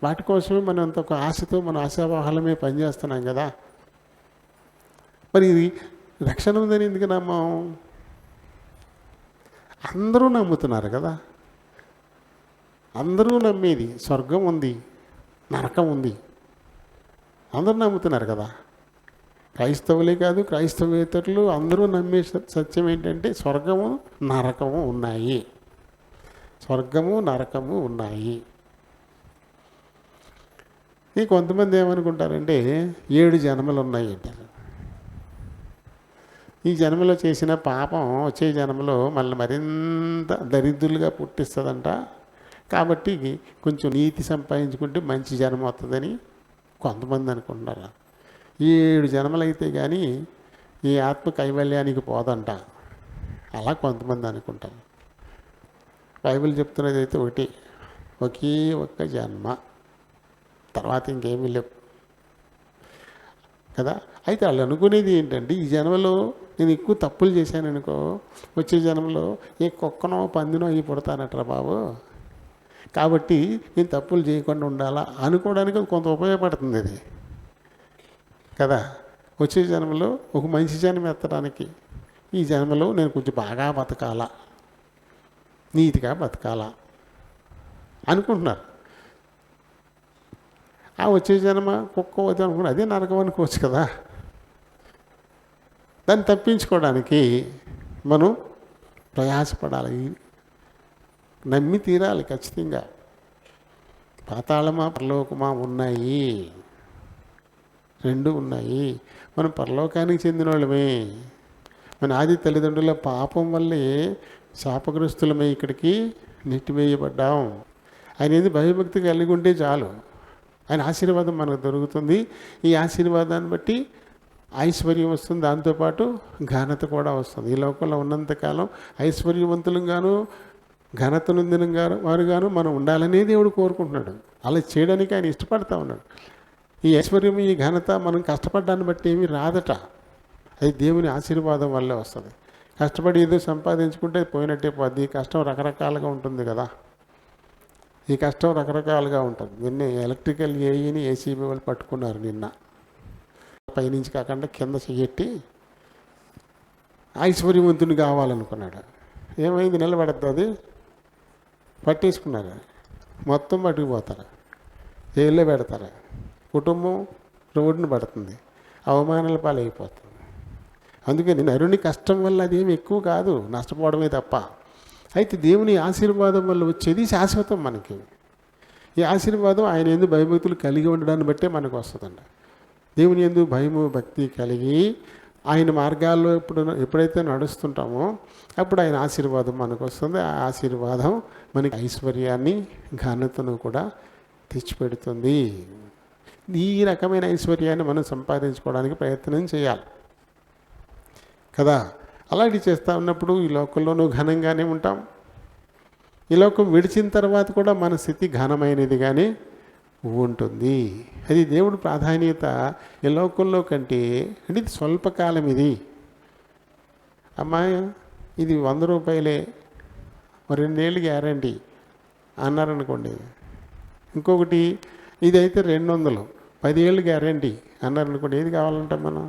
వాటి కోసమే మనం అంత ఒక ఆశతో మన ఆశావాహలమే పనిచేస్తున్నాం కదా. మరి ఇది రక్షణ ఉందని ఎందుకు నమ్మం? అందరూ నమ్ముతున్నారు కదా. అందరూ నమ్మేది స్వర్గం ఉంది, నరకం ఉంది, అందరూ నమ్ముతున్నారు కదా. క్రైస్తవులే కాదు, క్రైస్తవేతరులు అందరూ నమ్మే సత్యం ఏంటంటే స్వర్గము నరకము ఉన్నాయి, స్వర్గము నరకము ఉన్నాయి. ఈ కొంతమంది ఏమనుకుంటారంటే 7 జన్మలు ఉన్నాయి అంటారు. ఈ జన్మలో చేసిన పాపం వచ్చే జన్మలో మళ్ళీ మరింత దరిద్రులుగా పుట్టిస్తుందంట. కాబట్టి కొంచెం నీతి సంపాదించుకుంటే మంచి జన్మ వస్తుందని కొంతమంది అనుకుంటున్నారు. 7 జన్మలు అయితే కానీ ఈ ఆత్మ కైవల్యానికి పోదంట, అలా కొంతమంది అనుకుంటారు. బైబిల్ చెప్తున్నది అయితే ఒకే ఒక్క జన్మ, తర్వాత ఇంకేమీ లేవు కదా. అయితే వాళ్ళు అనుకునేది ఏంటంటే ఈ జన్మలో నేను ఎక్కువ తప్పులు చేశాను అనుకో, వచ్చే జన్మలో ఏ కుక్కనో పందినో అయ్యి పుడతానట్రా బాబు, కాబట్టి నేను తప్పులు చేయకుండా ఉండాలా అనుకోవడానికి కొంత ఉపయోగపడుతుంది అది కదా. వచ్చే జన్మలో ఒక మంచి జన్మ ఎత్తడానికి ఈ జన్మలో నేను కొంచెం బాగా బతకాలా, నీతిగా బతకాలా అనుకుంటున్నారు. ఆ వచ్చే జన్మ కుక్క వద్దు అనుకున్నా అదే నరకం అనుకోవచ్చు కదా. దాన్ని తప్పించుకోవడానికి మనం ప్రయాసపడాలి, నమ్మి తీరాలి ఖచ్చితంగా. పాతాళమా పరలోకమా ఉన్నాయి, 2 ఉన్నాయి. మనం పరలోకానికి చెందిన వాళ్ళమే. మన ఆది తల్లిదండ్రుల పాపం వల్లే శాపగ్రస్తులమై ఇక్కడికి నెట్టివేయబడ్డాం. ఆయన ఏది భయభక్తి కలిగి ఉంటే చాలు, ఆయన ఆశీర్వాదం మనకు దొరుకుతుంది. ఈ ఆశీర్వాదాన్ని బట్టి ఐశ్వర్యం వస్తుంది, దాంతోపాటు ఘనత కూడా వస్తుంది. ఈ లోకంలో ఉన్నంతకాలం ఐశ్వర్యవంతులంగాను ఘనత నొందిన వారుగాను మనం ఉండాలనే దేవుడు కోరుకుంటున్నాడు. అలా చేయడానికి ఆయన ఇష్టపడతా ఉన్నాడు. ఈ ఐశ్వర్యం ఈ ఘనత మనం కష్టపడ్డాన్ని బట్టి ఏమీ రాదట, అది దేవుని ఆశీర్వాదం వల్లే వస్తుంది. కష్టపడి ఏదో సంపాదించుకుంటే పోయినట్టే పోద్ది. ఈ కష్టం రకరకాలుగా ఉంటుంది కదా, ఈ కష్టం రకరకాలుగా ఉంటుంది. నిన్న ఎలక్ట్రికల్ ఏఈని ఏసీబీ వాళ్ళు పట్టుకున్నారు నిన్న. పైనుంచి కాకుండా కింద చెయ్యట్టి ఐశ్వర్యవంతుని కావాలనుకున్నాడు. ఏమైంది? నిలబెడుతుంది, పట్టేసుకున్నారు, మొత్తం పట్టుకుపోతారు, జైల్లో పెడతారు, కుటుంబం రోడ్డును పడుతుంది, అవమానాల పాలైపోతుంది. అందుకని నరుని కష్టం వల్ల అదేమి ఎక్కువ కాదు, నష్టపోవడమే తప్ప. అయితే దేవుని ఆశీర్వాదం వల్ల వచ్చేది శాశ్వతం. మనకి ఈ ఆశీర్వాదం ఆయన యందు భయభక్తులు కలిగి ఉండడాన్ని బట్టే మనకు వస్తుందండి. దేవుని యందు భయము భక్తి కలిగి ఆయన మార్గాల్లో ఎప్పుడైతే నడుస్తుంటామో అప్పుడు ఆయన ఆశీర్వాదం మనకు వస్తుంది. ఆ ఆశీర్వాదం మనకి ఐశ్వర్యాన్ని ఘనతను కూడా తెచ్చిపెడుతుంది. ఈ రకమైన ఐశ్వర్యాన్ని మనం సంపాదించుకోవడానికి ప్రయత్నం చేయాలి కదా. అలాంటివి చేస్తూ ఉన్నప్పుడు ఈ లోకంలోనూ ఘనంగానే ఉంటాం. ఈ లోకం విడిచిన తర్వాత కూడా మన స్థితి ఘనమైనదిగానే ఉంటుంది. అది దేవుడు ప్రాధాన్యత ఈ లోకంలో కంటే. అంటే ఇది స్వల్పకాలం. ఇది అమ్మాయి ఇది 100 రూపాయలే, 2 ఏళ్ళు గ్యారంటీ అన్నారనుకోండి. ఇంకొకటి ఇదైతే 200, 10 ఏళ్ళు గ్యారంటీ అన్నారనుకోండి. ఏది కావాలంటాం మనం?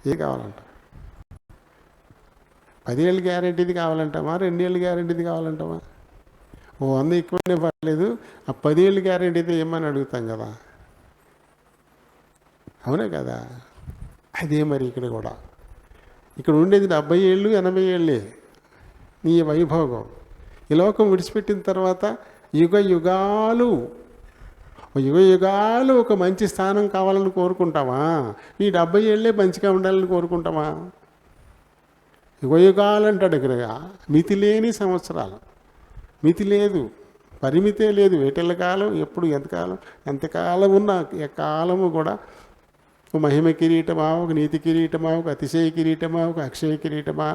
ఏది కావాలంట? 10 ఏళ్ళు గ్యారంటీది కావాలంటామా? 2 ఏళ్ళు గ్యారంటీది కావాలంటామా? 100 ఎక్కువనే పర్లేదు, ఆ 10 ఏళ్ళు గ్యారంటీది ఏమని అడుగుతాం కదా. అవునే కదా. అదే మరి ఇక్కడ కూడా. ఇక్కడ ఉండేది 70 ఏళ్ళు 80 ఏళ్ళే నీ వైభోగం. ఈ లోకం విడిచిపెట్టిన తర్వాత యుగ యుగాలు ఒక మంచి స్థానం కావాలని కోరుకుంటామా? ఈ 70 ఏళ్ళే మంచిగా ఉండాలని కోరుకుంటామా? యుగ యుగాలు అంటాడు ఇక్కడ. మితి లేని సంవత్సరాలు, మితి లేదు, పరిమితే లేదు. వేటెళ్ళ కాలం ఎప్పుడు ఎంతకాలం ఉన్న కాలము కూడా ఒక మహిమ కిరీటమా, ఒక నీతి కిరీటమా, ఒక అతిశయ కిరీటమా, ఒక అక్షయ కిరీటమా,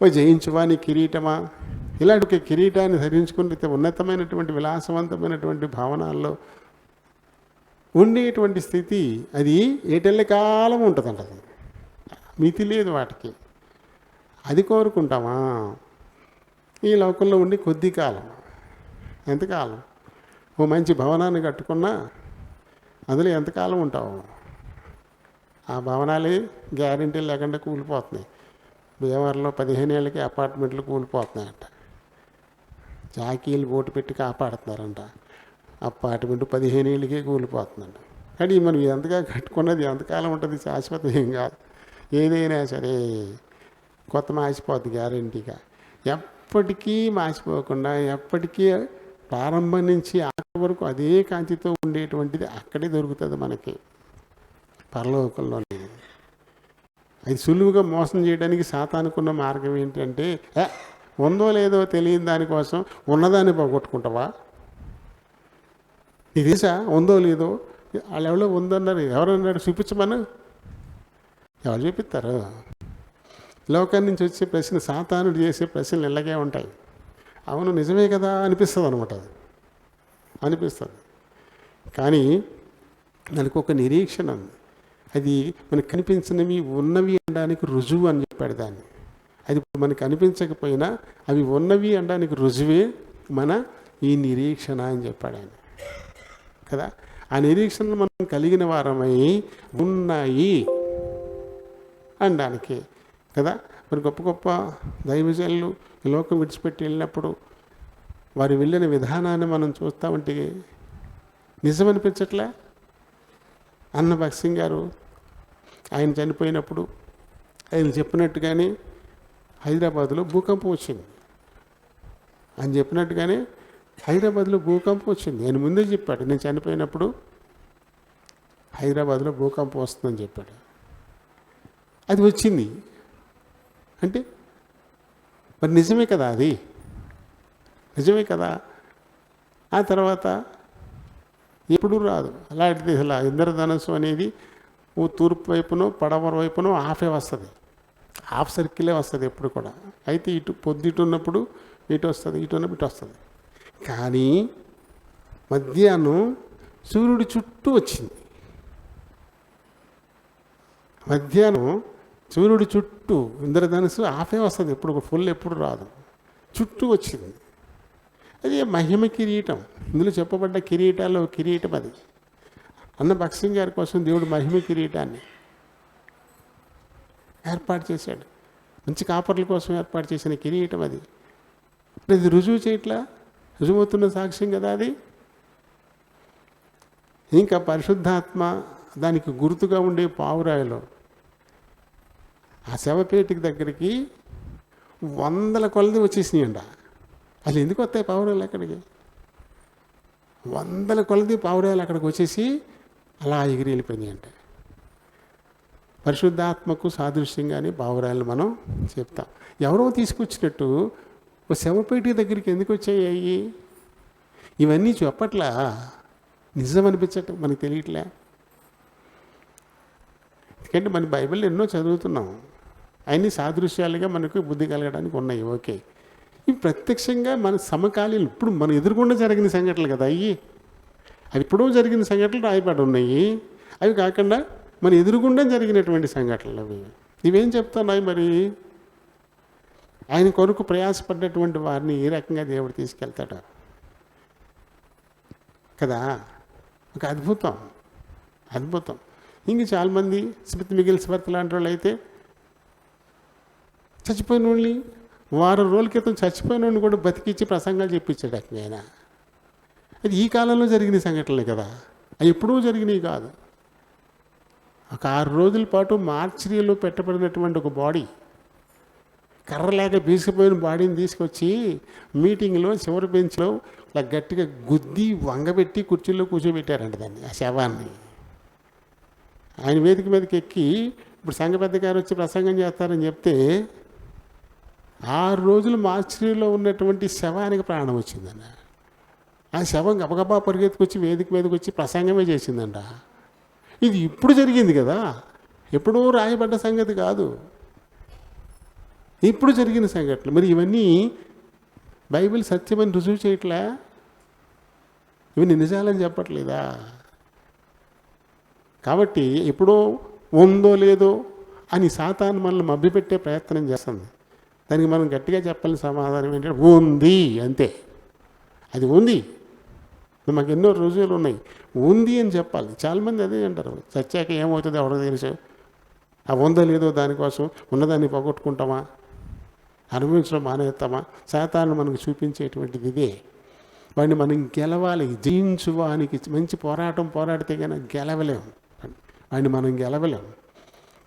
ఒక జయించువాని కిరీటమా, ఇలాంటి ఒక కిరీటాన్ని ధరించుకుని ఉన్నతమైనటువంటి విలాసవంతమైనటువంటి భావనాల్లో ఉండేటువంటి స్థితి అది ఏటెళ్ళ కాలం ఉంటుందంట. అది మితి లేదు వాటికి. అది కోరుకుంటామా? ఈ లోకంలో ఉండి కొద్ది కాలం, ఎంతకాలం? ఓ మంచి భవనాన్ని కట్టుకున్నా అందులో ఎంతకాలం ఉంటావు? ఆ భవనాలే గ్యారెంటీ లేకుండా కూలిపోతున్నాయి. భీమవరంలో 15 ఏళ్ళకి అపార్ట్మెంట్లు కూలిపోతున్నాయంట. జాకీలు బోటు పెట్టి కాపాడుతున్నారంట. అపార్ట్మెంట్ 15 ఏళ్ళకే కూలిపోతుందంట. కానీ మనం ఎంతగా కట్టుకున్నది ఎంతకాలం ఉంటుంది? శాశ్వతం ఏం కాదు. ఏదైనా సరే కొత్త మాసిపోద్ది గ్యారెంటీగా. ఎప్పటికీ మాసిపోకుండా, ఎప్పటికీ ప్రారంభం నుంచి ఆఖరి వరకు అదే కాంతితో ఉండేటువంటిది అక్కడే దొరుకుతుంది మనకి, పరలోకంలో. అది సులువుగా మోసం చేయడానికి సాతానుకున్న మార్గం ఏంటంటే, ఉందో లేదో తెలియని దానికోసం ఉన్నదాన్ని పోగొట్టుకుంటావా? ఇది తెలుసా? ఉందో లేదో వాళ్ళు ఎవరో ఉందన్నారు. ఎవరన్నాడు? చూపించమని ఎవరు చూపిస్తారు? లోకాన్ని నుంచి వచ్చే ప్రశ్న, సాతానుడు చేసే ప్రశ్నలు ఇలాగే ఉంటాయి. అవును నిజమే కదా అనిపిస్తుంది అనమాట. అది అనిపిస్తుంది. కానీ దానికి ఒక నిరీక్షణ ఉంది. అది మనకు కనిపించినవి ఉన్నవి అనడానికి రుజువు అని చెప్పాడు దాన్ని. అది మనకు కనిపించకపోయినా అవి ఉన్నవి అనడానికి రుజువే మన ఈ నిరీక్షణ అని చెప్పాడు ఆయన కదా. ఆ నిరీక్షణను మనం కలిగిన వారమై ఉన్నాయి అనడానికి కదా. మరి గొప్ప గొప్ప దైవజనులు ఈ లోకం విడిచిపెట్టి వెళ్ళినప్పుడు వారు వెళ్ళిన విధానాన్ని మనం చూస్తామంటే నిజమనిపించట్లే. అన్న భగత్ సింగ్ గారు ఆయన చనిపోయినప్పుడు ఆయన చెప్పినట్టుగానే హైదరాబాద్లో భూకంపం వచ్చింది. ఆయన చెప్పినట్టుగానే హైదరాబాద్లో భూకంపం వచ్చింది. ఆయన ముందే చెప్పాడు, నేను చనిపోయినప్పుడు హైదరాబాద్లో భూకంపం వస్తుందని చెప్పాడు. అది వచ్చింది అంటే మరి నిజమే కదా, అది నిజమే కదా. ఆ తర్వాత ఎప్పుడు రాదు అలాంటిది. అసలు ఇంద్రధనస్సు అనేది ఓ తూర్పు వైపునో పడమర వైపునో హాఫే వస్తుంది, హాఫ్ సర్కిలే వస్తుంది ఎప్పుడు కూడా. అయితే ఇటు పొద్దుట ఉన్నప్పుడు ఇటు వస్తుంది, ఇటు ఉన్నప్పుడు ఇటు వస్తుంది. కానీ మధ్యాహ్నం సూర్యుడి చుట్టూ వచ్చింది. మధ్యాహ్నం సూర్యుడి చుట్టూ ఇంద్రధనుసు హాఫే వస్తుంది, ఎప్పుడు ఫుల్ ఎప్పుడు రాదు, చుట్టూ వచ్చింది. అది మహిమ కిరీటం. ఇందులో చెప్పబడ్డ కిరీటాల్లో కిరీటం అది. అన్న భగత్ సింగ్ గారి కోసం దేవుడు మహిమ కిరీటాన్ని ఏర్పాటు చేశాడు. మంచి కాపర్ల కోసం ఏర్పాటు చేసిన కిరీటం అది. అది రుజువు చేయట్లా, రుజువుతున్న సాక్ష్యం కదా అది. ఇంకా పరిశుద్ధాత్మ దానికి గుర్తుగా ఉండే పావురాయిలో ఆ శవపేటికి దగ్గరికి 100 కొలది వచ్చేసినాయంట. అసలు ఎందుకు వస్తాయి పావురాలు అక్కడికి? 100 కొలది పావురాలు అక్కడికి వచ్చేసి అలా ఎగిరి వెళ్ళిపోయినాయంట. పరిశుద్ధాత్మకు సాదృశ్యంగానే పావురాలు మనం చెప్తాం. ఎవరో తీసుకొచ్చినట్టు ఓ శవపేటికి దగ్గరికి ఎందుకు వచ్చాయి? ఇవన్నీ చెప్పట్లా, నిజం అనిపించటం మనకు తెలియట్లే. ఎందుకంటే మన బైబిల్ ఎన్నో చదువుతున్నాం, అన్ని సాదృశ్యాలుగా మనకు బుద్ధి కలగడానికి ఉన్నాయి. ఓకే, ఇవి ప్రత్యక్షంగా మన సమకాలీన ఇప్పుడు మన ఎదురుగుండా జరిగిన సంఘటనలు కదా అవి. అవి ఎప్పుడూ జరిగిన సంఘటనలు రాయబడి ఉన్నాయి. అవి కాకుండా మన ఎదురుగుండా జరిగినటువంటి సంఘటనలు అవి. ఇవేం చెప్తున్నాయి మరి? ఆయన కొరకు ప్రయాసపడ్డటువంటి వారిని ఏ రకంగా దేవుడు తీసుకెళ్తాడు కదా. ఒక అద్భుతం, అద్భుతం. ఇంక చాలామంది స్మిత్ మిగిల్ స్వర్త్ లాంటి వాళ్ళు అయితే చచ్చిపోయిన వాళ్ళని, వారం రోజుల క్రితం చచ్చిపోయిన వాడిని కూడా బతికిచ్చి ప్రసంగాలు చెప్పించాడు ఆయన. అది ఈ కాలంలో జరిగిన సంఘటనలే కదా, అవి ఎప్పుడూ జరిగినవి కాదు. ఒక 6 రోజుల పాటు మార్చిరీలో పెట్టబడినటువంటి ఒక బాడీ, కర్ర లేక బీసుకుపోయిన బాడీని తీసుకొచ్చి మీటింగ్లో చివరి బెంచ్లో ఇలా గట్టిగా గుద్ది వంగబెట్టి కుర్చీలో కూర్చోబెట్టారంట దాన్ని, ఆ శవాన్ని. ఆయన వేదిక మీదకి ఎక్కి ఇప్పుడు సంఘ పెద్ద గారు వచ్చి ప్రసంగం చేస్తారని చెప్తే 6 రోజులు మార్చిరీలో ఉన్నటువంటి శవానికి ప్రాణం వచ్చిందన్న. ఆ శవం గబగబా పరిగెత్తుకొచ్చి వేదిక మీదకి వచ్చి ప్రసంగమే చేసిందంట. ఇది ఇప్పుడు జరిగింది కదా, ఎప్పుడూ రాయబడ్డ సంగతి కాదు, ఇప్పుడు జరిగిన సంఘటనలు. మరి ఇవన్నీ బైబిల్ సత్యమని రుజువు చేయట్లే, ఇవన్నీ నిజాలని చెప్పట్లేదా? కాబట్టి ఎప్పుడో ఉందో లేదో అని సాతాను మనల్ని మభ్యపెట్టే ప్రయత్నం చేస్తుంది. దానికి మనం గట్టిగా చెప్పాలని సమాధానం ఏంటంటే ఉంది, అంతే. అది ఉంది, మాకు ఎన్నో రుజువులు ఉన్నాయి, ఉంది అని చెప్పాలి. చాలామంది అదే అంటారు, చచ్చాక ఏమవుతుంది ఎవరికి తెలుసు, ఆ ఉందో లేదో దానికోసం ఉన్నదాన్ని పోగొట్టుకుంటామా, అనుభవించడం మానేస్తామా? సాతాను మనకు చూపించేటువంటిది ఇదే. వాడిని మనం గెలవాలి, జయించువానికి మంచి పోరాటం పోరాడితే కానీ గెలవలేము, వాడిని మనం గెలవలేము.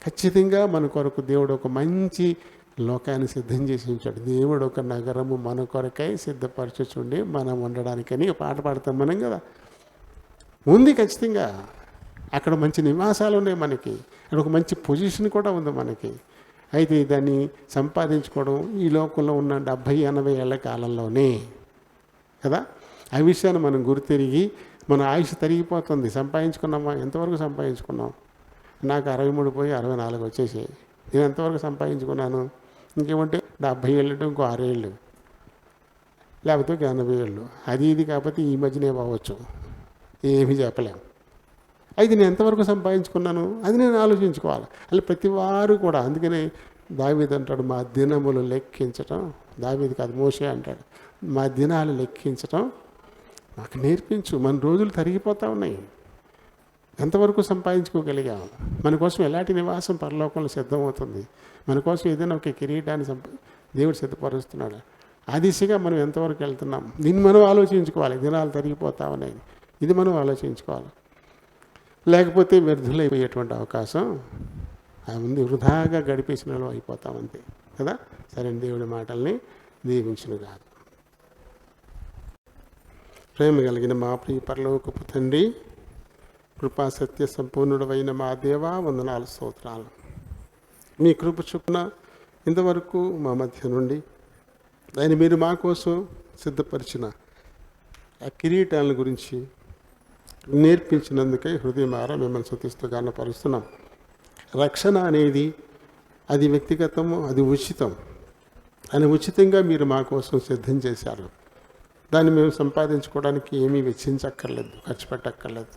ఖచ్చితంగా మన కొరకు దేవుడు ఒక మంచి లోకాన్ని సిద్ధం చేసి ఉంచాడు. దేవుడు ఒక నగరము మన కొరకై సిద్ధపరచుచుండి మనం ఉండడానికని పాట పాడతాం మనం కదా. ఉంది ఖచ్చితంగా, అక్కడ మంచి నివాసాలు ఉన్నాయి మనకి, అక్కడ ఒక మంచి పొజిషన్ కూడా ఉంది మనకి. అయితే దాన్ని సంపాదించుకోవడం ఈ లోకంలో ఉన్న 70-80 ఏళ్ల కాలంలోనే కదా. ఆ విషయాన్ని మనం గుర్తిరిగి మన ఆయుష్ తరిగిపోతుంది. సంపాదించుకున్నామా? ఎంతవరకు సంపాదించుకున్నాం? నాకు 63 పోయి 64 వచ్చేసాయి. నేను ఎంతవరకు సంపాదించుకున్నాను? ఇంకేమంటే 70 ఏళ్ళు, ఇంకో 6 ఏళ్ళు, లేకపోతే 80 ఏళ్ళు. అది ఇది కాకపోతే ఈ మధ్యనే అవ్వచ్చు, ఏమీ చెప్పలేము. అయితే నేను ఎంతవరకు సంపాదించుకున్నాను అది నేను ఆలోచించుకోవాలి. అలా ప్రతి వారు కూడా. అందుకనే దావీదు అంటాడు, మా దినములు లెక్కించటం, దావీదు కాదు మోషే అంటాడు, మా దినాలు లెక్కించటం మాకు నేర్పించు. మన రోజులు తరిగిపోతూ ఉన్నాయి, ఎంతవరకు సంపాదించుకోగలిగాం? మన కోసం ఎలాంటి నివాసం పరలోకంలో సిద్ధమవుతుంది? మన కోసం ఏదైనా ఒక కిరీటాన్ని దేవుడు సిద్ధపరుస్తున్నాడు. ఆ దిశగా మనం ఎంతవరకు వెళ్తున్నాం? దీన్ని మనం ఆలోచించుకోవాలి. దినాలు తరిగిపోతా ఉన్నాయి, ఇది మనం ఆలోచించుకోవాలి. లేకపోతే వ్యర్థులైపోయేటువంటి అవకాశం ఉంది, వృధాగా గడిపేసిన వాళ్ళు అయిపోతాం అంతే కదా. సరే, దేవుడి మాటల్ని దీవించును కాదు. ప్రేమ కలిగిన మా ప్రియ పరలోకపు తండ్రి, కృపా సత్య సంపూర్ణుడైన మా దేవా, వందనాలు, స్తోత్రాలు. మీ కృప చొప్పున ఇంతవరకు మా మధ్య నుండి ఆయన మీరు మా కోసం సిద్ధపరిచిన ఆ కిరీటాల గురించి నేర్పించినందుకే హృదయమారా మిమ్మల్ని స్తుతిస్తూ గానపరుస్తున్నాం. రక్షణ అనేది అది వ్యక్తిగతము, అది ఉచితం. అని ఉచితంగా మీరు మా కోసం సిద్ధం చేశారు. దాన్ని మేము సంపాదించుకోవడానికి ఏమీ వెచ్చించక్కర్లేదు, ఖర్చు పెట్టక్కర్లేదు.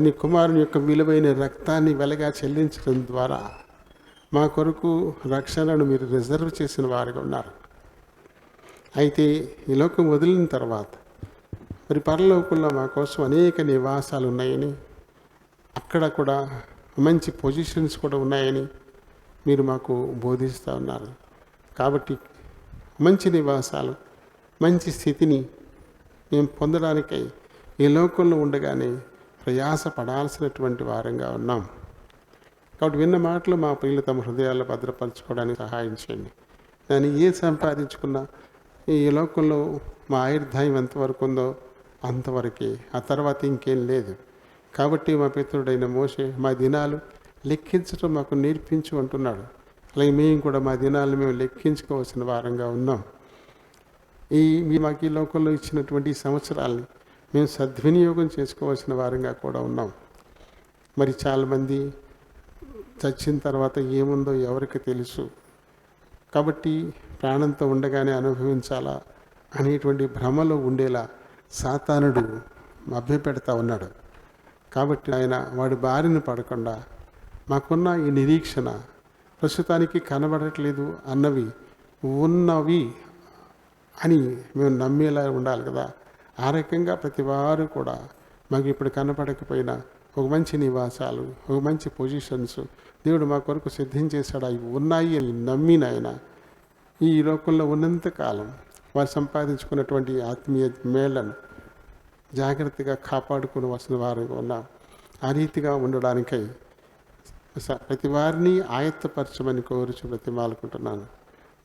నీ కుమారుని యొక్క విలువైన రక్తాన్ని వెలగా చెల్లించడం ద్వారా మా కొరకు రక్షణను మీరు రిజర్వ్ చేసిన వారుగా ఉన్నారు. అయితే ఈ లోకం వదిలిన తర్వాత మరి పరలోకంలో మా కోసం అనేక నివాసాలు ఉన్నాయని, అక్కడ కూడా మంచి పొజిషన్స్ కూడా ఉన్నాయని మీరు మాకు బోధిస్తూ ఉన్నారు. కాబట్టి మంచి నివాసాలు, మంచి స్థితిని మేము పొందడానికై ఈ లోకంలో ఉండగానే ప్రయాస పడాల్సినటువంటి వారంగా ఉన్నాం. కాబట్టి విన్న మాటలు మా ప్రియులు తమ హృదయాల్లో భద్రపరచుకోవడానికి సహాయం చేయండి. దాన్ని ఏ సంపాదించుకున్నా ఈ లోకంలో మా ఆయుర్దాయం ఎంతవరకు ఉందో అంతవరకే, ఆ తర్వాత ఇంకేం లేదు. కాబట్టి మా పితరుడైన మోషే మా దినాలు లెక్కించడం మాకు నేర్పించు అంటున్నాడు. అలాగే మేము కూడా మా దినాలను మేము లెక్కించుకోవాల్సిన వారంగా ఉన్నాం. మాకు ఈ లోకంలో ఇచ్చినటువంటి సంవత్సరాల్ని మేము సద్వినియోగం చేసుకోవాల్సిన వారంగా కూడా ఉన్నాం. మరి చాలామంది చచ్చిన తర్వాత ఏముందో ఎవరికి తెలుసు. కాబట్టి ప్రాణంతో ఉండగానే అనుభవించాలా అనేటువంటి భ్రమలో ఉండేలా సాతానుడు మభ్యపెడతా ఉన్నాడు. కాబట్టి ఆయన వాడి బారిన పడకుండా మాకున్న ఈ నిరీక్షణ ప్రస్తుతానికి కనబడట్లేదు అన్నవి ఉన్నవి అని మేము నమ్మేలా ఉండాలి కదా. ఆ రకంగా ప్రతి వారు కూడా మాకు ఇప్పుడు కనపడకపోయినా ఒక మంచి నివాసాలు, ఒక మంచి పొజిషన్స్ దేవుడు మా కొరకు సిద్ధం చేశాడు, అవి ఉన్నాయి అని నమ్మినాయన ఈ లోకంలో ఉన్నంతకాలం వారు సంపాదించుకున్నటువంటి ఆత్మీయ మేళ్లను జాగ్రత్తగా కాపాడుకుని వస్తున్న వారుగా ఉన్నాం. ఆ రీతిగా ఉండడానికై ప్రతి వారిని ఆయత్తపరచమని కోరుచు బ్రతిమాలుకుంటున్నాను.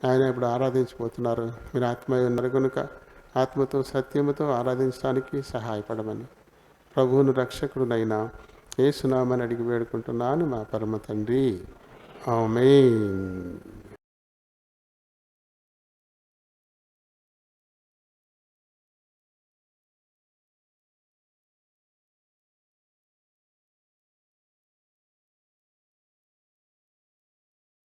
ఆయన ఇప్పుడు ఆరాధించబోతున్నారు. మీరు ఆత్మీయ ఉన్నారు కనుక ఆత్మతో సత్యముతో ఆరాధించడానికి సహాయపడమని ప్రభువును రక్షకుడునైనా యేసునామని అడిగి వేడుకుంటున్నాను మా పరమ తండ్రి. ఆమేన్.